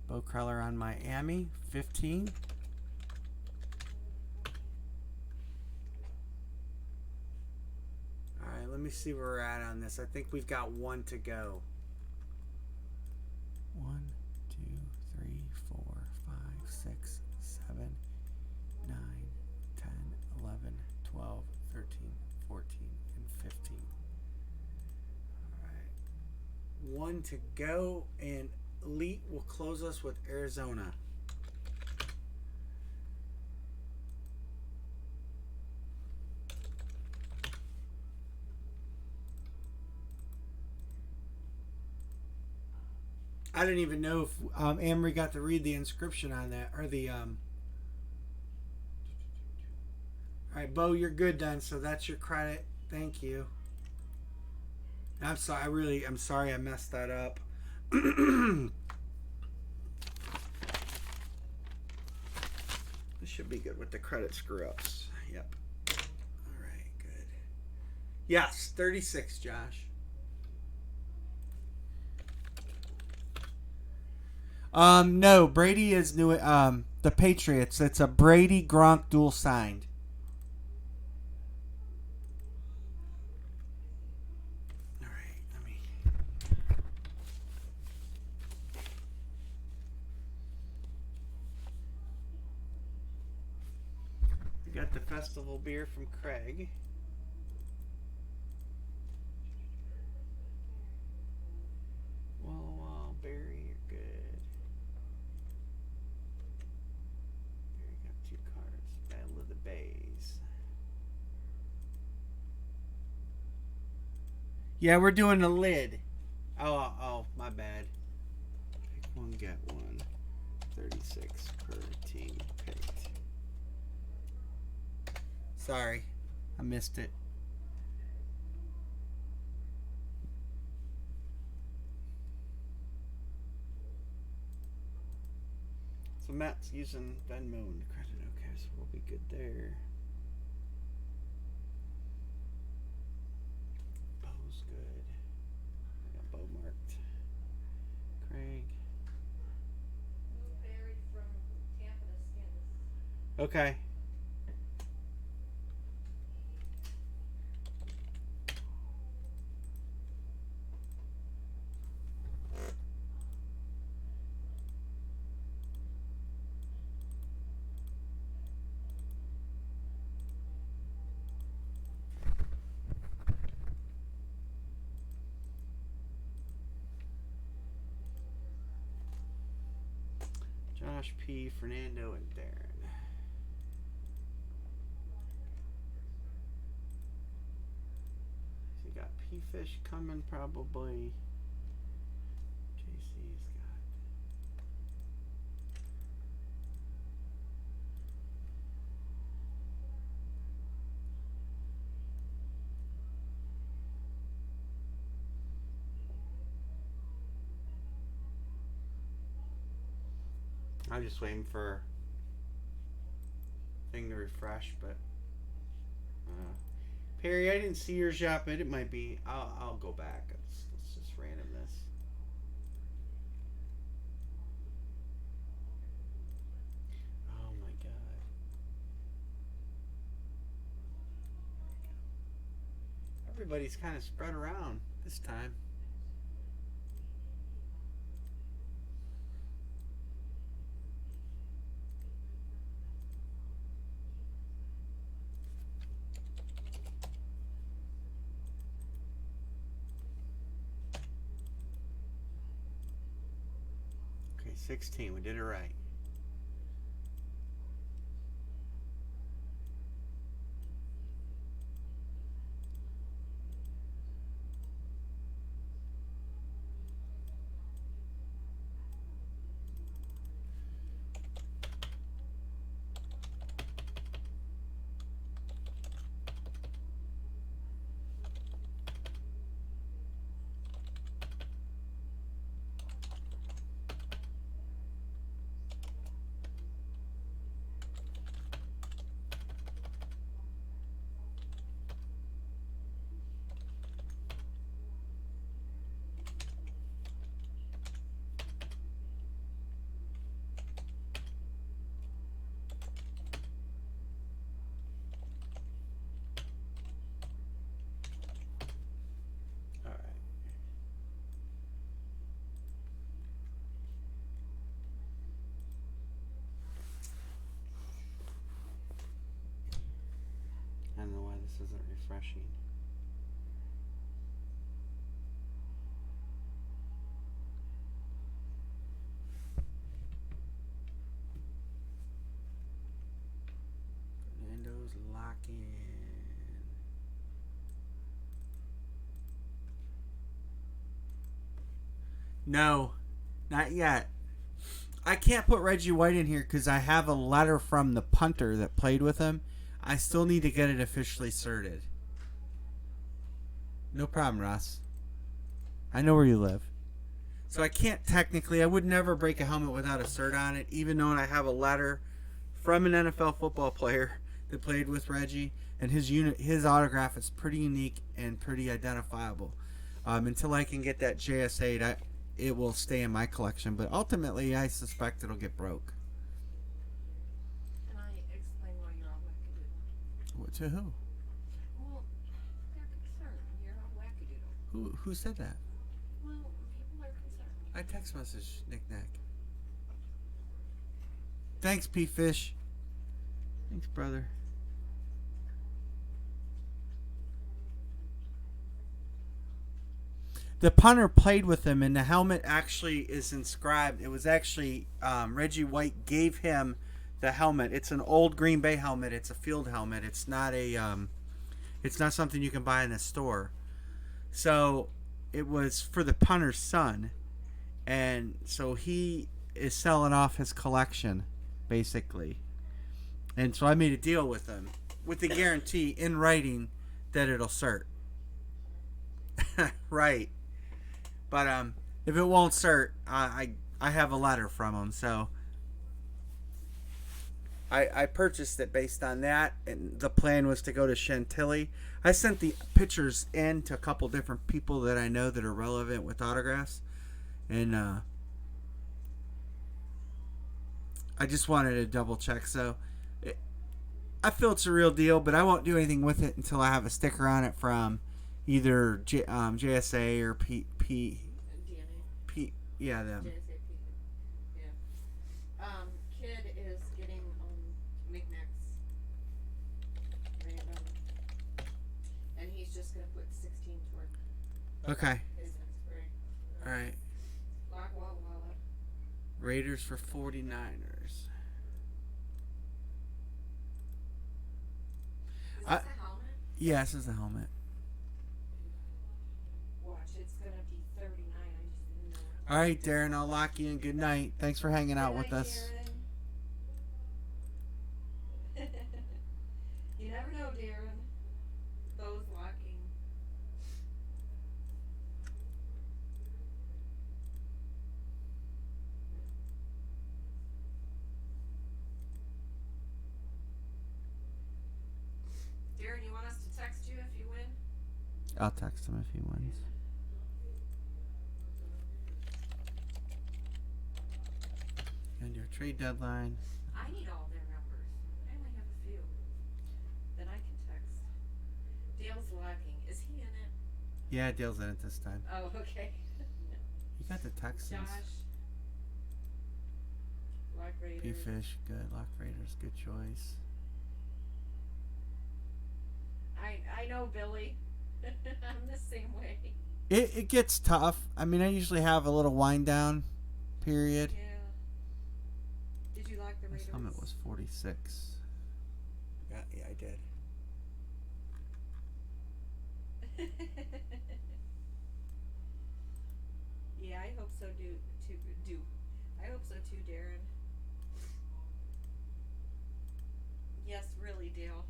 Speaker 1: Bo Kreller on Miami. 15. All right, let me see where we're at on this. I think we've got one to go. 1, 2, 3, 4, 5, 6, 7, 9, 10, 11, 12, 13, 14, and 15. All right. One to go, and Elite will close us with Arizona. I didn't even know if Amory got to read the inscription on that, or the All right, Bo, you're good then, so that's your credit. Thank you. I'm sorry, I'm sorry I messed that up. This should be good with the credit screw-ups. Yep. All right, good. Yes, 36, Josh. No, Brady is new. The Patriots. It's a Brady Gronk dual signed. All right, let me. We got the festival beer from Craig. Yeah, we're doing the lid. Oh, my bad. Pick one, get one. 36 per team picked. Sorry, I missed it. So Matt's using Venmo and credit. Okay, so we'll be good there. Bo's good. I got Bo marked. Craig.
Speaker 3: Blueberry from Tampa to Skins.
Speaker 1: Okay. Josh P, Fernando, and Darren. So you got P Fish coming probably. JC's got. I'm just waiting for thing to refresh, but Perry, I didn't see yours yet, but it might be. I'll go back. Let's just random this. Oh my god. Everybody's kind of spread around this time. Okay, 16. We did it right. I don't know why this isn't refreshing. Fernando's locking. No, not yet. I can't put Reggie White in here because I have a letter from the punter that played with him. I still need to get it officially certed. No problem, Ross. I know where you live. So I can't technically, I would never break a helmet without a cert on it, even though I have a letter from an NFL football player that played with Reggie, and his autograph is pretty unique and pretty identifiable. Until I can get that JS8, it will stay in my collection, but ultimately I suspect it'll get broke.
Speaker 3: Can I explain why you're all wackadoodle?
Speaker 1: What, to who?
Speaker 3: Well, they're concerned. You're all wackadoodle.
Speaker 1: Who said that?
Speaker 3: Well, people are concerned.
Speaker 1: I text message Nick. Thanks, P Fish. Thanks, brother. The punter played with him, and the helmet actually is inscribed. It was actually Reggie White gave him the helmet. It's an old Green Bay helmet. It's a field helmet. It's not a. It's not something you can buy in a store. So it was for the punter's son, and so he is selling off his collection, basically. And so I made a deal with him with the guarantee in writing that it'll cert. Right. But if it won't cert, I have a letter from him, so I purchased it based on that, and the plan was to go to Chantilly. I sent the pictures in to a couple different people that I know that are relevant with autographs, and I just wanted to double check. So I feel it's a real deal, but I won't do anything with it until I have a sticker on it from either JSA or
Speaker 3: DNA.
Speaker 1: yeah, them.
Speaker 3: JSAP. Yeah. Kid is getting Mignac's random, and he's just gonna put 16 toward
Speaker 1: Okay.
Speaker 3: his next spray.
Speaker 1: All right.
Speaker 3: Lock Walla Walla.
Speaker 1: Raiders for 49ers.
Speaker 3: Is
Speaker 1: I-
Speaker 3: this a helmet?
Speaker 1: Yeah, this is the helmet.
Speaker 3: Watch, it's gonna be 39. I just didn't know.
Speaker 1: All right, Darren, I'll lock you in. Good night. Thanks for hanging out with
Speaker 3: Good night,
Speaker 1: us.
Speaker 3: Darren. You never know, Darren. Those locking. Darren, you want us to text you if you win?
Speaker 1: I'll text him if he wins. And your trade deadline.
Speaker 3: I need all their numbers. I only have a few. Then I can text. Dale's locking. Is he in it?
Speaker 1: Yeah, Dale's in it this time.
Speaker 3: Oh, okay.
Speaker 1: You got the Texans.
Speaker 3: Josh. Lock Raiders.
Speaker 1: P-Fish, good. Lock Raiders, good choice.
Speaker 3: I know, Billy. I'm the same way.
Speaker 1: It gets tough. I mean, I usually have a little wind down period.
Speaker 3: Yeah. Did you lock the
Speaker 1: This
Speaker 3: Raiders?
Speaker 1: helmet was 46. Yeah, I did.
Speaker 3: Yeah, I hope so. Do. I hope so too, Darren. Yes, really, Dale.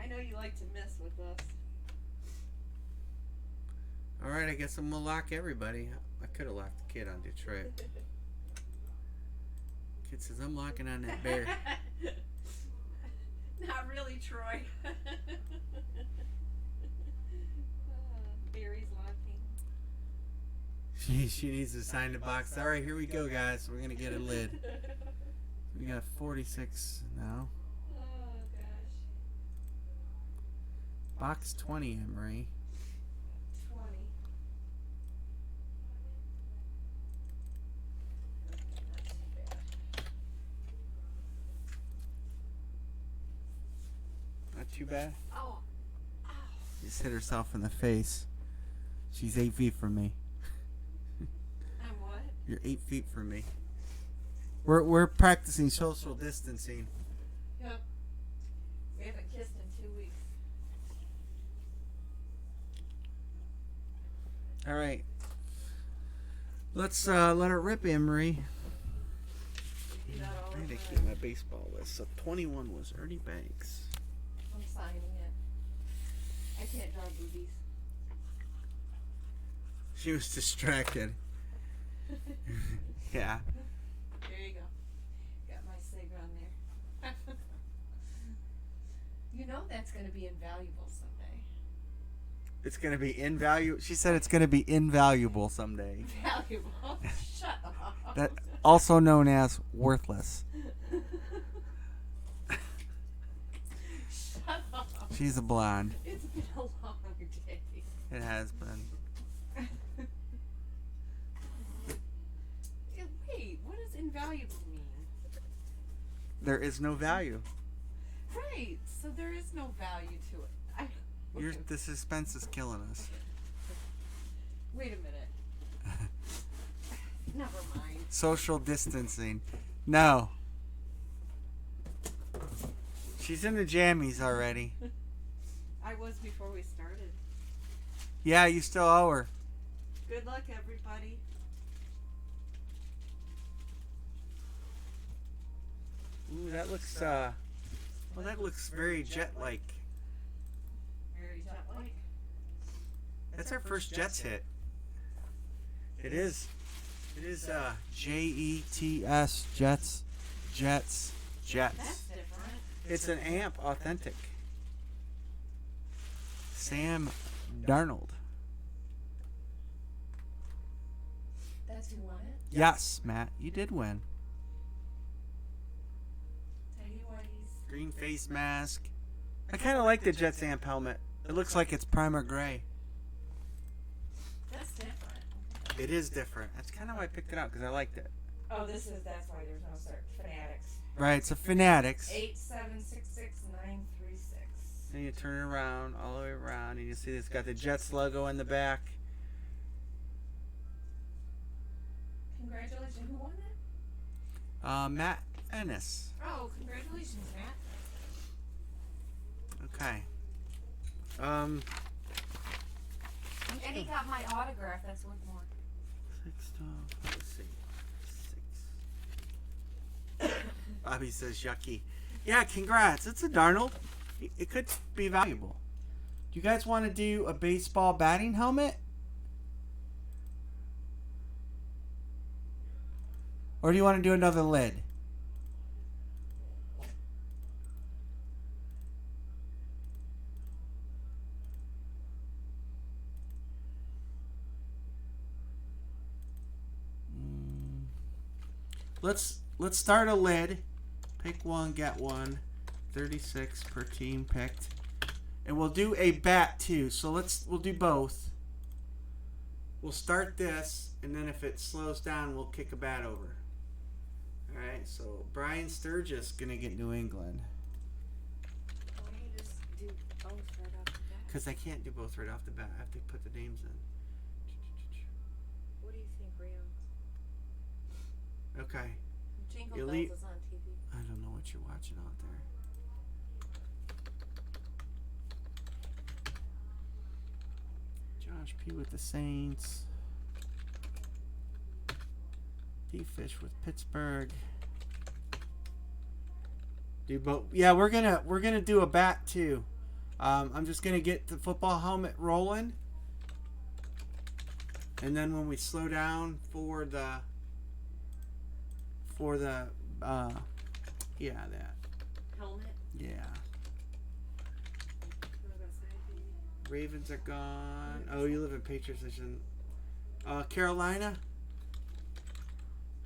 Speaker 3: I know you like to mess with us.
Speaker 1: All right, I guess I'm gonna lock everybody. I could have locked the kid on Detroit. Kid says I'm locking on that bear.
Speaker 3: Not really, Troy. Barry's locking.
Speaker 1: She needs to sign the box. All right, here we go, guys. We're gonna get a lid. We got 46 now.
Speaker 3: Oh gosh.
Speaker 1: Box 20, Emery.
Speaker 3: 20.
Speaker 1: Not too bad.
Speaker 3: Oh. Ow.
Speaker 1: Just hit herself in the face. She's 8 feet from me.
Speaker 3: I'm what?
Speaker 1: You're 8 feet from me. We're practicing social distancing.
Speaker 3: Yep. We haven't kissed in 2 weeks.
Speaker 1: All right. Let's let it rip, Emery.
Speaker 3: We do that all
Speaker 1: I need
Speaker 3: the
Speaker 1: to
Speaker 3: time.
Speaker 1: keep my baseball list. So 21 was Ernie Banks.
Speaker 3: I'm signing it. I can't draw boobies.
Speaker 1: She was distracted. Yeah.
Speaker 3: There you go. Got my sig on there. You know that's going to be invaluable someday.
Speaker 1: It's going to be invaluable. She said it's going to be invaluable someday.
Speaker 3: Valuable? Shut up.
Speaker 1: That also known as worthless.
Speaker 3: Shut up.
Speaker 1: She's a blonde.
Speaker 3: It's been a long day.
Speaker 1: It has been.
Speaker 3: Wait, what does invaluable mean?
Speaker 1: There is no value.
Speaker 3: Right, so there is no value to it.
Speaker 1: The suspense is killing us.
Speaker 3: Wait a minute. Never mind.
Speaker 1: Social distancing. No. She's in the jammies already.
Speaker 3: I was before we started.
Speaker 1: Yeah, you still owe her.
Speaker 3: Good luck, everybody.
Speaker 1: Ooh, that looks well, that looks very jet-like.
Speaker 3: Very jet-like.
Speaker 1: That's our first Jets hit. It is. It is Jets, Jets, Jets, Jets.
Speaker 3: That's different.
Speaker 1: It's an amp authentic. Sam Darnold.
Speaker 3: That's who won it?
Speaker 1: Yes, Matt, you did win.
Speaker 3: Tidy whities.
Speaker 1: Green face mask. I kind of like the Jets amp helmet. It looks like it's primer gray.
Speaker 3: That's different.
Speaker 1: It is different. That's kind of why I picked it out, because I liked it.
Speaker 3: Oh, that's why there's no cert. Fanatics.
Speaker 1: Right, it's a Fanatics.
Speaker 3: 8766936.
Speaker 1: And you turn it around, all the way around, and you see it's got the Jets logo in the back.
Speaker 3: Congratulations. Who won that?
Speaker 1: Matt Ennis.
Speaker 3: Oh, congratulations, Matt.
Speaker 1: Okay.
Speaker 3: And he got my autograph. That's worth more.
Speaker 1: Let's see. Bobby says yucky. Yeah, congrats. It's a Darnold. It could be valuable. Do you guys want to do a baseball batting helmet? Or do you want to do another lid? Let's start a lid. Pick one, get one. 36 per team picked. And we'll do a bat too. So we'll do both. We'll start this, and then if it slows down, we'll kick a bat over. Alright, so Brian Sturgis gonna get New England.
Speaker 3: Why don't you just do both right off the bat?
Speaker 1: Because I can't do both right off the bat. I have to put the names in.
Speaker 3: What do you think, Rams?
Speaker 1: Okay.
Speaker 3: Jingle
Speaker 1: Elite-
Speaker 3: Bells is on TV.
Speaker 1: I don't know what you're watching out there. Josh P with the Saints. D-Fish with Pittsburgh. Do both. Yeah, we're gonna do a bat too. I'm just gonna get the football helmet rolling, and then when we slow down for the yeah, that.
Speaker 3: Helmet.
Speaker 1: Yeah. Ravens are gone. Oh, you live in Patriots Nation. Carolina.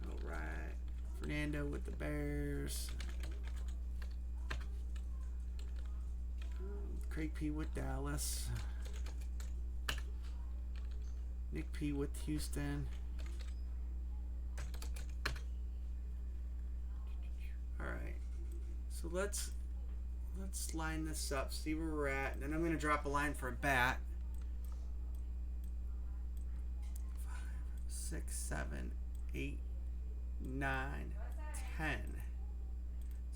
Speaker 1: All right. Fernando with the Bears. Craig P with Dallas. Nick P with Houston. All right. So let's line this up, see where we're at, and then I'm going to drop a line for a bat. 5, 6, 7, 8, 9, 10.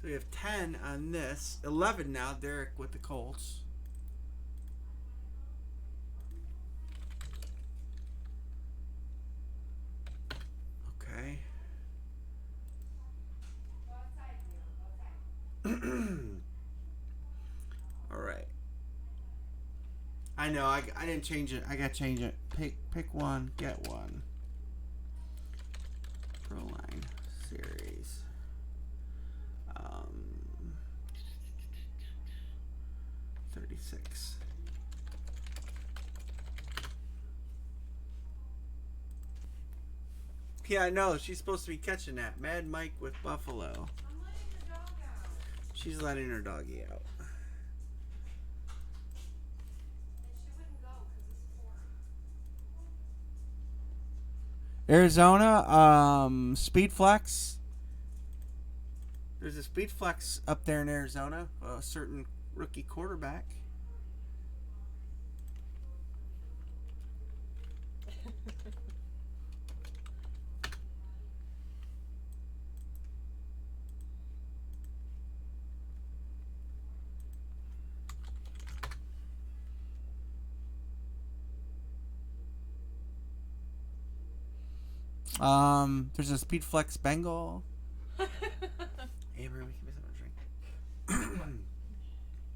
Speaker 1: So we have 10 on this. 11 now, Derek with the Colts. Okay. All right. I know. I didn't change it. I got to change it. Pick one, get one. Proline series. 36. Yeah, I know. She's supposed to be catching that. Mad Mike with Buffalo.
Speaker 3: I'm letting the dog out.
Speaker 1: She's letting her doggy out.
Speaker 3: And she wouldn't go because it's pouring.
Speaker 1: Arizona, Speed Flex. There's a Speed Flex up there in Arizona. A certain rookie quarterback. There's a Speed Flex Bengal. Amber, we can get something to drink.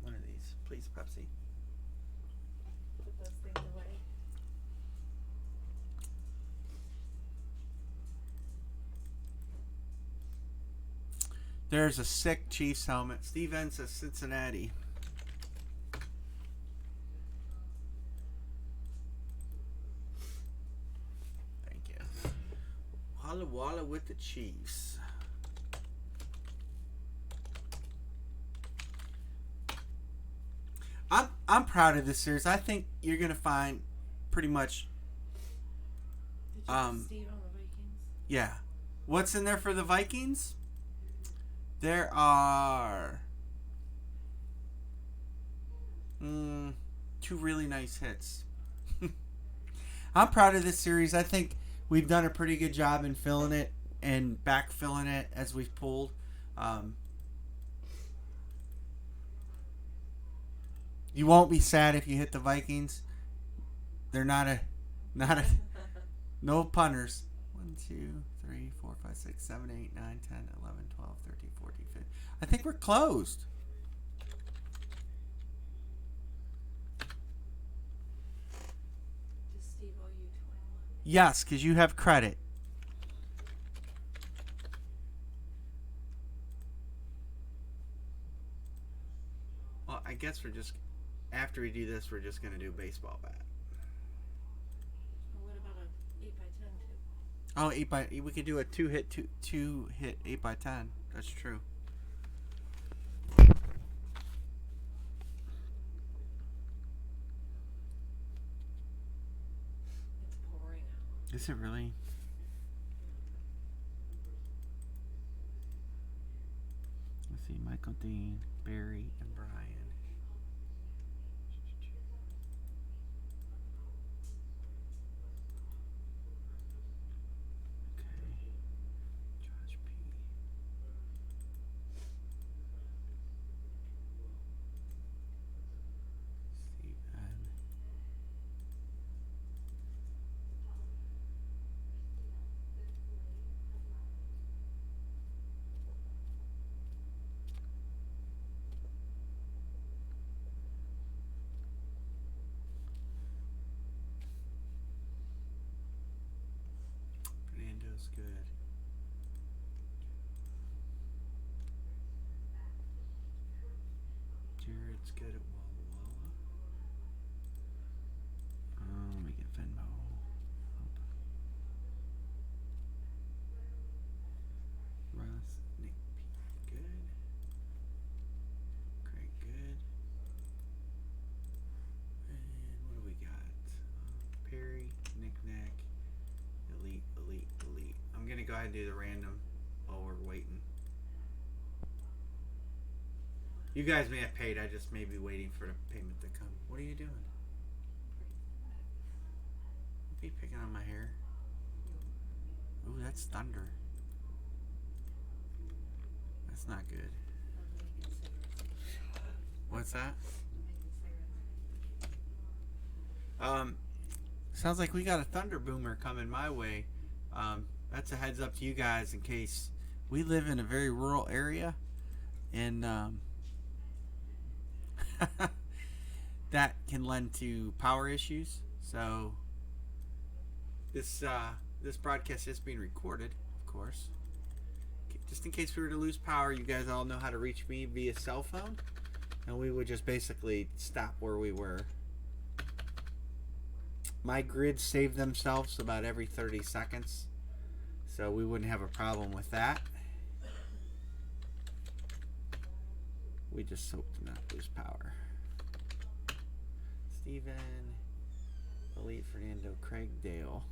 Speaker 1: One of these, please, Pepsi.
Speaker 3: Put those things away.
Speaker 1: There's a sick Chiefs helmet. Steve N says Cincinnati. Thank you. Walla Walla with the Chiefs. I'm proud of this series. I think you're gonna find pretty much
Speaker 3: Did you put Steve on the Vikings?
Speaker 1: yeah. What's in there for the Vikings? There are two really nice hits. I'm proud of this series. I think we've done a pretty good job in filling it and backfilling it as we've pulled. You won't be sad if you hit the Vikings. They're not a no punters. 1, 2, 3, 4, 5, 6, 7, 8, 9, 10, 11, 12, 13, 14, 15. I think we're closed.
Speaker 3: Does Steve owe you 21?
Speaker 1: Yes, because you have credit. Well, I guess we're just after we do this, we're just gonna do baseball bat.
Speaker 3: Well, what about a 8x10 too?
Speaker 1: Oh, 8x. We could do a two hit 8x10. That's true.
Speaker 3: It's pouring out.
Speaker 1: Is it really? Let's see. Michael Dean, Barry, and Brian. Okay. Josh P. Steve N. Fernando's good. Jared's good at Walla Walla. Let me get Venmo. Russ, Nick P. Good. Craig good. And what do we got? Perry, Nick Nack, Elite. I'm gonna go ahead and do the random while we're waiting. You guys may have paid. I just may be waiting for the payment to come. What are you doing? Don't be picking on my hair. Ooh, that's thunder. That's not good.
Speaker 3: I'm making cigarettes.
Speaker 1: What's that?
Speaker 3: I'm making cigarettes.
Speaker 1: Sounds like we got a thunder boomer coming my way. That's a heads up to you guys in case we live in a very rural area, and that can lend to power issues. So this broadcast is being recorded, of course. Just in case we were to lose power, you guys all know how to reach me via cell phone, and we would just basically stop where we were. My grids save themselves about every 30 seconds, so we wouldn't have a problem with that. We just hope to not lose power. Steven, Elite, Fernando, Craig, Dale.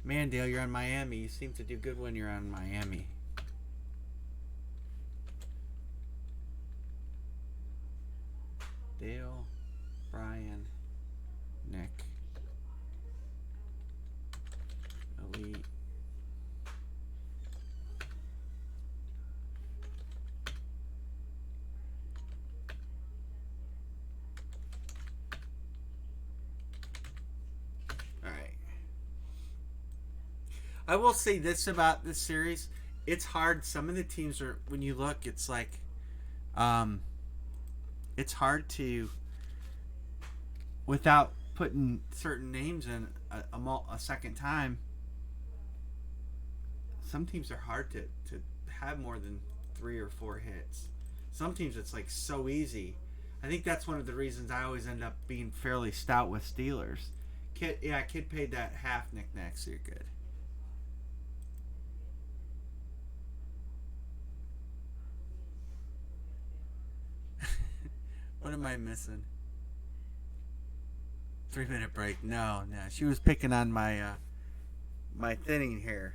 Speaker 1: Man, Dale, you're on Miami. You seem to do good when you're on Miami. Dale, Brian, Nick, Elite. Alright. I will say this about this series: it's hard. Some of the teams are, when you look, it's like, it's hard to, without putting certain names in a second time. Some teams are hard to have more than 3 or 4 hits. Some teams it's like so easy. I think that's one of the reasons I always end up being fairly stout with Steelers. Kid paid that half knickknack, so you're good. What am I missing? 3-minute break. No. She was picking on my thinning hair.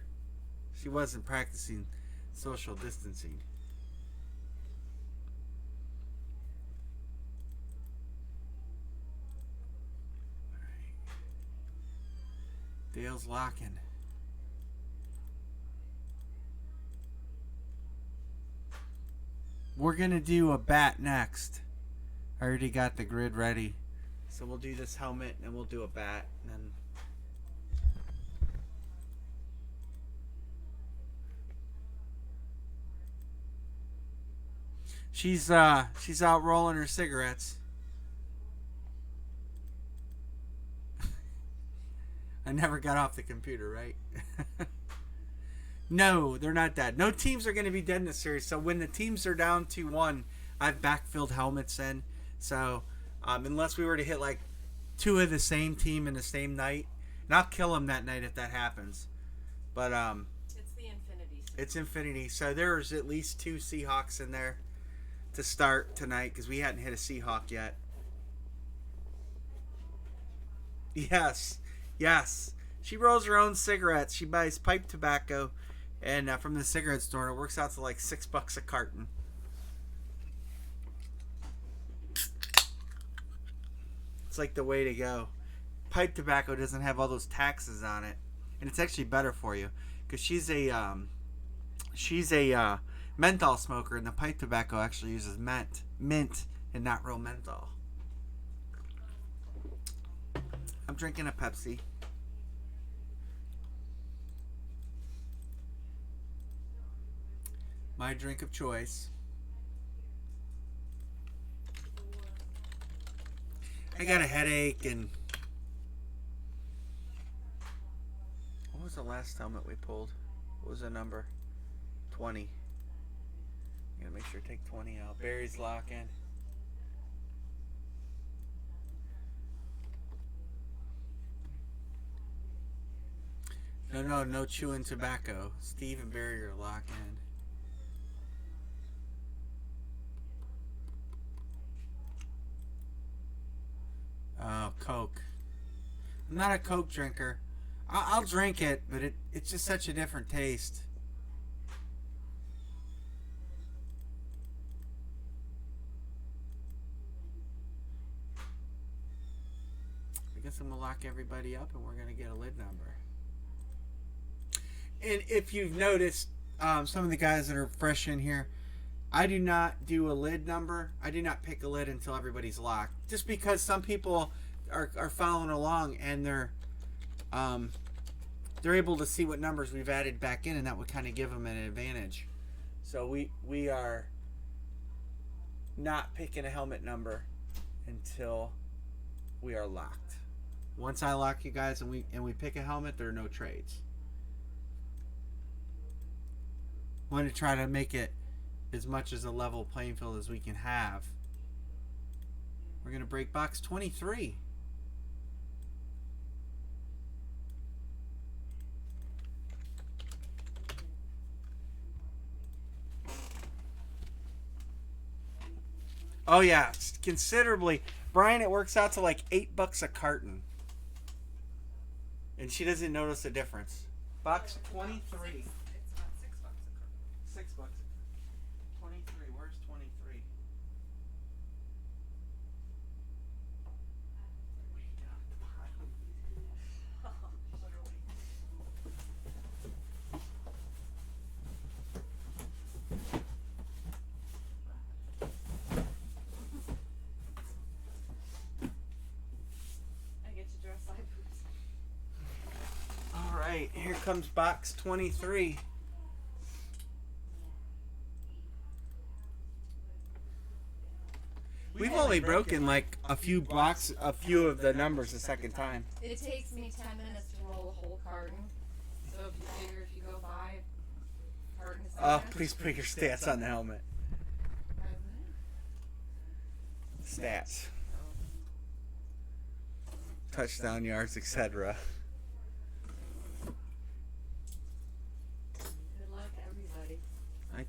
Speaker 1: She wasn't practicing social distancing. All right. Dale's locking. We're going to do a bat next. I already got the grid ready. So we'll do this helmet and we'll do a bat. And then she's out rolling her cigarettes. I never got off the computer, right? No, they're not dead. No teams are going to be dead in this series. So when the teams are down 2-1, I've backfilled helmets in. So unless we were to hit like 2 of the same team in the same night, and I'll kill them that night if that happens. But
Speaker 3: It's the Infinity.
Speaker 1: it's Infinity. So there's at least 2 Seahawks in there to start tonight because we hadn't hit a Seahawk yet. Yes. She rolls her own cigarettes. She buys pipe tobacco, and from the cigarette store, it works out to like $6 a carton. It's like the way to go. Pipe tobacco doesn't have all those taxes on it, and it's actually better for you because she's a menthol smoker, and the pipe tobacco actually uses mint, and not real menthol. I'm drinking a Pepsi. My drink of choice. I got a headache, and what was the last helmet we pulled? What was the number? 20. Gotta make sure to take 20 out. Barry's locking. No chewing tobacco. Steve and Barry are locking. Oh, Coke. I'm not a Coke drinker. I'll drink it, but it's just such a different taste. I guess I'm going to lock everybody up and we're going to get a lid number. And if you've noticed, some of the guys that are fresh in here, I do not do a lid number. I do not pick a lid until everybody's locked. Just because some people are following along and they're able to see what numbers we've added back in, and that would kind of give them an advantage. So we are not picking a helmet number until we are locked. Once I lock you guys and we pick a helmet, there are no trades. Want to try to make it as much as a level playing field as we can have. We're going to break box 23. Oh yeah, considerably. Brian, it works out to like $8 a carton. And she doesn't notice the difference. Box 23.
Speaker 3: It's about $6 a carton.
Speaker 1: $6 a carton. 23. Where's 23? Way down at the bottom. Literally.
Speaker 3: I get to dress like boots.
Speaker 1: All right. right, here comes box 23. We've only broken like a few of the numbers the second time.
Speaker 3: It takes me 10 minutes to roll a whole carton. So if you figure if you go buy a carton of
Speaker 1: Oh,
Speaker 3: cigarettes,
Speaker 1: please put your stats on the helmet. Stats. Touchdown yards, etc.
Speaker 3: Good luck, everybody.
Speaker 1: I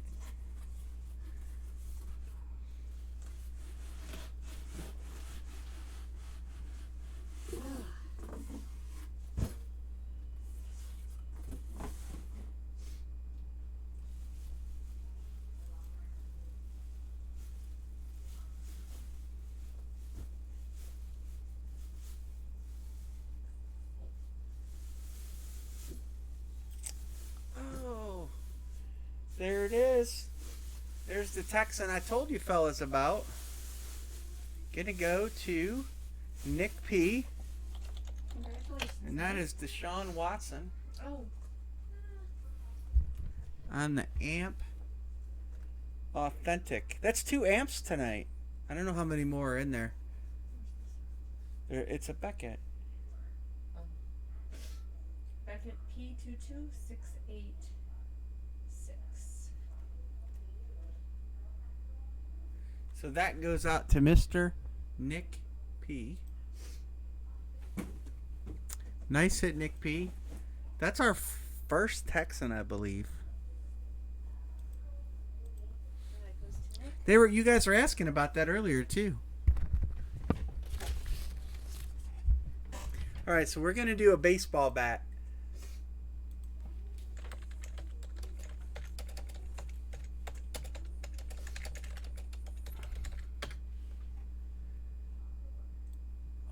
Speaker 1: Oh, there it is. There's the Texan I told you fellas about. Gonna go to Nick P.
Speaker 3: Congratulations.
Speaker 1: And that is Deshaun Watson
Speaker 3: Oh,
Speaker 1: on the amp authentic. That's 2 amps tonight. I don't know how many more are in there. It's a Beckett.
Speaker 3: Beckett P22686.
Speaker 1: So that goes out to Mr. Nick P. Nice hit, Nick P. That's our first Texan, I believe.
Speaker 3: That goes to Nick.
Speaker 1: You guys were asking about that earlier too. All right, so we're gonna do a baseball bat.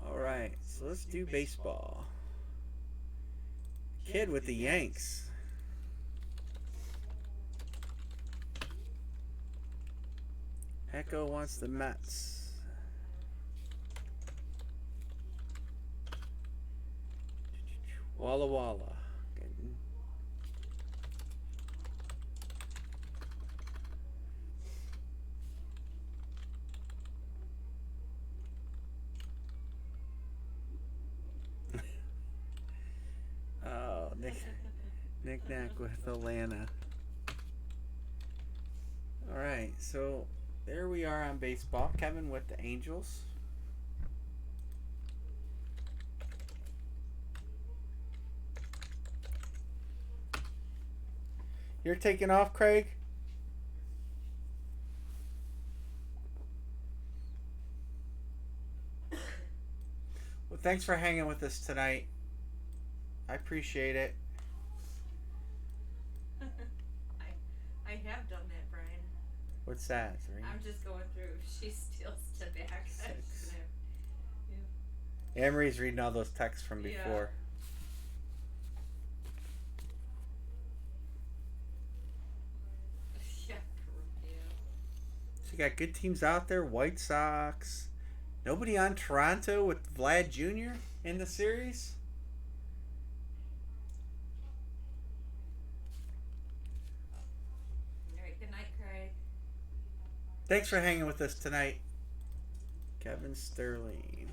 Speaker 1: All right, so let's do baseball. Kid with the Yanks. Echo wants the Mets. Walla Walla. Good. Oh, Knick-knack with Atlanta. All right, so there we are on baseball. Kevin with the Angels. You're taking off, Craig? Well, thanks for hanging with us tonight. I appreciate it.
Speaker 3: I have done that, Brian.
Speaker 1: What's that? 3?
Speaker 3: I'm just going through. She steals tobacco.
Speaker 1: 6. Amory's reading all those texts from
Speaker 3: Yeah.
Speaker 1: before.
Speaker 3: Yeah.
Speaker 1: So you got good teams out there. White Sox. Nobody on Toronto with Vlad Jr. in the series?
Speaker 3: Alright, good night, Craig.
Speaker 1: Thanks for hanging with us tonight. Kevin Sterling.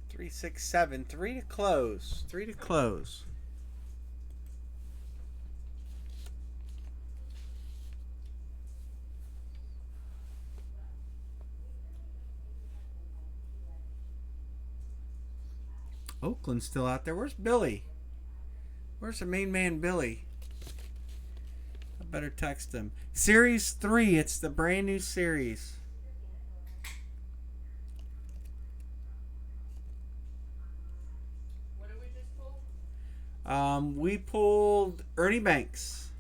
Speaker 1: Three, 6, 7. 3 to close. 3 to close. Oakland's still out there. Where's Billy? Where's the main man, Billy? I better text him. Series 3. It's the brand new series.
Speaker 3: What did we just pull?
Speaker 1: We pulled Ernie Banks.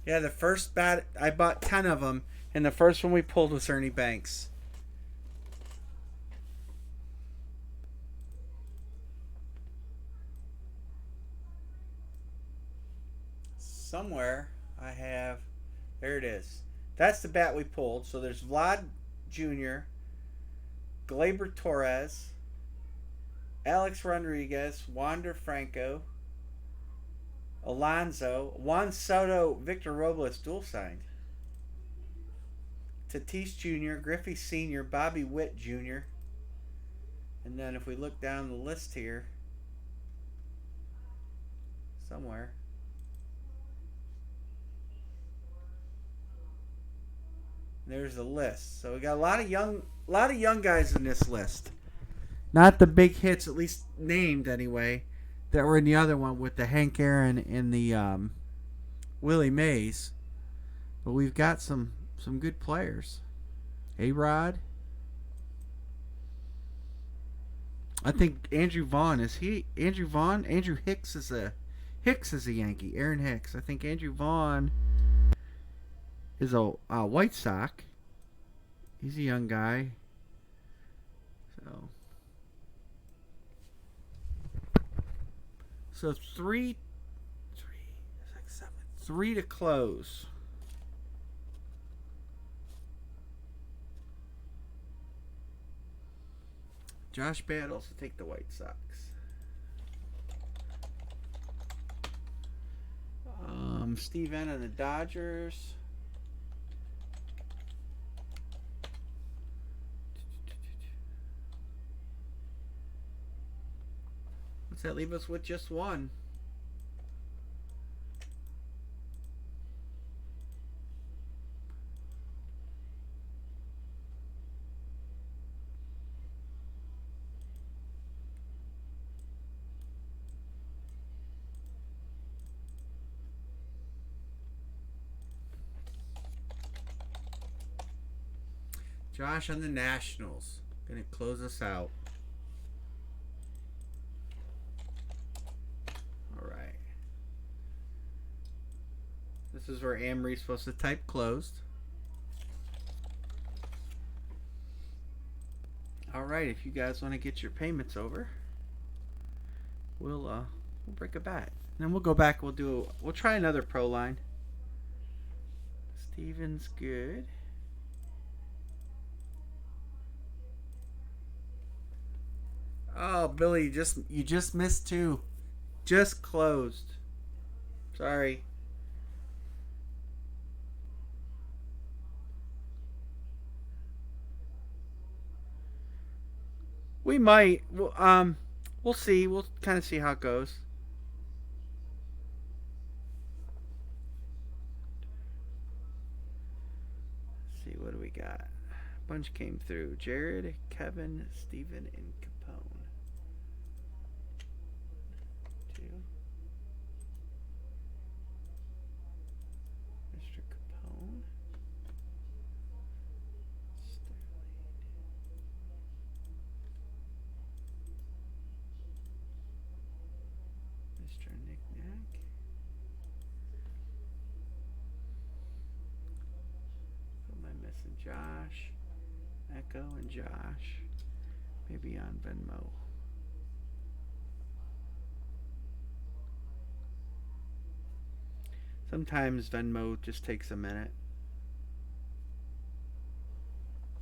Speaker 1: Yeah, the first bat, I bought 10 of them, and the first one we pulled was Ernie Banks. Somewhere I have, there it is. That's the bat we pulled. So there's Vlad Jr., Gleyber Torres, Alex Rodriguez, Wander Franco, Alonso, Juan Soto, Victor Robles dual signed. Tatis Jr., Griffey Sr., Bobby Witt Jr. And then if we look down the list here, somewhere, there's the list. So we got a lot of young guys in this list. Not the big hits, at least named anyway, that were in the other one with the Hank Aaron and the Willie Mays. But we've got some good players. A-Rod. I think Andrew Vaughn Andrew Hicks is a Yankee. Aaron Hicks. I think Andrew Vaughn is a White Sox. He's a young guy. So three, 6, 7, 3 to close. Josh Battles to take the White Sox. Steve N of the Dodgers. What's that leave us with? Just one. Josh on the Nationals. Gonna close us out. Alright. This is where Amory's supposed to type closed. Alright, if you guys want to get your payments over, we'll break a bat. And then we'll go back, we'll try another pro line. Steven's good. Oh, Billy, you just missed 2. Just closed. Sorry. We might. We'll see. We'll kind of see how it goes. Let's see, what do we got? Bunch came through. Jared, Kevin, Steven, and Capone. 2. Mr. Capone. Sterling. Mr. Knickknack. Who am I missing? Josh. Echo and Josh. Maybe on Venmo. Sometimes Venmo just takes a minute.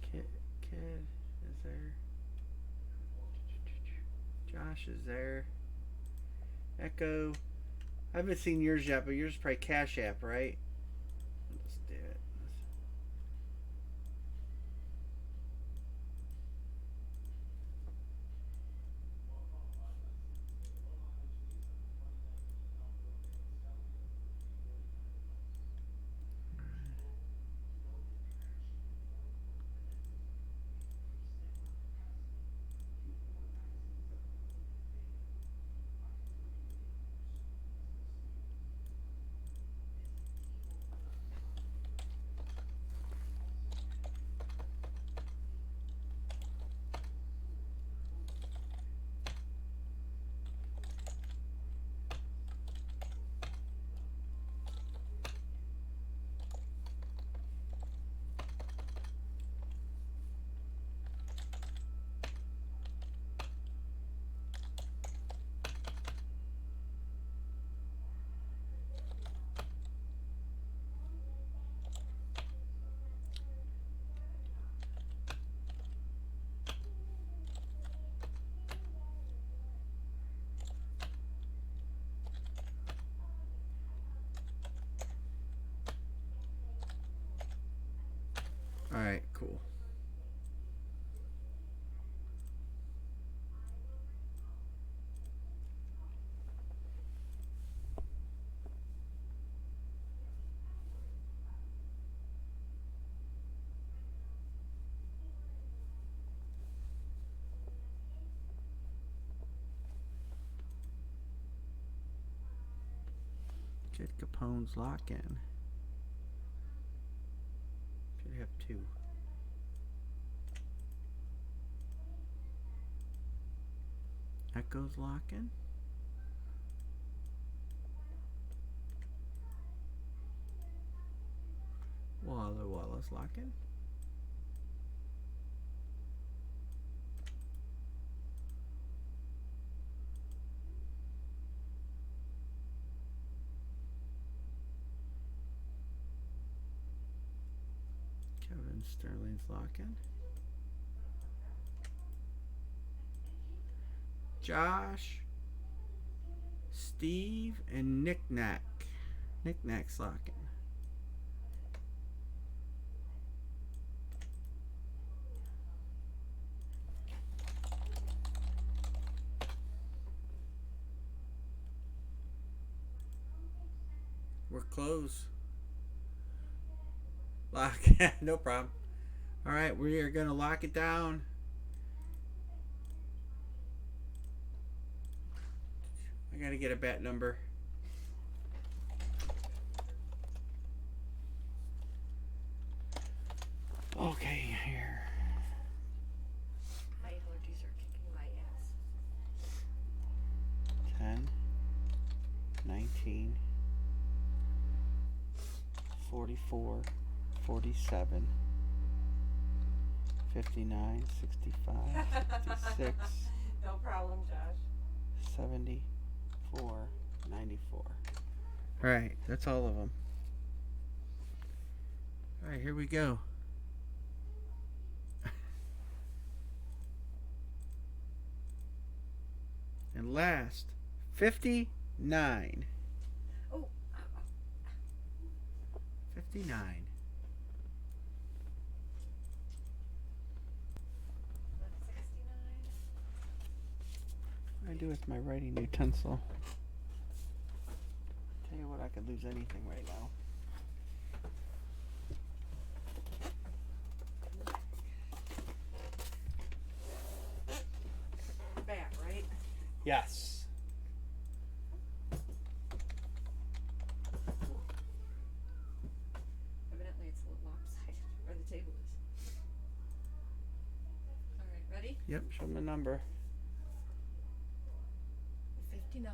Speaker 1: Kid is there. Josh is there. Echo. I haven't seen yours yet, but yours is probably Cash App, right? Let's do it. All right, cool. Kid Capone's lock-in. Should have two. Echo's lock-in. Walla Walla's lock-in. Kevin Sterling's lock-in. Josh, Steve, and Knick-Knack. Knick-Knack's lock-in. We're closed. Lock. No problem. All right, we are going to lock it down. I got to get a bet number. Okay, here.
Speaker 3: My allergies are kicking my ass.
Speaker 1: 10, 19, 44, 47, 59, 65, 56,
Speaker 3: No problem, Josh.
Speaker 1: 74, 94. All right, that's all of them. All right, here we go. And last, 59.
Speaker 3: Oh,
Speaker 1: 59.
Speaker 3: that's 69.
Speaker 1: What do I do with my writing utensil? Tell you what, I could lose anything right now.
Speaker 3: Bat, right?
Speaker 1: Yes.
Speaker 3: Evidently it's a little lopsided, or the table is. Alright, ready?
Speaker 1: Yep, show them the number.
Speaker 3: 59.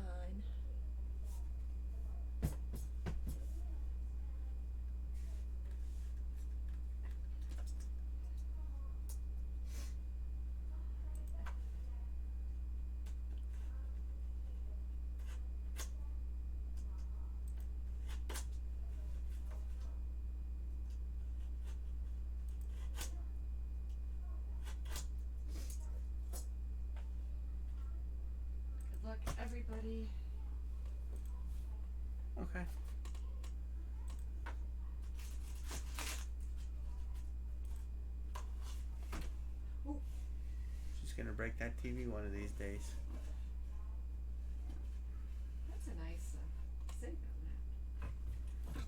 Speaker 3: Good luck, everybody.
Speaker 1: Okay.
Speaker 3: Ooh.
Speaker 1: She's gonna break that TV one of these days.
Speaker 3: That's a nice sig on that.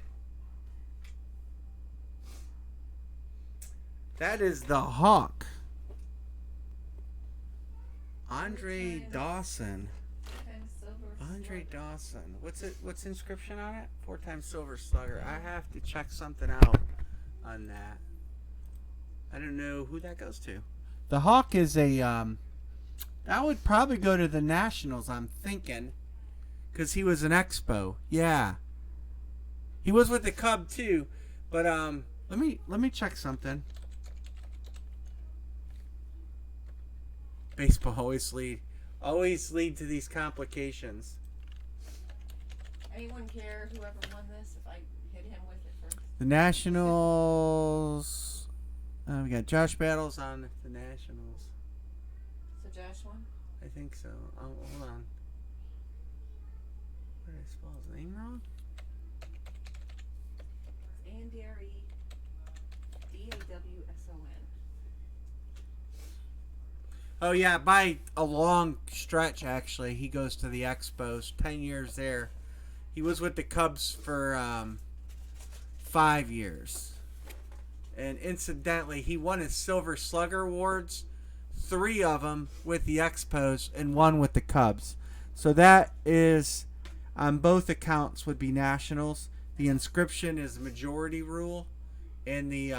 Speaker 1: That is the Hawk. Andre
Speaker 3: Four-time-
Speaker 1: Dawson.
Speaker 3: Four-time silver
Speaker 1: Andre
Speaker 3: slugger.
Speaker 1: Dawson. What's it? What's the inscription on it? 4-time Silver Slugger. I have to check something out on that. I don't know who that goes to. The Hawk is a that would probably go to the Nationals, I'm thinking, cuz he was an Expo. Yeah. He was with the Cub too, but let me check something. Baseball always lead to these complications.
Speaker 3: Anyone care whoever won this if I hit him with it first?
Speaker 1: The Nationals. We got Josh Battles on the Nationals.
Speaker 3: So Josh won?
Speaker 1: I think so. Oh, hold on. What did I spell his name wrong?
Speaker 3: It's Anderi Dawson.
Speaker 1: Oh yeah, by a long stretch actually, he goes to the Expos. 10 years there. He was with the Cubs for 5 years. And incidentally, he won his Silver Slugger awards, 3 of them with the Expos and 1 with the Cubs. So that is, on both accounts, would be Nationals. The inscription is majority rule, and the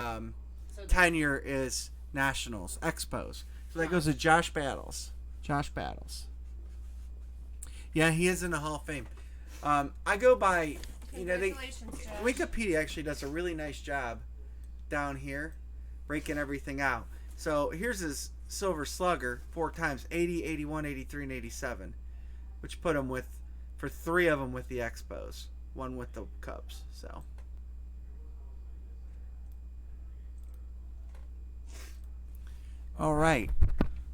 Speaker 1: tenure is Nationals, Expos. So that goes to Josh Battles. Josh Battles. Yeah, he is in the Hall of Fame. I go by,
Speaker 3: Congratulations, Josh.
Speaker 1: Wikipedia actually does a really nice job down here, breaking everything out. So here's his Silver Slugger 4 times, 80, 81, 83, and 87, which put him for 3 of them with the Expos, 1 with the Cubs. So. All right.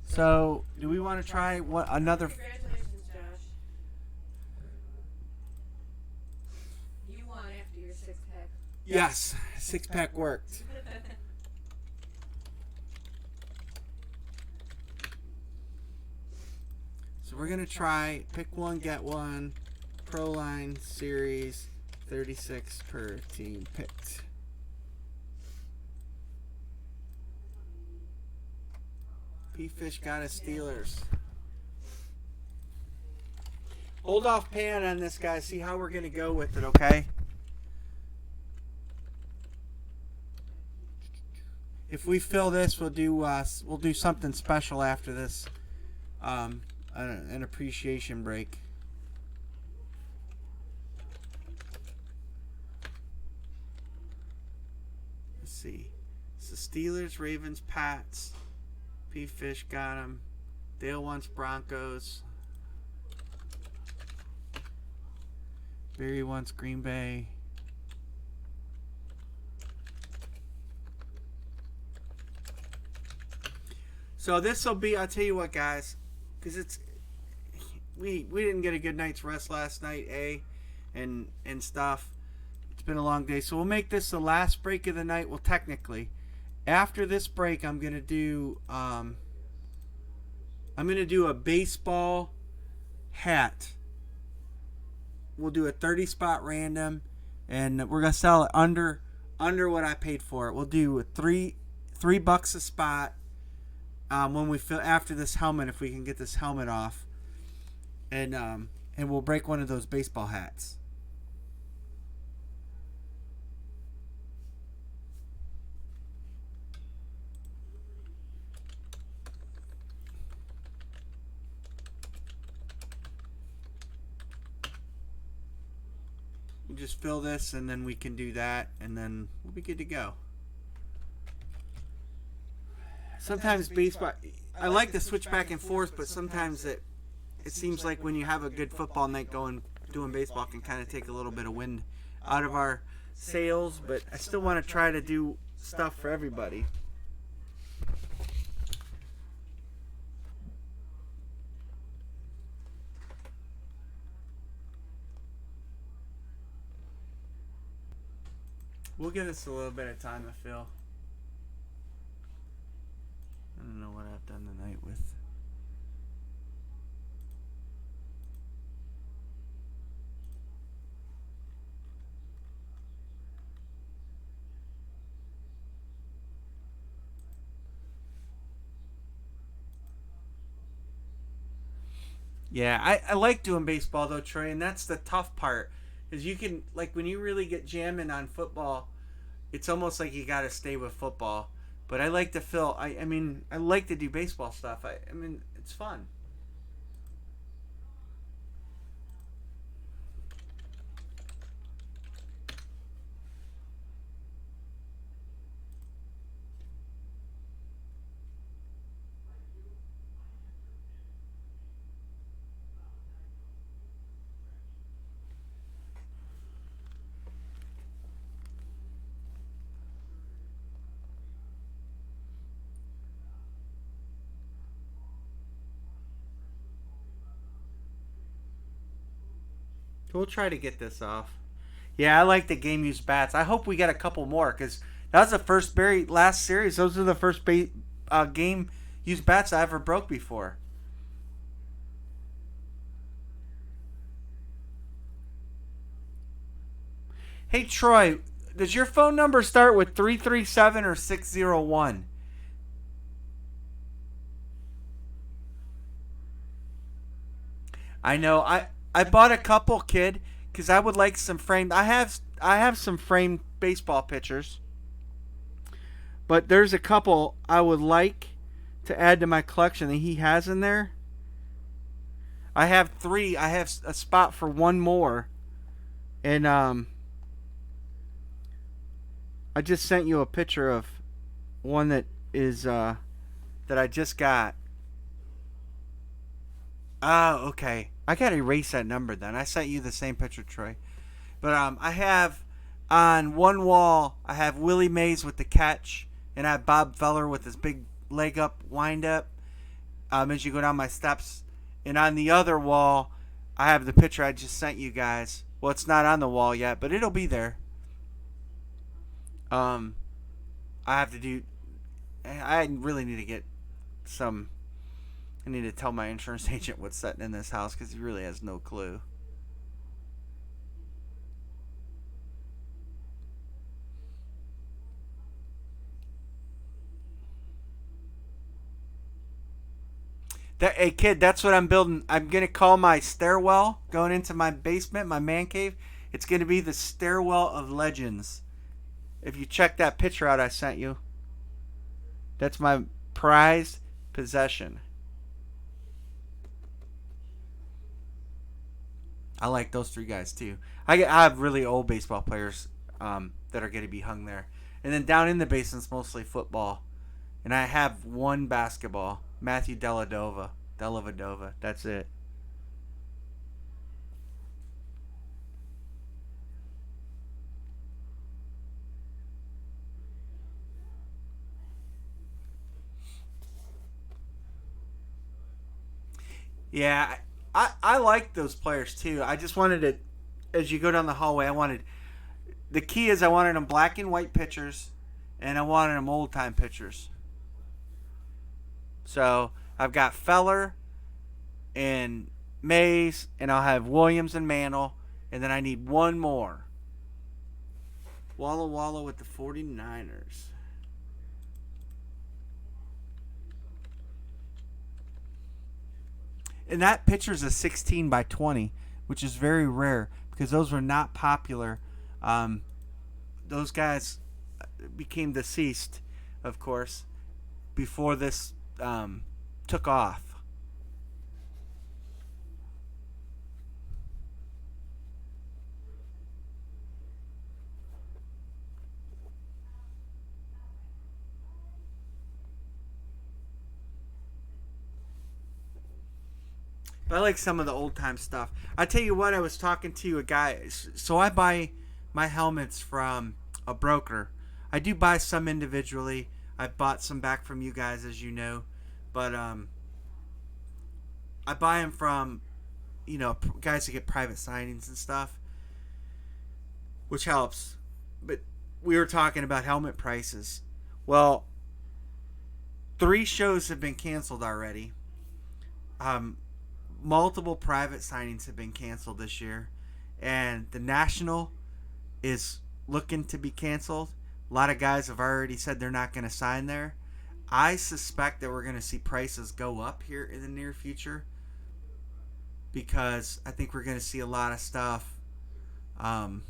Speaker 1: So, do we want to try another?
Speaker 3: Congratulations, Josh. You won after your 6-pack.
Speaker 1: Yes, 6-pack worked. So we're gonna try pick one, get one, Proline series, 36 per team picked. P-Fish got his Steelers. Hold off pan on this, guys. See how we're gonna go with it, okay? If we fill this, we'll do something special after this. An appreciation break. Let's see. It's the Steelers, Ravens, Pats. P-Fish got him. Dale wants Broncos. Barry wants Green Bay. So this will be, I'll tell you what, guys, because we didn't get a good night's rest last night, and stuff. It's been a long day, so we'll make this the last break of the night. Well, technically, after this break, I'm gonna do a baseball hat. We'll do a 30-spot random, and we're gonna sell it under what I paid for it. We'll do $3 a spot. When we fill after this helmet, if we can get this helmet off, and we'll break one of those baseball hats. We'll just fill this, and then we can do that, and then we'll be good to go. Sometimes baseball, I like to switch back and forth, but sometimes it seems like when you have a good football night doing baseball can kind of take a little bit of wind out of our sails, but I still want to try to do stuff for everybody. We'll give this a little bit of time to fill. I don't know what I've done tonight with. Yeah, I like doing baseball though, Trey, and that's the tough part. Is you can, like, when you really get jamming on football, it's almost like you got to stay with football. But I like to fill. I mean, I like to do baseball stuff. I mean, it's fun. We'll try to get this off. Yeah, I like the game use bats. I hope we get a couple more because That was the first Barry last series. Those are the first game used bats I ever broke before. Hey Troy, does your phone number start with 337 or 601? I know. I bought a couple, kid, because I would like some framed. I have some framed baseball pitchers, but there's a couple I would like to add to my collection that he has in there. I have three. I have a spot for one more, and I just sent you a picture of one that is that I just got. Oh, okay. I gotta erase that number then. I sent you the same picture, Troy. But I have on one wall I have Willie Mays with the catch, and I have Bob Feller with his big leg up wind up. As you go down my steps, and on the other wall I have the picture I just sent you guys. Well, it's not on the wall yet, but it'll be there. Um, I have to do. I really need to get some. I need to tell my insurance agent what's sitting in this house because he really has no clue. Hey kid, that's what I'm building. I'm gonna call my stairwell going into my basement, my man cave. It's gonna be the stairwell of legends. If you check that picture out I sent you, that's my prized possession. I like those three guys too. I have really old baseball players that are going to be hung there, and then down in the basement's mostly football, and I have one basketball. Matthew Dellavedova. That's it. Yeah, I like those players too. I just wanted to, as you go down the hallway, the key is I wanted them black and white pictures, and I wanted them old time pictures. So I've got Feller and Mays, and I'll have Williams and Mantle, and then I need one more. Walla Walla with the 49ers. And that picture is a 16 by 20, which is very rare because those were not popular. Um, those guys became deceased, of course, before this took off. But I like some of the old time stuff. I tell you what, I was talking to a guy. So I buy my helmets from a broker. I do buy some individually. I bought some back from you guys, as you know, but I buy them from guys that get private signings and stuff, which helps. But we were talking about helmet prices. Well, 3 shows have been canceled already. Multiple private signings have been canceled this year, and the National is looking to be canceled. A lot of guys have already said they're not going to sign there. I suspect that we're going to see prices go up here in the near future because I think we're going to see a lot of stuff. There's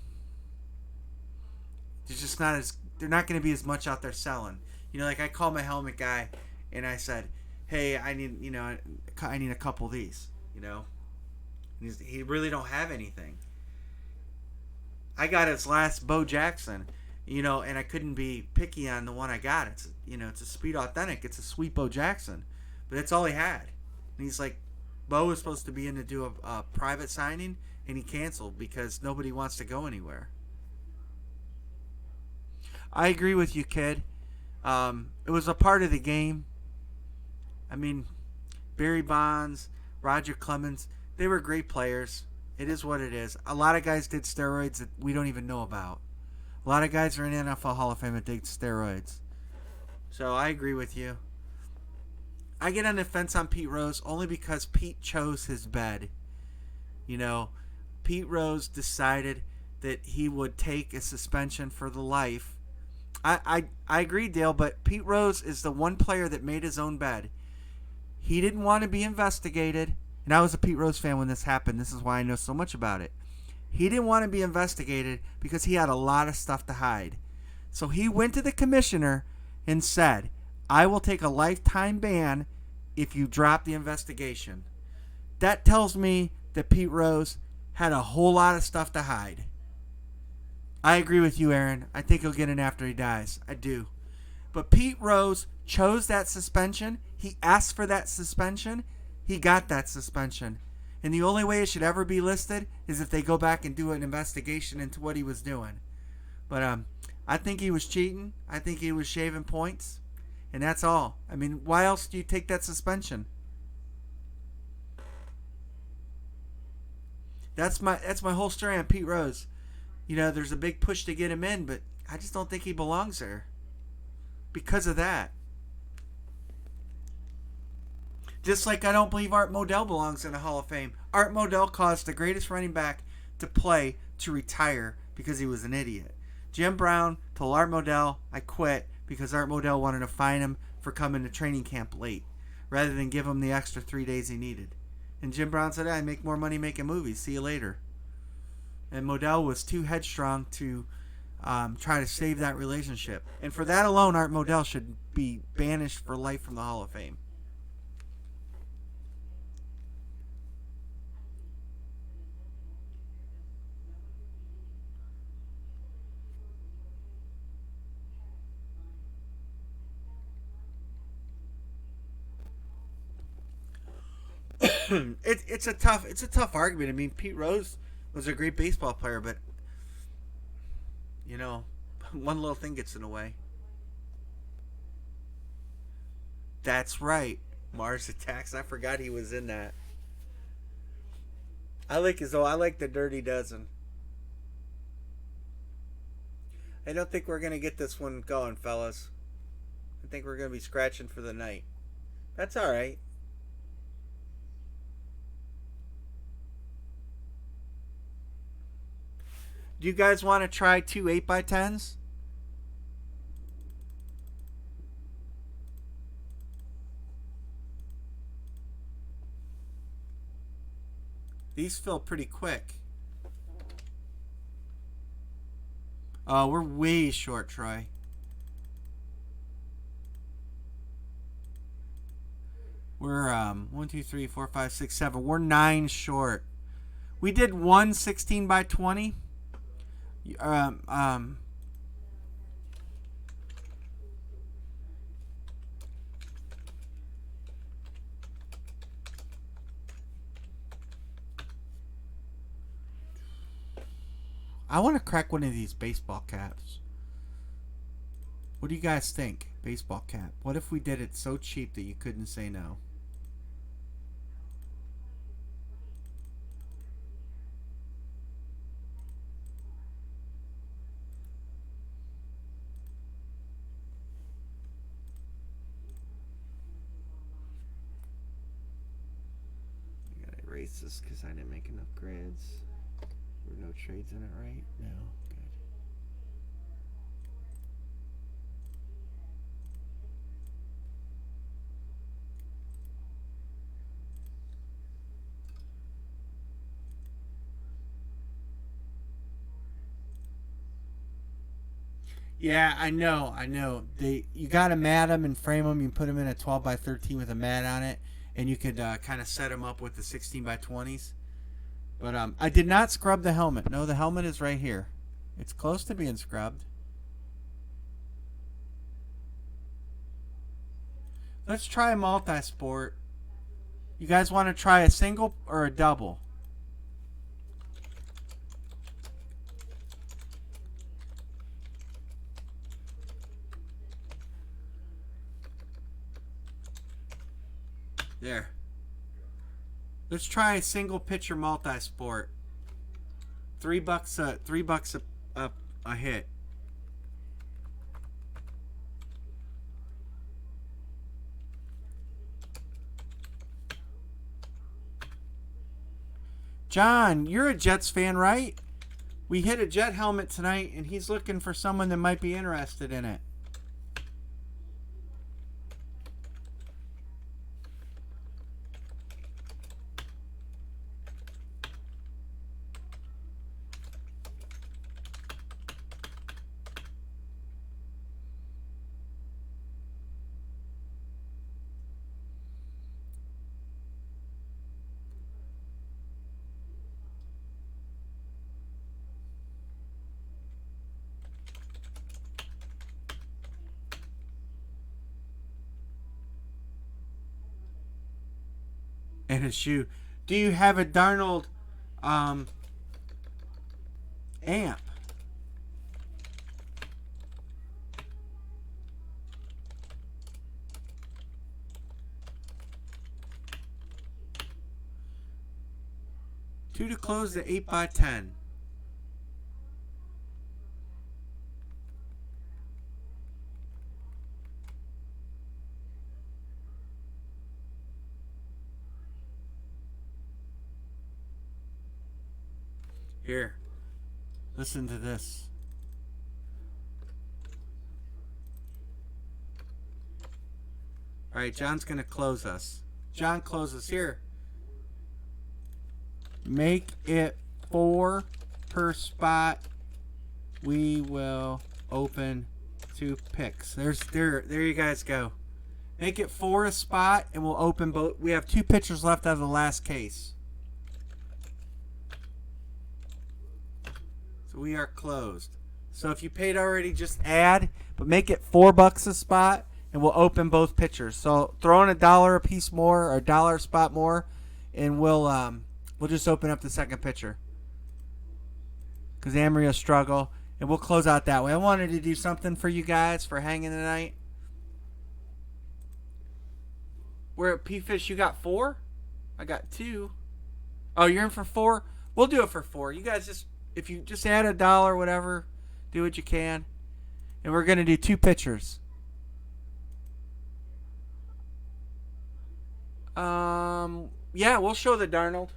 Speaker 1: just not as they're not going to be as much out there selling. Like I called my helmet guy and I said, "Hey, I need a couple of these." He really don't have anything. I got his last Bo Jackson, and I couldn't be picky on the one I got. It's a Speed Authentic. It's a sweet Bo Jackson, but that's all he had. And he's like, Bo was supposed to be in to do a private signing, and he canceled because nobody wants to go anywhere. I agree with you, kid. It was a part of the game. I mean, Barry Bonds, Roger Clemens, they were great players. It is what it is. A lot of guys did steroids that we don't even know about. A lot of guys are in the NFL Hall of Fame that take steroids. So I agree with you. I get on the fence on Pete Rose only because Pete chose his bed. You know, Pete Rose decided that he would take a suspension for the life. I agree, Dale, but Pete Rose is the one player that made his own bed. He didn't want to be investigated, and I was a Pete Rose fan when this happened. This is why I know so much about it. He didn't want to be investigated because he had a lot of stuff to hide. So he went to the commissioner and said, I will take a lifetime ban if you drop the investigation. That tells me that Pete Rose had a whole lot of stuff to hide. I agree with you, Aaron. I think he'll get in after he dies. I do. But Pete Rose chose that suspension. He asked for that suspension. He got that suspension. And the only way it should ever be listed is if they go back and do an investigation into what he was doing. But I think he was cheating. I think he was shaving points. And that's all. I mean, why else do you take that suspension? That's my whole story on Pete Rose. You know, there's a big push to get him in, but I just don't think he belongs there because of that. Just like I don't believe Art Modell belongs in the Hall of Fame. Art Modell caused the greatest running back to play to retire because he was an idiot. Jim Brown told Art Modell, I quit because Art Modell wanted to fine him for coming to training camp late rather than give him the extra 3 days he needed. And Jim Brown said, I make more money making movies. See you later. And Modell was too headstrong to try to save that relationship. And for that alone, Art Modell should be banished for life from the Hall of Fame. It's a tough argument. I mean, Pete Rose was a great baseball player, but you know, one little thing gets in the way. That's right, Mars Attacks. I forgot he was in that. I like the Dirty Dozen. I don't think we're gonna get this one going, fellas. I think we're gonna be scratching for the night. That's all right. Do you guys want to try 2 8x10s? These fill pretty quick. Oh, we're way short, Troy. We're 1, 2, 3, 4, 5, 6, 7. We're 9 short. We did one 16x20. I want to crack one of these baseball caps. What do you guys think? Baseball cap. What if we did it so cheap that you couldn't say no? I gotta erase this because I didn't make enough grids. There were no trades in it, right? No. Good. Yeah, I know. You gotta mat them and frame them. You put them in a 12x13 with a mat on it, and you could kind of set them up with the 16x20s. But I did not scrub the helmet. No, the helmet is right here. It's close to being scrubbed. Let's try a multi-sport. You guys want to try a single or a double? There. Let's try a single pitcher multi-sport. $3 a hit. John, you're a Jets fan, right? We hit a Jet helmet tonight, and he's looking for someone that might be interested in it. And a shoe. Do you have a Darnold amp? Two to close the 8x10. Here, listen to this. All right, John's going to close us. John, close us here. Make it 4 per spot. We will open 2 picks. There you guys go. Make it 4 a spot, and we'll open both. We have 2 pitchers left out of the last case. So we are closed. So if you paid already, just add, but make it $4 a spot, and we'll open both pitchers. So throw in $1 a piece more, or $1 a spot more, and we'll just open up the second pitcher. Because Amarillo struggle, and we'll close out that way. I wanted to do something for you guys for hanging tonight. We're at P-Fish. You got 4? I got 2. Oh, you're in for 4? We'll do it for 4. You guys just, if you just add $1, whatever, do what you can. And we're going to do 2 pitchers. Yeah, we'll show the Darnold.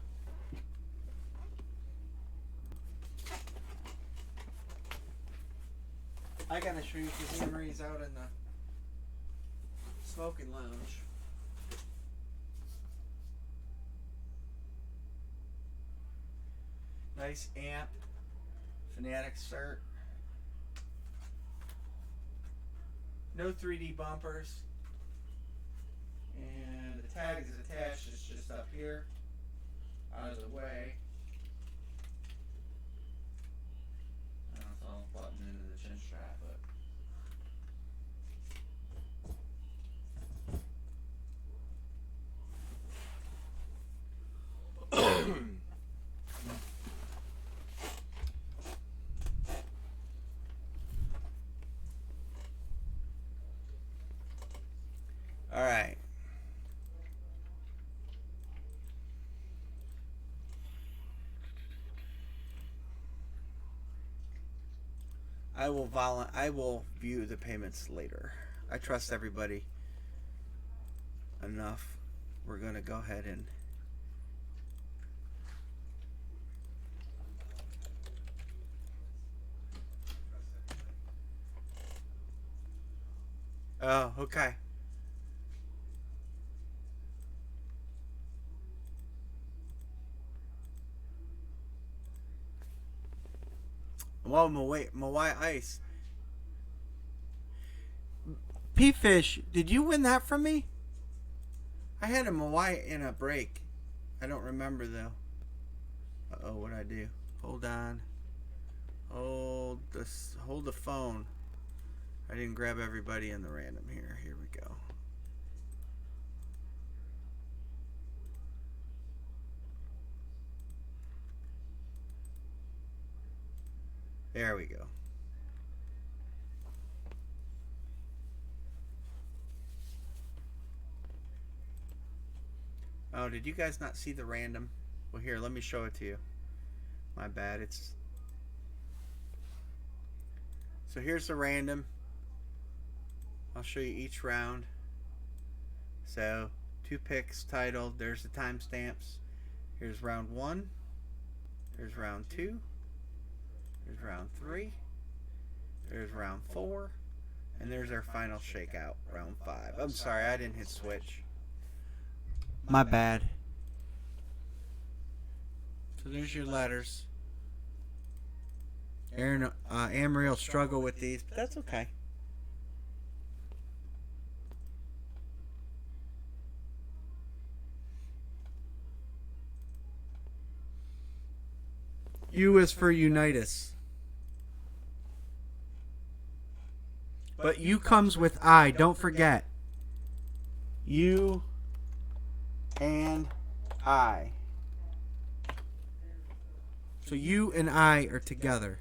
Speaker 1: I gotta show you because Emery's out in the smoking lounge. Nice amp. Fanatic cert. No 3D bumpers. And the tag is attached. It's just up here. Out of the way. I don't know if I'll button into the chin strap, but. All right. I will view the payments later. I trust everybody enough. We're going to go ahead and oh, okay. Well, Mawai Ice. P-Fish, did you win that from me? I had a Mawai in a break. I don't remember, though. Uh-oh, what'd I do? Hold on. Hold the phone. I didn't grab everybody in the random here. Here we go. There we go. Oh, did you guys not see the random? Well, here, let me show it to you. My bad. So here's the random. I'll show you each round. So 2 picks titled. There's the timestamps. Here's round 1. There's round 2. There's round 3. There's round 4. And there's our final shakeout, round 5. I'm sorry, I didn't hit switch. My bad. So there's your letters. Aaron, Amory will struggle with these, but that's okay. U is for Unitas. But U comes with I, don't forget. U and I. So you and I are together.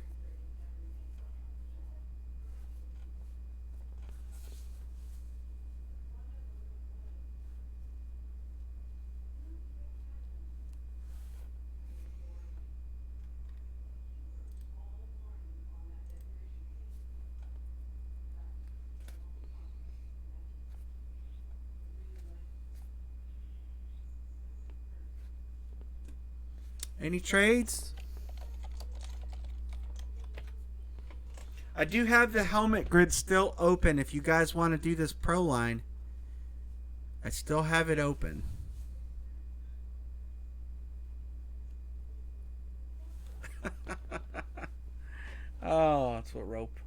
Speaker 1: Any trades? I do have the helmet grid still open if you guys want to do this pro line. I still have it open. Oh, that's what rope.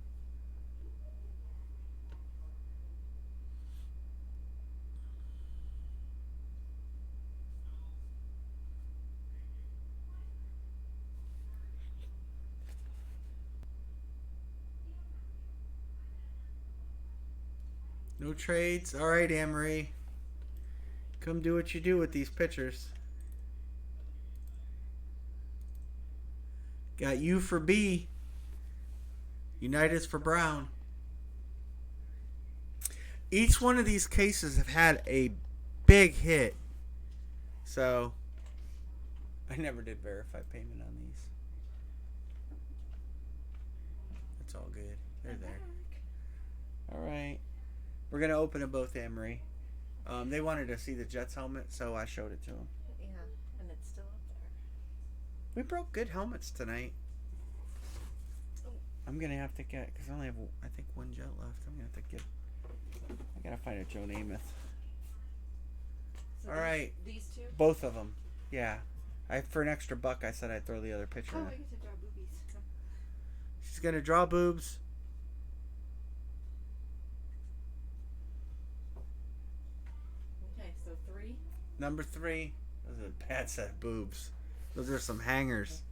Speaker 1: No trades. All right, Amory. Come do what you do with these pictures. Got U for B. Unitas for Brown. Each one of these cases have had a big hit. So, I never did verify payment on these. It's all good. They're there. All right. We're going to open them both, Amory. They wanted to see the Jets helmet, so I showed it to them.
Speaker 3: Yeah, and it's still up there.
Speaker 1: We broke good helmets tonight. I'm going to have to get, because I only have, I think, one Jet left. I'm going to have to get, I got to find a Joe Namath.
Speaker 3: So
Speaker 1: All right.
Speaker 3: These two?
Speaker 1: Both of them. Yeah. For an extra $1, I said I'd throw the other picture
Speaker 3: Oh,
Speaker 1: in.
Speaker 3: I get to draw boobies.
Speaker 1: She's going to draw boobs.
Speaker 3: Okay, so 3.
Speaker 1: Number 3. Those are a bad set of boobs. Those are some hangers.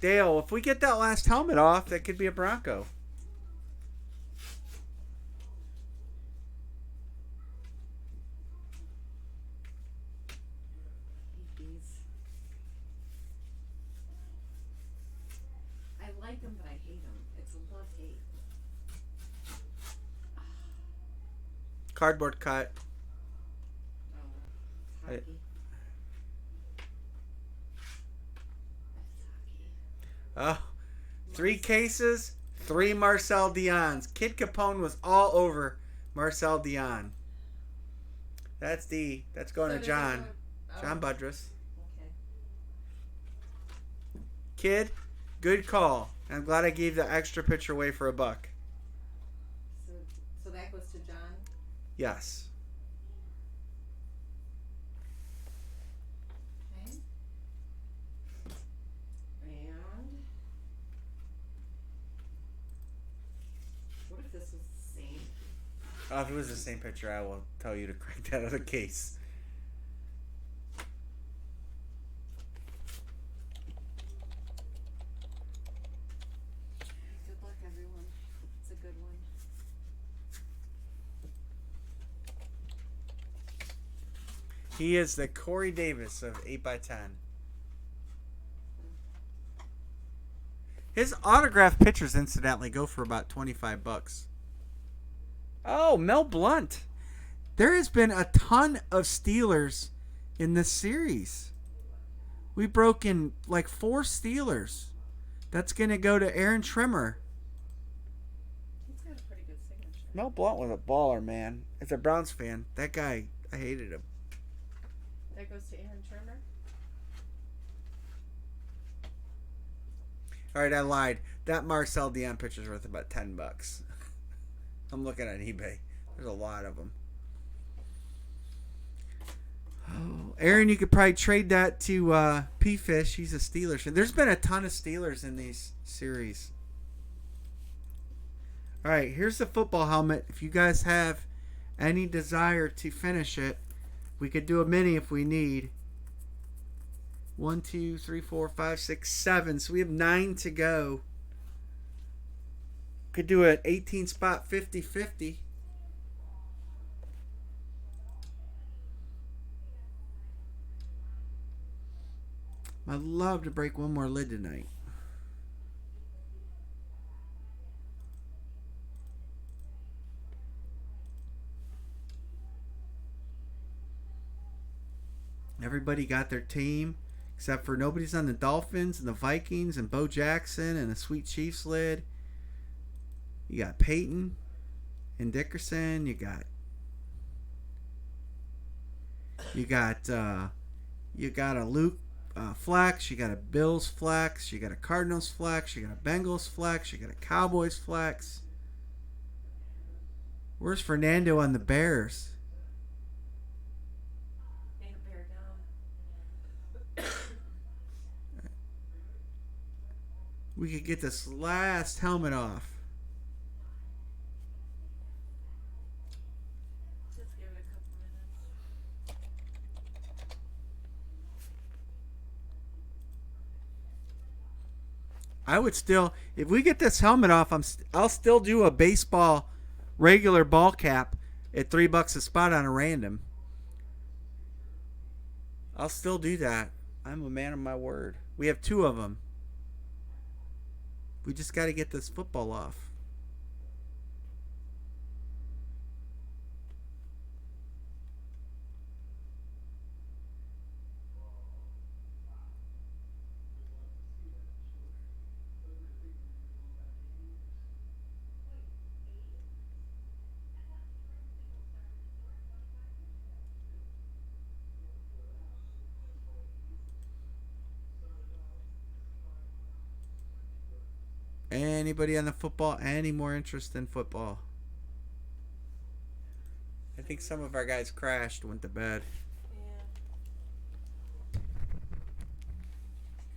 Speaker 1: Dale, if we get that last helmet off, that could be a Bronco.
Speaker 3: These. I like them, but I hate them. It's a love-hate.
Speaker 1: Cardboard cut.
Speaker 3: Oh, it's
Speaker 1: I-
Speaker 3: hockey. That's hockey.
Speaker 1: Oh, 3 cases, 3 Marcel Dion's. Kid Capone was all over Marcel Dion. That's D. That's going
Speaker 3: So
Speaker 1: to
Speaker 3: does
Speaker 1: John.
Speaker 3: it go-
Speaker 1: John
Speaker 3: oh,
Speaker 1: Budrus.
Speaker 3: okay.
Speaker 1: Kid, good call. I'm glad I gave the extra picture away for $1.
Speaker 3: So that goes to John?
Speaker 1: Yes.
Speaker 3: Okay. And what if this was the same?
Speaker 1: If it was the same picture, I will tell you to crank that other case.
Speaker 3: Good luck, everyone. It's a good one.
Speaker 1: He is the Corey Davis of 8x10. His autographed pictures, incidentally, go for about $25. Oh, Mel Blount. There has been a ton of Steelers in this series. We broke in like 4 Steelers. That's going to go to Aaron Trimmer.
Speaker 3: He's got a pretty good signature.
Speaker 1: Mel Blount was a baller, man. As a Browns fan, that guy, I hated him.
Speaker 3: That goes to Aaron Trimmer.
Speaker 1: All right, I lied. That Marcel Dion picture's worth about $10. I'm looking on eBay. There's a lot of them. Oh, Aaron, you could probably trade that to P-Fish. He's a Steelers fan. There's been a ton of Steelers in these series. All right, here's the football helmet. If you guys have any desire to finish it, we could do a mini if we need. 1, 2, 3, 4, 5, 6, 7. So we have 9 to go. Could do an 18 spot 50-50. I'd love to break one more lid tonight. Everybody got their team, except for nobody's on the Dolphins and the Vikings and Bo Jackson and the Sweet Chiefs lid. You got Peyton and Dickerson. You got a Luke flex. You got a Bills flex. You got a Cardinals flex. You got a Bengals flex. You got a Cowboys flex. Where's Fernando on the Bears?
Speaker 3: Ain't a bear down.
Speaker 1: We could get this last helmet off.
Speaker 3: Just give it a couple minutes.
Speaker 1: I would still, if we get this helmet off, I'll still do a baseball regular ball cap at $3 a spot on a random. I'll still do that. I'm a man of my word. We have 2 of them. We just got to get this football off. Anybody on the football? Any more interest in football? I think some of our guys crashed, went to bed.
Speaker 3: Yeah.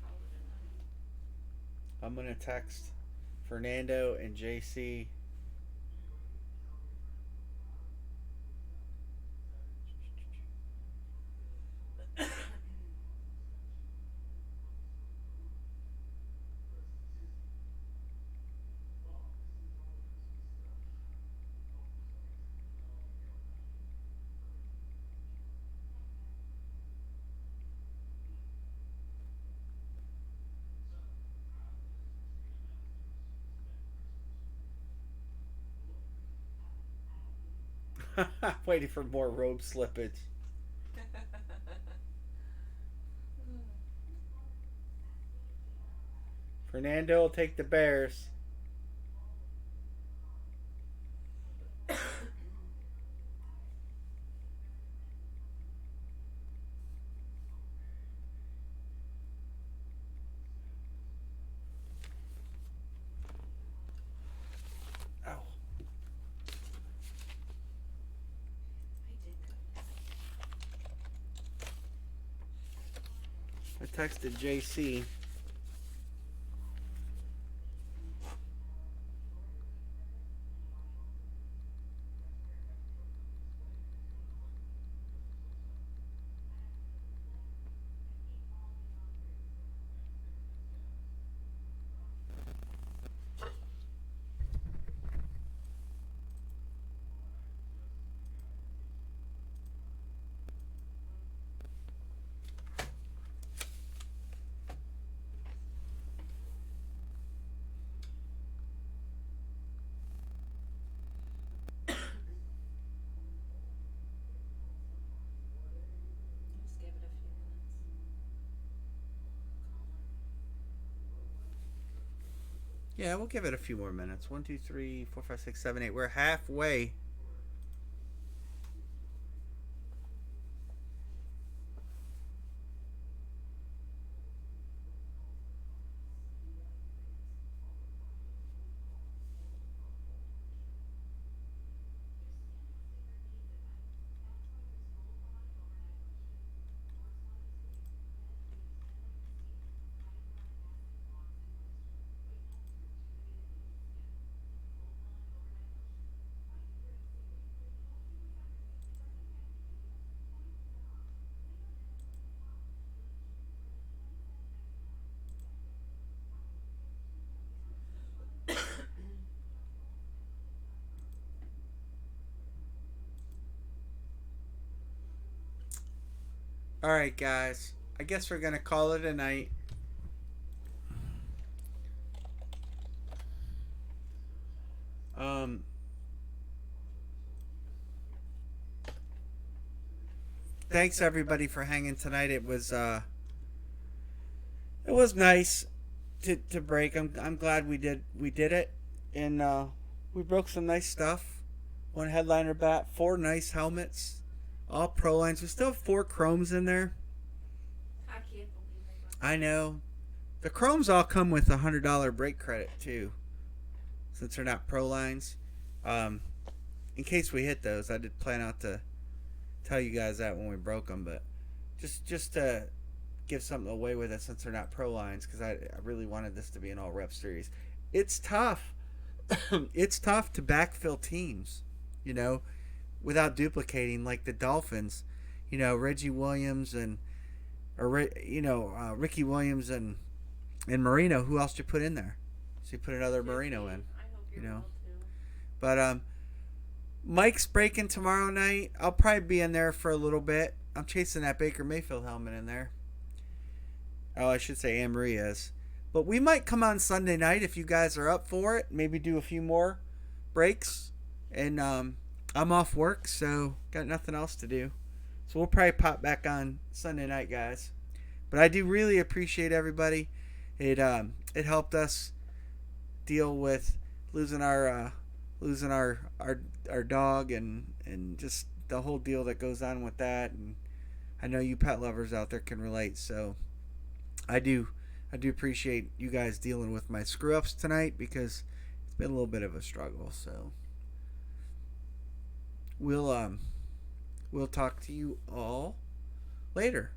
Speaker 3: Call it a night.
Speaker 1: I'm going to text Fernando and JC. Waiting for more robe slippage. Fernando will take the Bears. Ow. I texted JC.
Speaker 3: Just give it a few minutes.
Speaker 1: Yeah, we'll give it a few more minutes. 1, 2, 3, 4, 5, 6, 7, 8. We're halfway. All right, guys. I guess we're gonna call it a night. Um, thanks everybody for hanging tonight. It was nice to break. I'm glad we did it, and we broke some nice stuff. One headliner bat, four nice helmets, all pro lines. We still have four chromes in there.
Speaker 3: I can't believe it.
Speaker 1: I know. The chromes all come with $100 break credit too, since they're not pro lines. In case we hit those, I did plan out to tell you guys that when we broke them, but just to give something away with it since they're not pro lines, because I really wanted this to be an all rep series. It's tough. It's tough to backfill teams, without duplicating, like the Dolphins. Reggie Williams Ricky Williams and Marino. Who else did you put in there? So you put another Marino in.
Speaker 3: I hope you're well too.
Speaker 1: But Mike's breaking tomorrow night. I'll probably be in there for a little bit. I'm chasing that Baker Mayfield helmet in there. Oh, I should say Anne Marie is. But we might come on Sunday night if you guys are up for it. Maybe do a few more breaks. And I'm off work, so got nothing else to do. So we'll probably pop back on Sunday night, guys. But I do really appreciate everybody. It helped us deal with losing our dog and just the whole deal that goes on with that. And I know you pet lovers out there can relate. So I do appreciate you guys dealing with my screw ups tonight, because it's been a little bit of a struggle. So we'll talk to you all later.